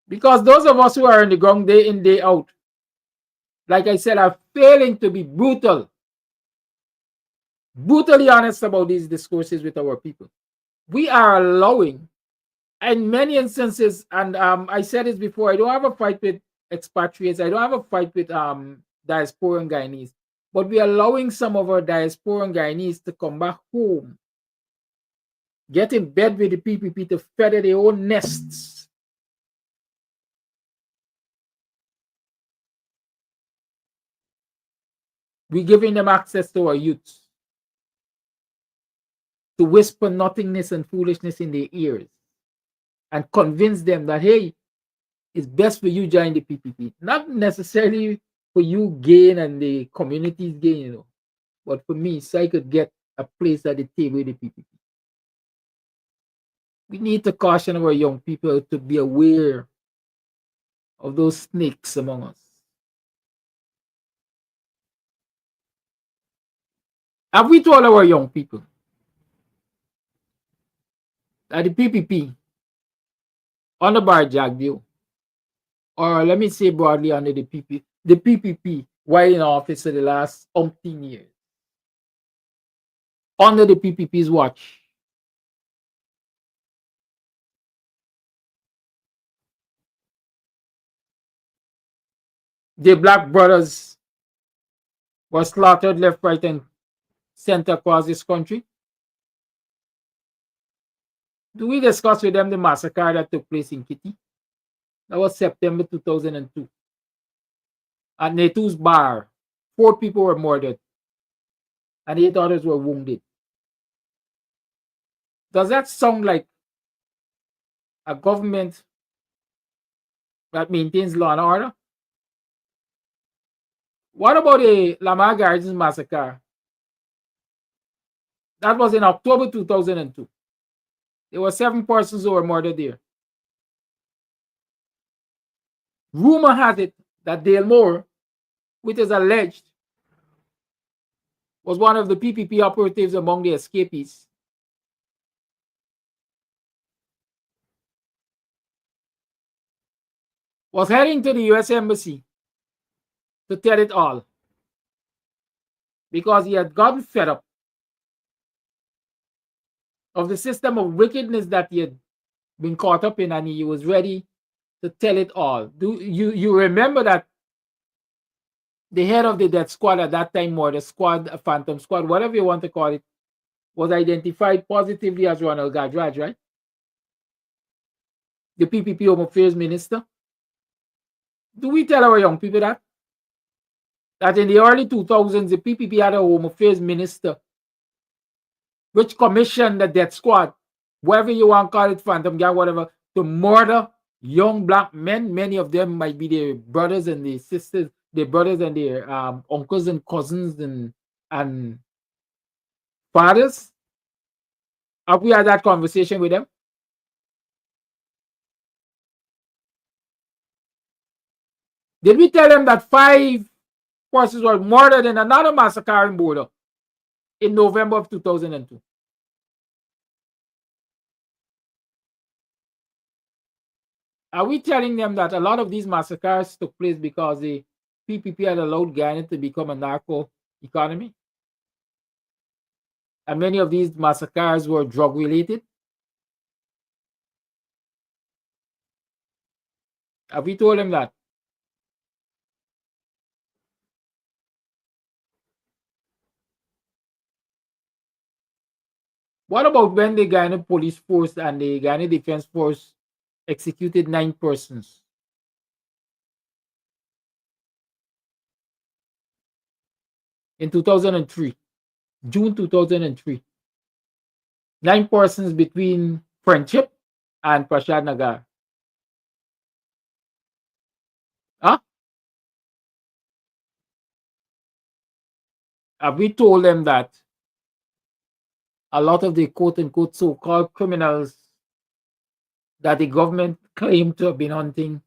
Because those of us who are on the ground day in, day out, like I said, are failing to be brutally honest about these discourses with our people. We are allowing, in many instances, and I said this before, I don't have a fight with expatriates, I don't have a fight with diasporan Guyanese, but we are allowing some of our diasporan Guyanese to come back home, get in bed with the PPP to feather their own nests. We're giving them access to our youth to whisper nothingness and foolishness in their ears and convince them that, hey, it's best for you join the PPP. Not necessarily for you gain and the communities gain, you know, but for me, so I could get a place at the table with the PPP. We need to caution our young people to be aware of those snakes among us. Have we told our young people that the PPP under Bar Jagdeo, or let me say broadly under the PPP while in office for the last umpteen years, under the PPP's watch, the black brothers were slaughtered left, right, and center across this country? Do we discuss with them the massacre that took place in Kitty? That was September 2002. At Netu's bar, 4 people were murdered and 8 others were wounded. Does that sound like a government that maintains law and order? What about the Lamar Gardens massacre? That was in October 2002. There were 7 persons who were murdered there. Rumor has it that Dale Moore, which is alleged, was one of the PPP operatives among the escapees. Was heading to the US Embassy to tell it all because he had gotten fed up of the system of wickedness that he had been caught up in, and he was ready to tell it all. Do you remember that the head of the death squad at that time, or the squad, a phantom squad, whatever you want to call it, was identified positively as Ronald Gadraj, right? The PPP Home Affairs Minister. Do we tell our young people that? That in the early 2000s, the PPP had a Home Affairs Minister which commissioned the death squad, whatever you want to call it, phantom gang, whatever, to murder young black men. Many of them might be their brothers and their sisters, their brothers and their uncles and cousins and fathers. Have we had that conversation with them? Did we tell them that 5 persons were murdered in another massacre in Border in November of 2002? Are we telling them that a lot of these massacres took place because the PPP had allowed Guyana to become a narco economy. And many of these massacres were drug related. Have we told him that? What about when the Guyana Police Force and the Guyana Defense Force executed 9 persons? In 2003, June 2003. 9 persons between Friendship and Prashad Nagar. Huh? Have we told them that a lot of the quote-unquote so-called criminals that the government claimed to have been hunting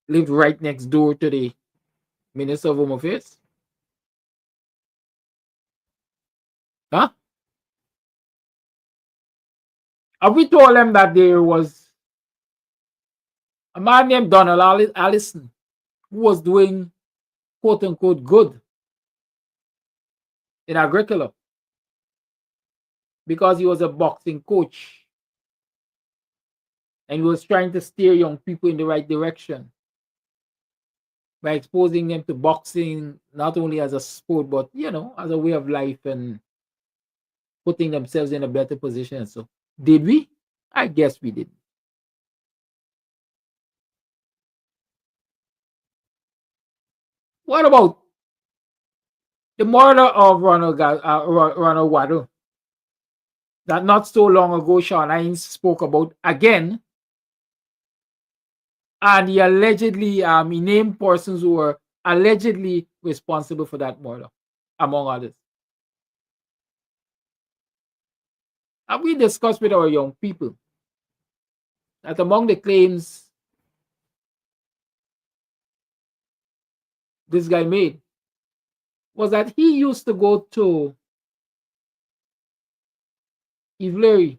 lived right next door to the Minister of Home Affairs? Huh? Have we told them that there was a man named Donald Allison who was doing quote-unquote good in Agricola because he was a boxing coach and he was trying to steer young people in the right direction by exposing them to boxing not only as a sport but as a way of life and putting themselves in a better position? So did we? I guess we did. What about the murder of Ronald Waddle that not so long ago Sean Hines spoke about again? And he allegedly he named persons who were allegedly responsible for that murder, among others. Have we discussed with our young people that among the claims this guy made was that he used to go to Ivlery,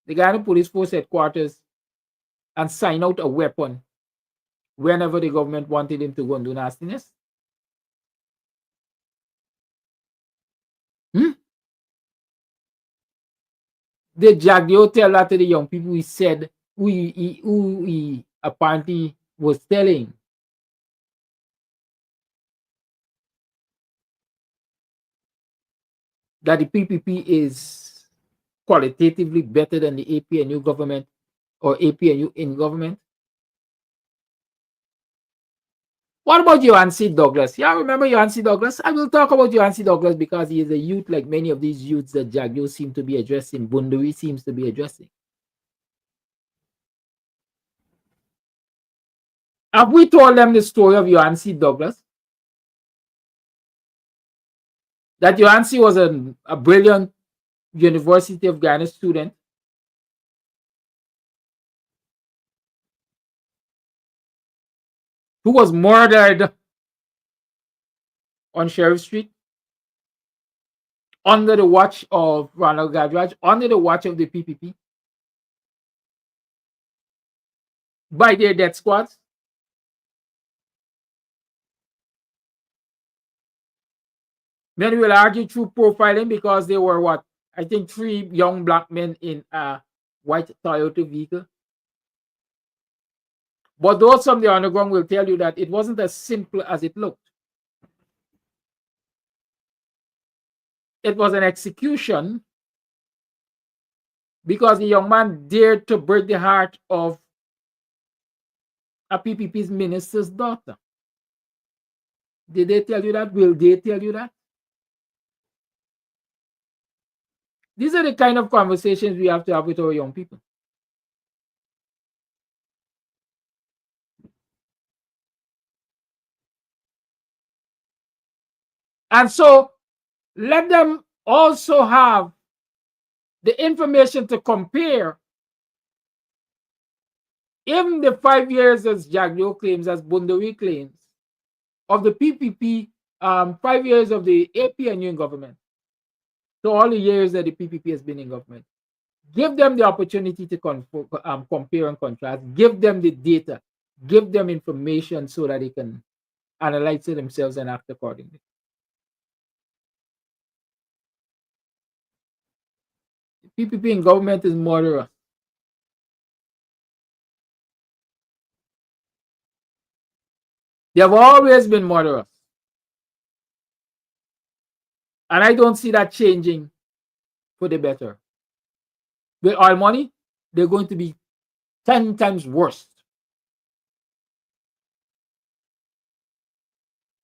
the Guyana Police Force headquarters, and sign out a weapon whenever the government wanted him to go and do nastiness? Did Jagdeo tell that to the young people he said who he apparently was telling? That the PPP is qualitatively better than the APNU government or APNU in government? What about Yancey Douglas? Yeah, remember Yancey Douglas? I will talk about Yancey Douglas because he is a youth like many of these youths that Jagdeo seem to be addressing, Bunduri seems to be addressing. Have we told them the story of Yancey Douglas? That Yancey was a brilliant University of Ghana student who was murdered on Sheriff Street under the watch of Ronald Gadraj, under the watch of the PPP, by their death squads. Many will argue through profiling because they were what? I think 3 young black men in a white Toyota vehicle. But those from the underground will tell you that it wasn't as simple as it looked. It was an execution because the young man dared to break the heart of a PPP's minister's daughter. Did they tell you that? Will they tell you that? These are the kind of conversations we have to have with our young people. And so let them also have the information to compare. Even the 5 years, as Jagdeo claims, as Bunduri claims, of the PPP, 5 years of the APNU government, so all the years that the PPP has been in government. Give them the opportunity to compare and contrast. Give them the data. Give them information so that they can analyze it themselves and act accordingly. PPP in government is murderous. They have always been murderous. And I don't see that changing for the better. With oil money, they're going to be 10 times worse.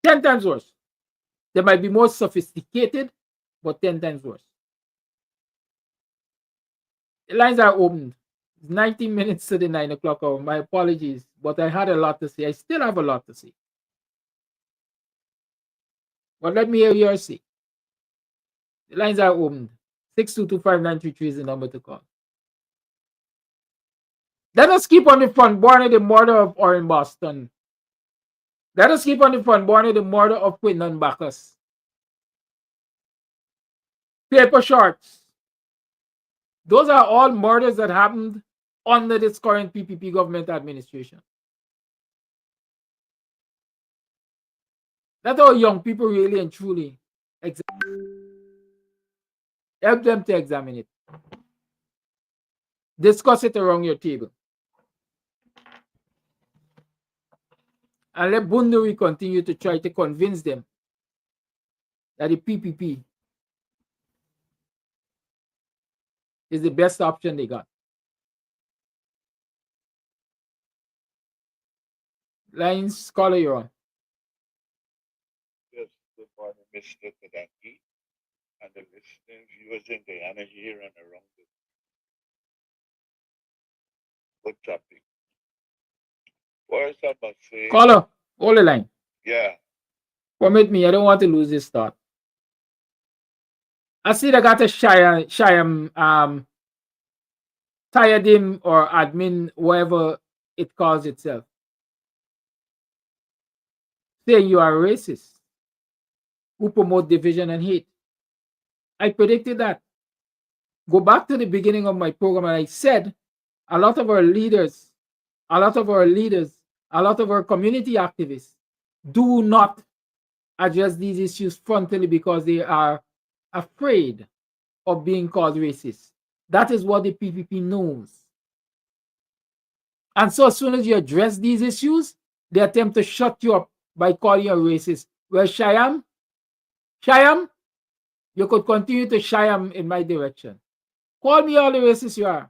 10 times worse. They might be more sophisticated, but 10 times worse. The lines are opened. It's 19 minutes to the 9 o'clock hour. My apologies, but I had a lot to say. I still have a lot to say. But let me hear yours say. The lines are opened. 6225933 is the number to call. Let us keep on the front burner the murder of Orin Boston. Let us keep on the front burner the murder of Quindon Bacchus. Paper shorts. Those are all murders that happened under this current PPP government administration. That's how young people really and truly help them to examine it. Discuss it around your table. And let Bunduri continue to try to convince them that the PPP is the best option they got. Lines, caller, you're on. Yes, good morning, Mr. Kadaki, and the listening viewers in Guyana here and around the good topic. First, I must say, Caller, hold the line. yeah, Permit me, I don't want to lose this thought. I see they got a Shyam Tiredim or admin, whatever it calls itself, saying you are racist, who promote division and hate. I predicted that. Go back to the beginning of my program and I said a lot of our leaders, a lot of our community activists do not address these issues frontally because they are afraid of being called racist. That is what the PPP knows. And so as soon as you address these issues, they attempt to shut you up by calling you a racist. Well, Shyam, you could continue to Shyam in my direction. Call me all the racist you are.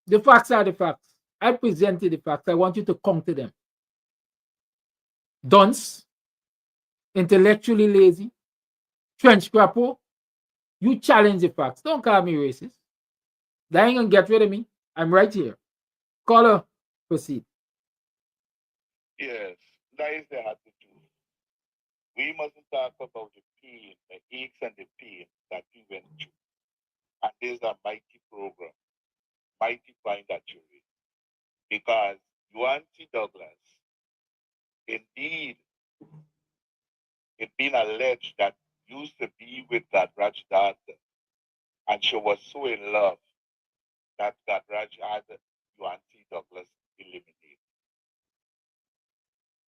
The facts are the facts. I presented the facts. I want you to counter them. Dunce, intellectually lazy, trench crapo, you challenge the facts. Don't call me racist. That ain't gonna get rid of me. I'm right here. Caller, proceed. yes, that is the attitude. We mustn't talk about the pain, the aches and the pain that we went through. And there's a mighty program, mighty find that you read. Because Yuanti Douglas, indeed, it's been alleged that used to be with Gadraj daughter, and she was so in love that Gadraj had Yuanti Douglas eliminated.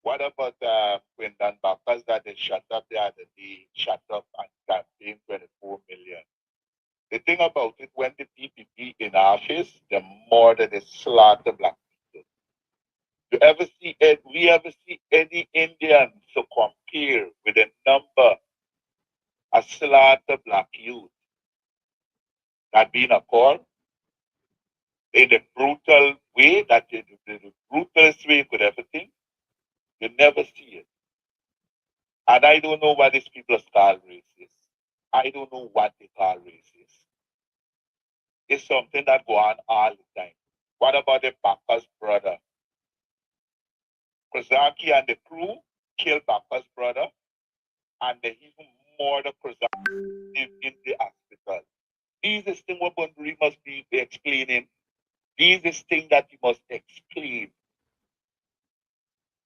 What about Quindon Bacchus that they shut up the other day, shut up and campaigned 24 million? The thing about it, when the PPP in office, the more that they slaughter black people. We ever see any Indian to compare with the number of slaughter black youth that been occurred in the brutal way, that the brutalest way you could ever think? You never see it. And I don't know what these people call racist. I don't know what they call racist. It's something that go on all the time. What about the Bacchus brother? Kozaki and the crew killed Bacchus brother, and they even murdered Kozaki in the hospital. These is things what Bunduri must be explaining. These is things that he must explain.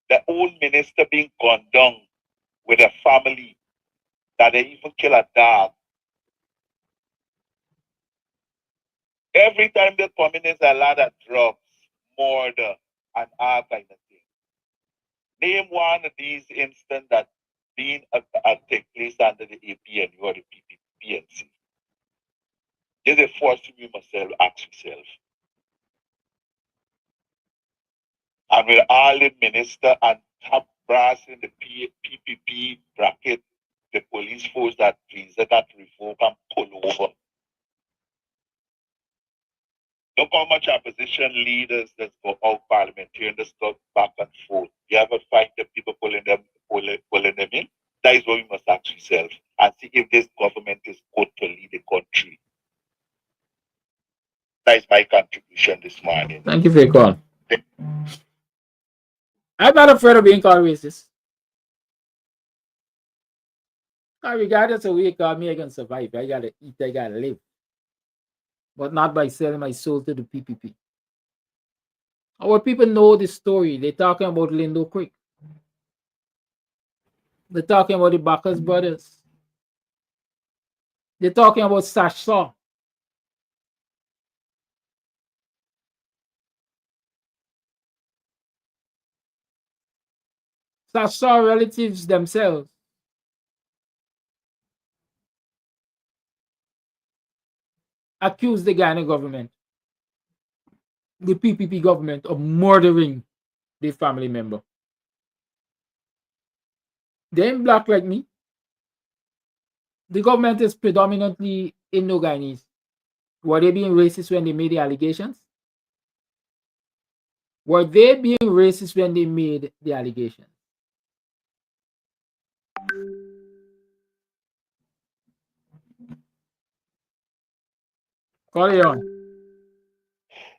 The old minister being gunned down with a family that they even kill a dog. Every time they come in, there's a lot of drugs, murder, and all kind of things. Name one of these instances that been take place under the APN or the PNC. There's a force you must ask yourself. And with all the minister and top brass in the PPP bracket, the police force that please that revoke and pull over. Look how much opposition leaders that go out parliamentarian that stuff back and forth. You ever find the people pulling them in? That is what we must ask ourselves and see if this government is good to lead the country. That is my contribution this morning. Thank you for your call. I'm not afraid of being called racist. Regardless of who you call me, I can survive. I gotta eat, I gotta live. But not by selling my soul to the PPP. Our people know the story. They're talking about Lindo Creek. They're talking about the Bacchus brothers. They're talking about Sash Saw. Sash Saw relatives themselves accuse the Guyana government, the PPP government, of murdering the family member. They ain't black like me. The government is predominantly Indo-Guyanese. Were they being racist when they made the allegations? Were they being racist when they made the allegations? Call it on.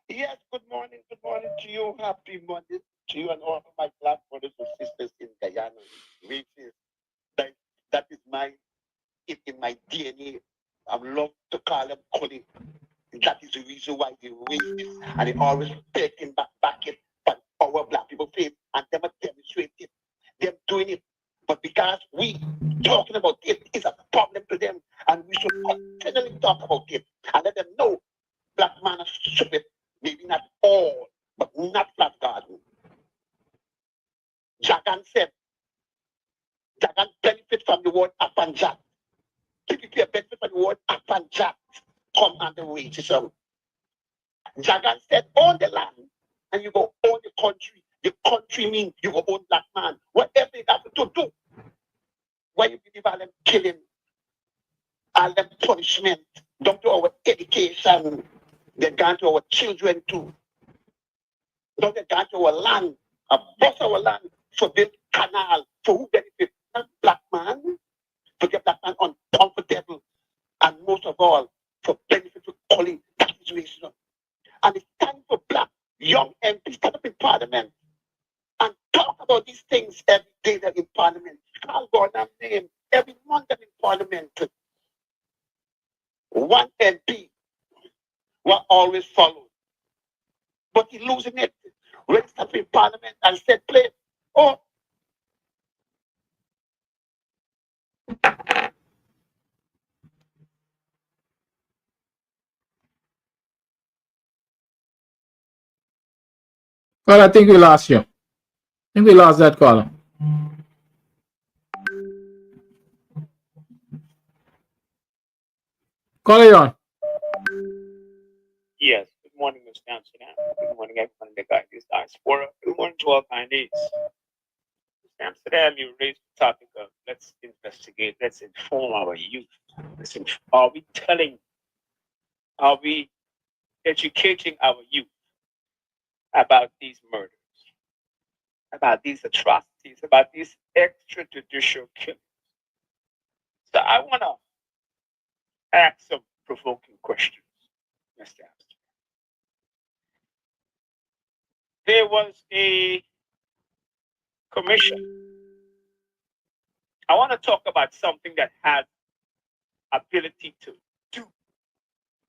Yes, good morning to you. Happy Monday to you and all of my black brothers and sisters in Guyana. Races. That is in my DNA. I love to call them Colin. That is the reason why they racist and they always taking back it but our black people face and them demonstrate it. Them doing it. But because we talking about it is a problem to them and we should continually talk about it and let them know black man is stupid. Maybe not all, but not Flat Garden. Jagan said, Jagan benefit from the word Apanjat. PPP benefit from the word Apanjat. Come under racism. Jagan said, own the land, and you go own the country. The country means you go own black man. Whatever you have to do. Why you believe all them killing, all them punishment, down to our education, they gone to our children too. Don't they gone to our land, bust our land for build canal, for who benefit? Not black man, to get black man uncomfortable, and most of all, for benefit of calling that is racism. And it's time for black young MPs stand up in parliament and talk about these things every day they're in parliament. Call Gordon's name every month they're in parliament. One MP will always follow. But he's losing it. When he stepped in parliament and said, play, oh. Well, I think we lost you. I think we lost that caller. Call it on. Yes. Good morning, Mr. Amsterdam. Good morning, everyone in the Guyanese diaspora. Good morning to all Guyanese. Mr. Amsterdam, you raised the topic of let's investigate, let's inform our youth. Are we educating our youth about these murders, about these atrocities, about these extrajudicial killings? So I want to ask some provoking questions, Mr. Amsterdam. There was a commission. I want to talk about something that has ability to do.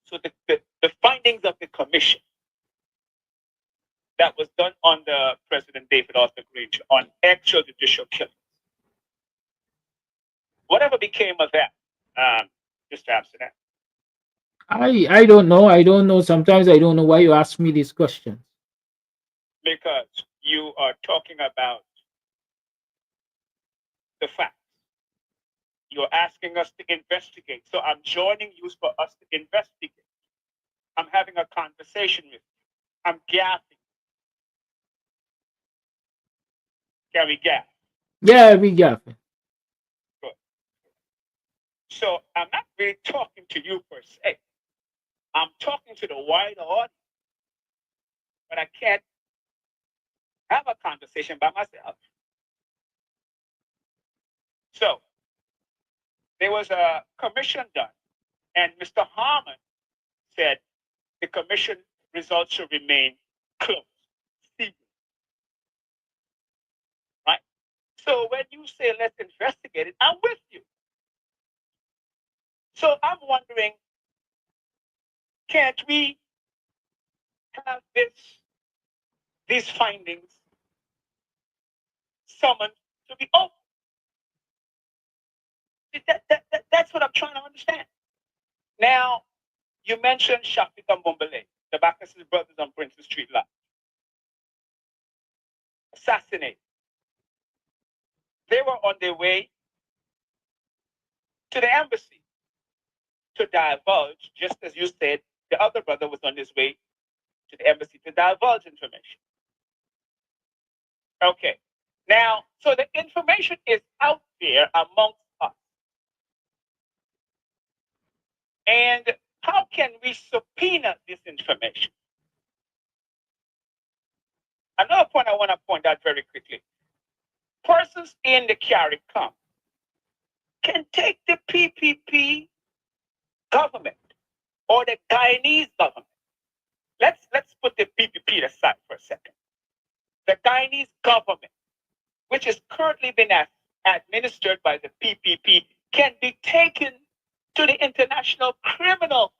So the findings of the commission that was done under President David Arthur Grange on extrajudicial killings. Whatever became of that, Mr. Amsterdam? I don't know. I don't know. Sometimes I don't know why you ask me these questions. Because you are talking about the facts. You're asking us to investigate. So I'm joining you for us to investigate. I'm having a conversation with you. I'm gaffing. Can we gaff? Yeah, we got it. Good. So I'm not really talking to you per se. I'm talking to the wider audience. But I can't have a conversation by myself. So there was a commission done, and Mr. Harmon said the commission results should remain closed, secret. Right? So when you say let's investigate it, I'm with you. So I'm wondering, can't we have these findings summoned to be open? That's what I'm trying to understand. Now, you mentioned Shafik and Bombele, the Bacchus brothers on Princess Street Lot. Assassinated. They were on their way to the embassy to divulge, just as you said, the other brother was on his way to the embassy to divulge information. Okay. Now, so the information is out there amongst us. And how can we subpoena this information? Another point I want to point out very quickly. Persons in the CARICOM can take the PPP government or the Guyanese government. Let's put the PPP aside for a second. The Guyanese government, which is currently being administered by the PPP, can be taken to the International Criminal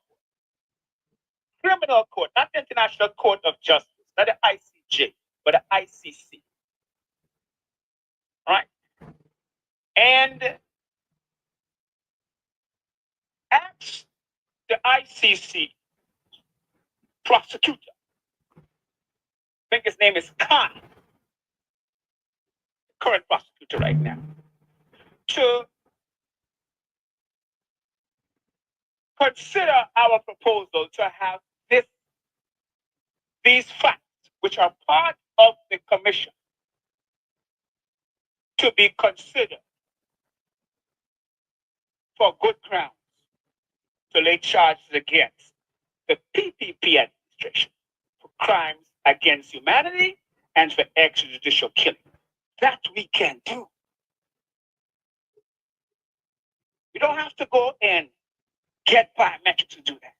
Court, not the International Court of Justice, not the ICJ, but the ICC. Right? And ask the ICC prosecutor, I think his name is Khan, current prosecutor right now, to consider our proposal to have these facts, which are part of the commission, to be considered for good grounds to lay charges against the PPP administration for crimes against humanity and for extrajudicial killing. That we can do. We don't have to go and get biometrics to do that.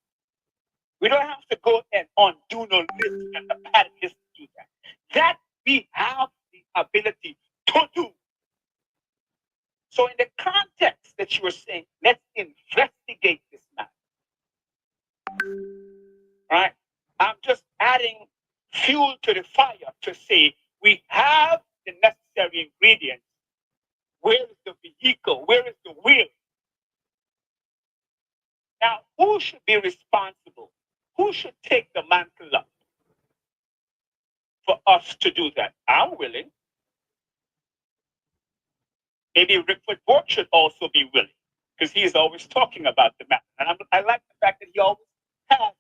We don't have to go and undo no list and the pattern list to do that. That we have the ability to do. So in the context that you were saying, let's investigate this matter. Right? I'm just adding fuel to the fire to say we have the necessary ingredients. Where is the vehicle? Where is the wheel? Now, who should be responsible? Who should take the mantle up for us to do that? I'm willing. Maybe Rickford Bork should also be willing, because he is always talking about the matter. And I like the fact that he always has.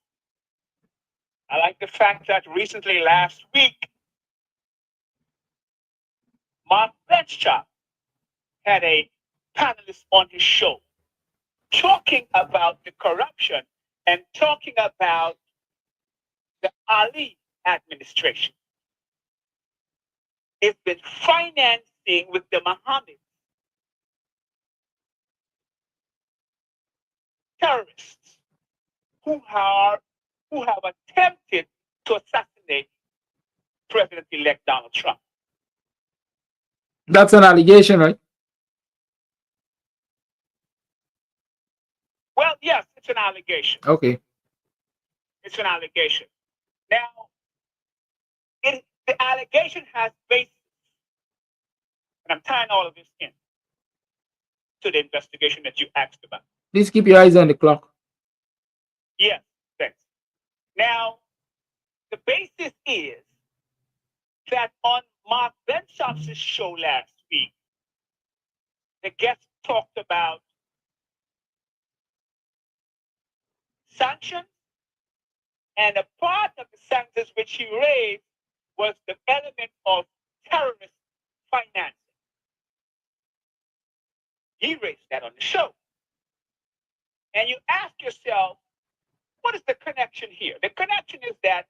I like the fact that recently, last week, Mark Benchop had a panelist on his show talking about the corruption and talking about the Ali administration. It's been financing with the Mohammed terrorists who have attempted to assassinate President-elect Donald Trump. That's an allegation, right? Well, yes, it's an allegation. Okay. It's an allegation. Now, the allegation has basis, and I'm tying all of this in to the investigation that you asked about. Please keep your eyes on the clock. Yes, thanks. Now, the basis is that on Mark Benchop's show last week, the guest talked about sanctions, and a part of the sanctions which he raised was the element of terrorist financing. He raised that on the show. And you ask yourself, what is the connection here? The connection is that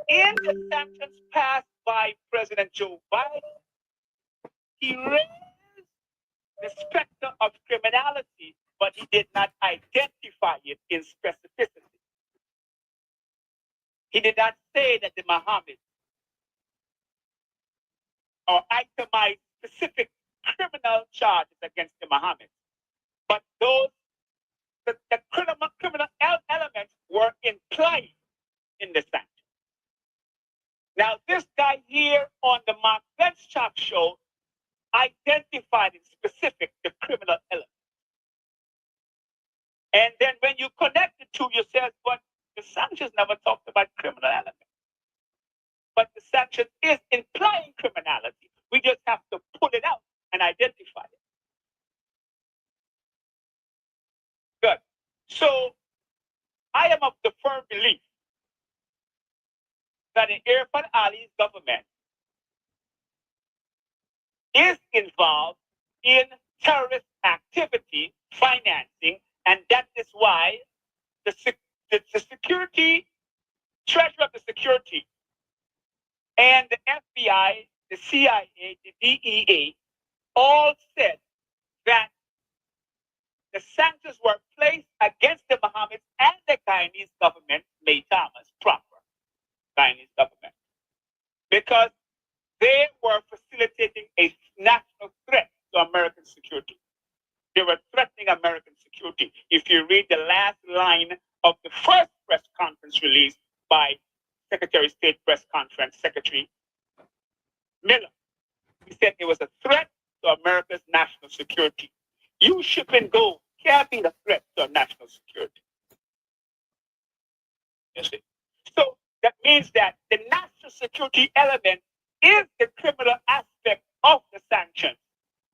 in the sanctions passed by President Joe Biden, he raised the specter of criminality, but he did not identify it in specificity. He did not say that the Mohammeds or itemize specific criminal charges against the Mohammeds, but those the criminal elements were implied in the sanctions. Now, this guy here on the Mark Benchop show identified in specific the criminal element. And then when you connect the two, you say, but the sanctions never talked about criminal element. But the sanction is implying criminality. We just have to pull it out and identify it. Good. So I am of the firm belief that in Irfan Ali's government is involved in terrorist activity, financing, and that is why the security, treasurer of the security, and the FBI, the CIA, the DEA, all said that the sanctions were placed against the Mohammeds and the Guyanese government, May Thomas proper, Guyanese government, because they were facilitating a national threat to American security. They were threatening American security. If you read the last line of the first press conference released by Secretary of State press conference, Secretary Miller, he said it was a threat to America's national security. You shipping gold can't be the threat to national security. You see? So that means that the national security element is the criminal aspect of the sanctions,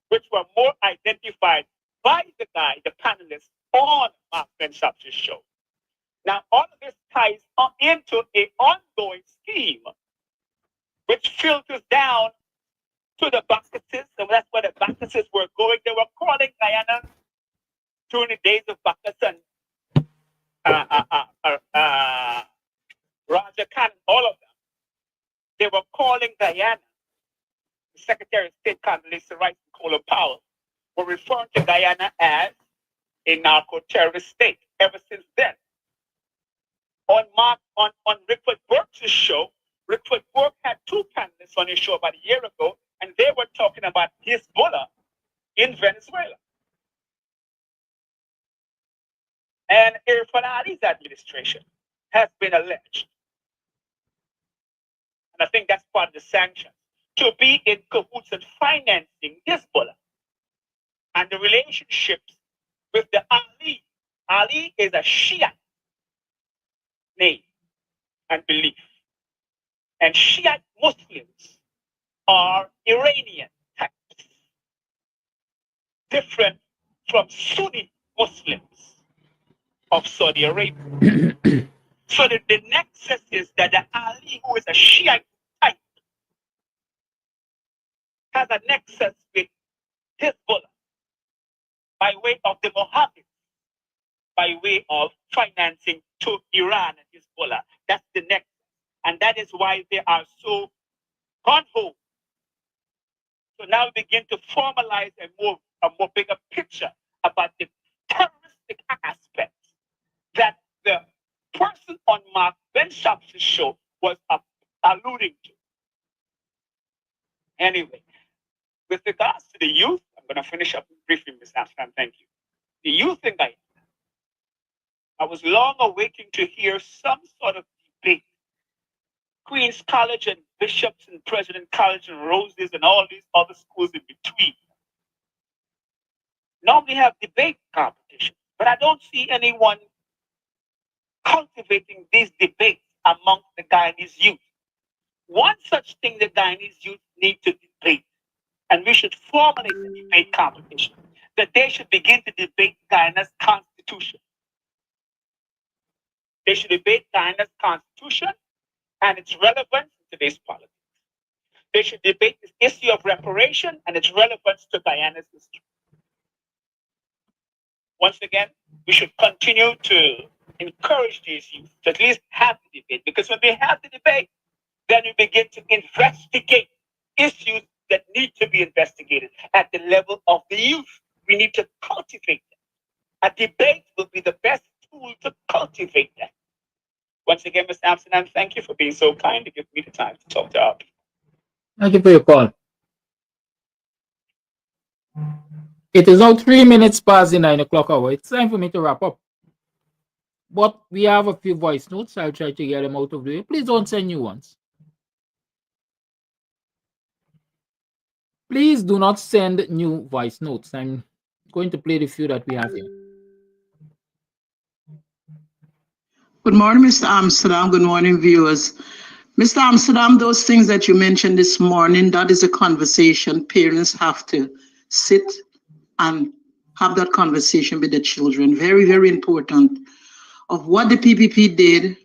which were more identified by the guy, the panelist on Mark Benchop's show. Now, all of this ties into an ongoing scheme, which filters down to the Bacchuses. So that's where the Bacchuses were going. They were calling Guyana during the days of Bacchus and Roger Cannon, all of them. They were calling Guyana, the Secretary of State Condoleezza Rice and Colin Powell were referring to Guyana as a narco-terrorist state. Ever since then, on Rickford Burke's show, Rickford Burke had two panelists on his show about a year ago, and they were talking about Hezbollah in Venezuela. And Irfan Ali's administration has been alleged, and I think that's part of the sanctions, to be in cahoots and financing Hezbollah and the relationships with the Ali. Ali is a Shia name and belief. And Shiite Muslims are Iranian types, different from Sunni Muslims of Saudi Arabia. So the nexus is that the Ali, who is a Shiite type, has a nexus with Hezbollah by way of the Mohammeds, by way of financing to Iran and Hezbollah. That's the nexus. And that is why they are so gung-ho. So now we begin to formalize a more bigger picture about the terroristic aspects that the person on Mark Benchop's show was alluding to. Anyway, with regards to the youth, I'm going to finish up briefly, Ms. Amsterdam, thank you. The youth in Guyana, I was long awaiting to hear some sort of debate. Queen's College and Bishops and President College and Roses and all these other schools in between. Now we have debate competition, but I don't see anyone cultivating these debates amongst the Guyanese youth. One such thing the Guyanese youth need to debate, and we should formulate a debate competition. that they should begin to debate Guyana's constitution. They should debate Guyana's constitution and its relevance to today's politics. They should debate this issue of reparation and its relevance to Guyana's history. Once again, we should continue to encourage these youth to at least have the debate, because when they have the debate, then we begin to investigate issues that need to be investigated at the level of the youth. We need to cultivate them. A debate will be the best tool to cultivate them. Once again, Mr. Amsterdam, thank you for being so kind to give me the time to talk to our people. Thank you for your call. It is now 3 minutes past the 9 o'clock hour. It's time for me to wrap up. But we have a few voice notes. I'll try to get them out of the way. Please don't send new ones. Please do not send new voice notes. I'm going to play the few that we have here. Good morning, Mr. Amsterdam. Good morning, viewers. Mr. Amsterdam, those things that you mentioned this morning, that is a conversation parents have to sit and have that conversation with the children. Very, very important. Of what the PPP did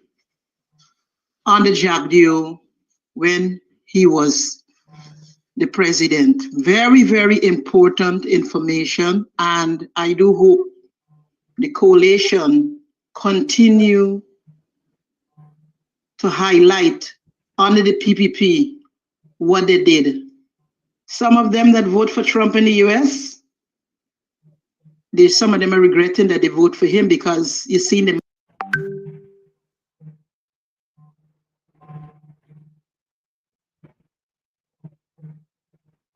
on the Jack Dio when he was the president. Very, very important information. And I do hope the coalition continue to highlight under the PPP what they did. Some of them that vote for Trump in the US, some of them are regretting that they vote for him, because you see them.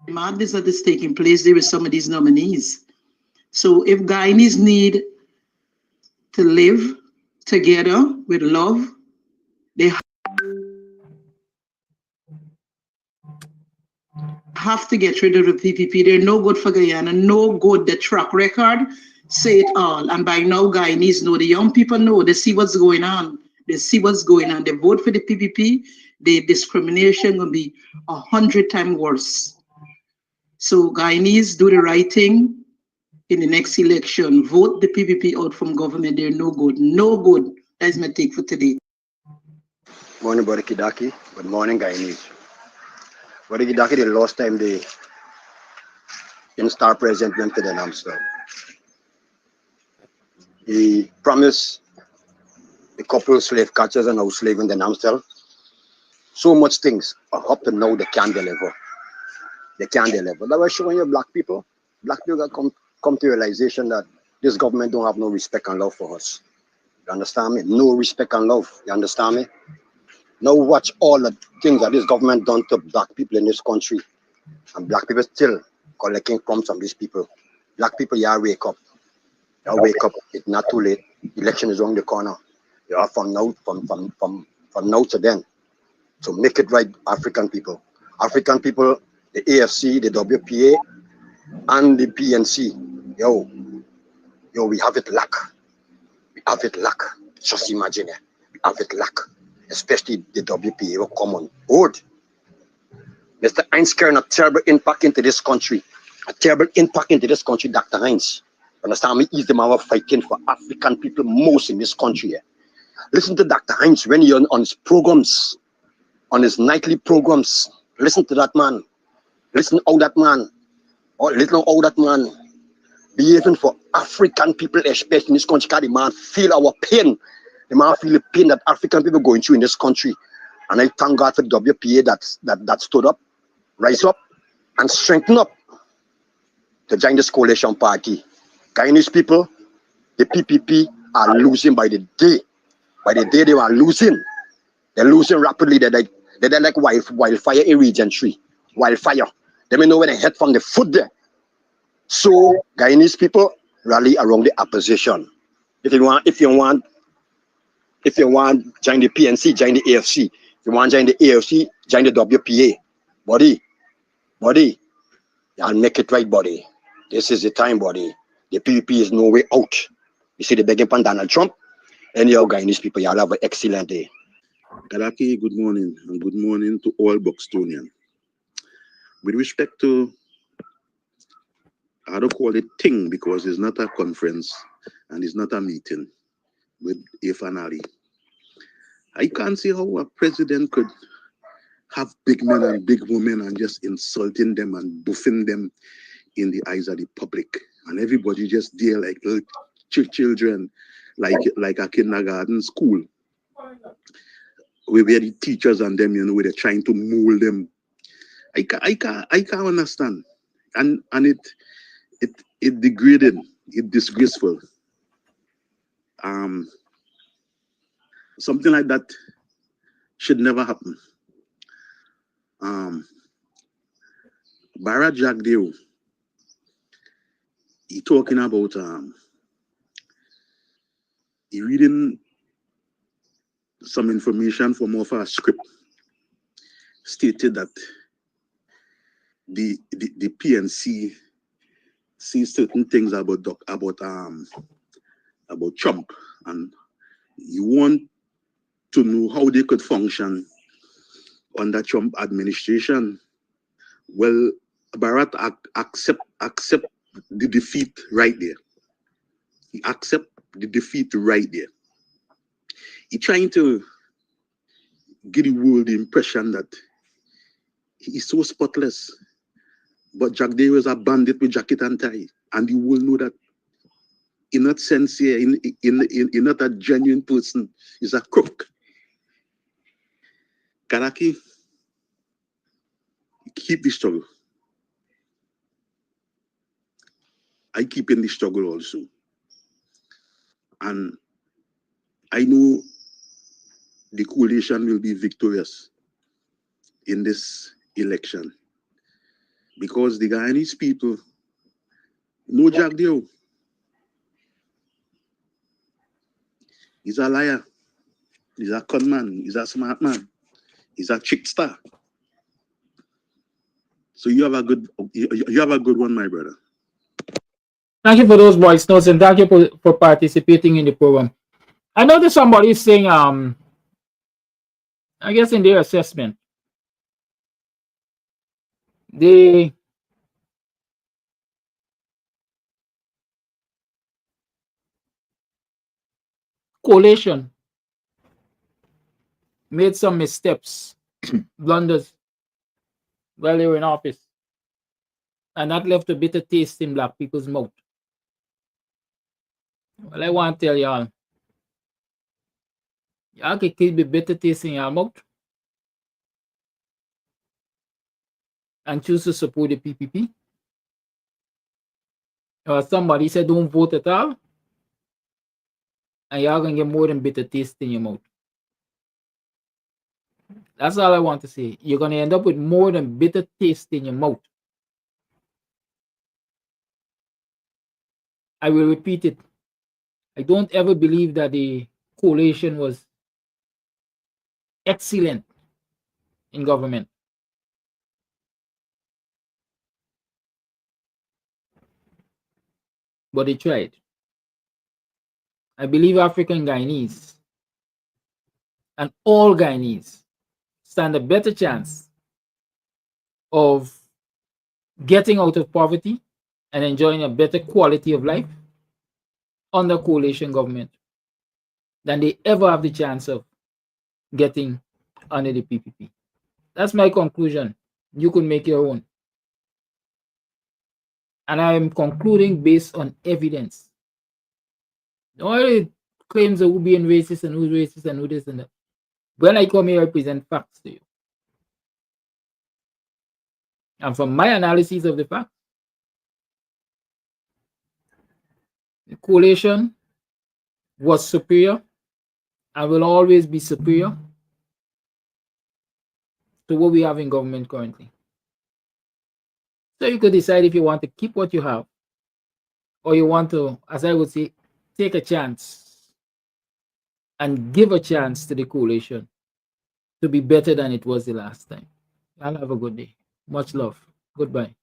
Madness that is taking place there with some of these nominees. So if Guyanese need to live together with love, they have to get rid of the PPP. They're no good for Guyana, no good. The track record say it all. And by now, Guyanese know, the young people know, they see what's going on. They see what's going on. They vote for the PPP, the discrimination will be 100 times worse. So Guyanese, do the right thing in the next election. Vote the PPP out from government. They're no good. No good. That is my take for today. Morning, Brother Kidaki. Good morning, Guyanese. Brother Kidaki, the last time the in-star president went to the Amsterdam, he promised the couple slave catchers and house slave in the Amsterdam so much things, but up to now they can't deliver. They can't deliver. That was showing you black people got come to realization that this government don't have no respect and love for us. You understand me? No respect and love. You understand me? Now watch all the things that this government done to black people in this country. And black people still collecting crumbs from these people. Black people, you wake up. You wake up. It's not too late. Election is around the corner. You are from now to then. So make it right, African people. African people, the AFC, the WPA, and the PNC. Yo, we have it luck. We have it luck. Just imagine it. We have it luck. Especially the WPA will come on board. Mr. Heinz carrying a terrible impact into this country. A terrible impact into this country, Dr. Heinz. Understand me? He's the man fighting for African people most in this country. Listen to Dr. Heinz when he's on his programs, on his nightly programs. Listen to that man. Listen how that man behaving for African people, especially in this country. Because the man feel our pain. The man feel the pain that African people going through in this country. And I thank God for the WPA that stood up, rise up, and strengthen up to join this coalition party. Guyanese people, the PPP are losing by the day. By the day they are losing. They're losing rapidly. They're like wildfire in Region 3. Wildfire. They may know where they head from the foot there. So Guyanese people rally around the opposition. If you want join the PNC, join the AFC. If you want to join the AFC, join the WPA. Buddy, y'all make it right, buddy. This is the time, buddy. The PPP is no way out. You see the begging from Donald Trump, and your Guyanese people, y'all have an excellent day. Kadaki, good morning, and good morning to all BUXTONIAN. With respect to I don't call it thing because it's not a conference and it's not a meeting with If and Ali. I can't see how a president could have big men and big women and just insulting them and buffing them in the eyes of the public. And everybody just there like little children, like a kindergarten school. Where the teachers and them, where they're trying to mold them. I can't understand. And it degrading, it disgraceful. Something like that should never happen. Barra Jagdeo, he talking about he reading some information from off a script, stated that the PNC see certain things about Trump, and you want to know how they could function under Trump administration. Well, Bharat accept the defeat right there. He accept the defeat right there. He trying to give the world the impression that he's so spotless. But Jack Day was a bandit with jacket and tie. And you will know that in that sense here, in not a genuine person, is a crook. Kadaki, keep the struggle. I keep in the struggle also. And I know the coalition will be victorious in this election. Because the Guyanese people know Jack Dio. He's a liar. He's a con man. He's a smart man. He's a trickster. So you have a good one, my brother. Thank you for those voice notes, and thank you for participating in the program. I noticed somebody saying, I guess in their assessment, the coalition made some missteps, blunders while they were in office, and that left a bitter taste in black people's mouth. Well, I want to tell y'all, y'all can keep the bitter taste in your mouth and choose to support the PPP. Or somebody said don't vote at all, and y'all gonna get more than bitter taste in your mouth. That's all I want to say. You're gonna end up with more than bitter taste in your mouth. I will repeat it. I don't ever believe that the coalition was excellent in government. But they tried. I believe African Guyanese and all Guyanese stand a better chance of getting out of poverty and enjoying a better quality of life under coalition government than they ever have the chance of getting under the PPP. That's my conclusion. You could make your own. And I am concluding based on evidence. No claims of who being racist and who's racist and who this and that. When I come here, I present facts to you. And from my analysis of the facts, the coalition was superior and will always be superior to what we have in government currently. So you could decide if you want to keep what you have, or you want to, as I would say, take a chance and give a chance to the coalition to be better than it was the last time. I'll have a good day. Much love. Goodbye.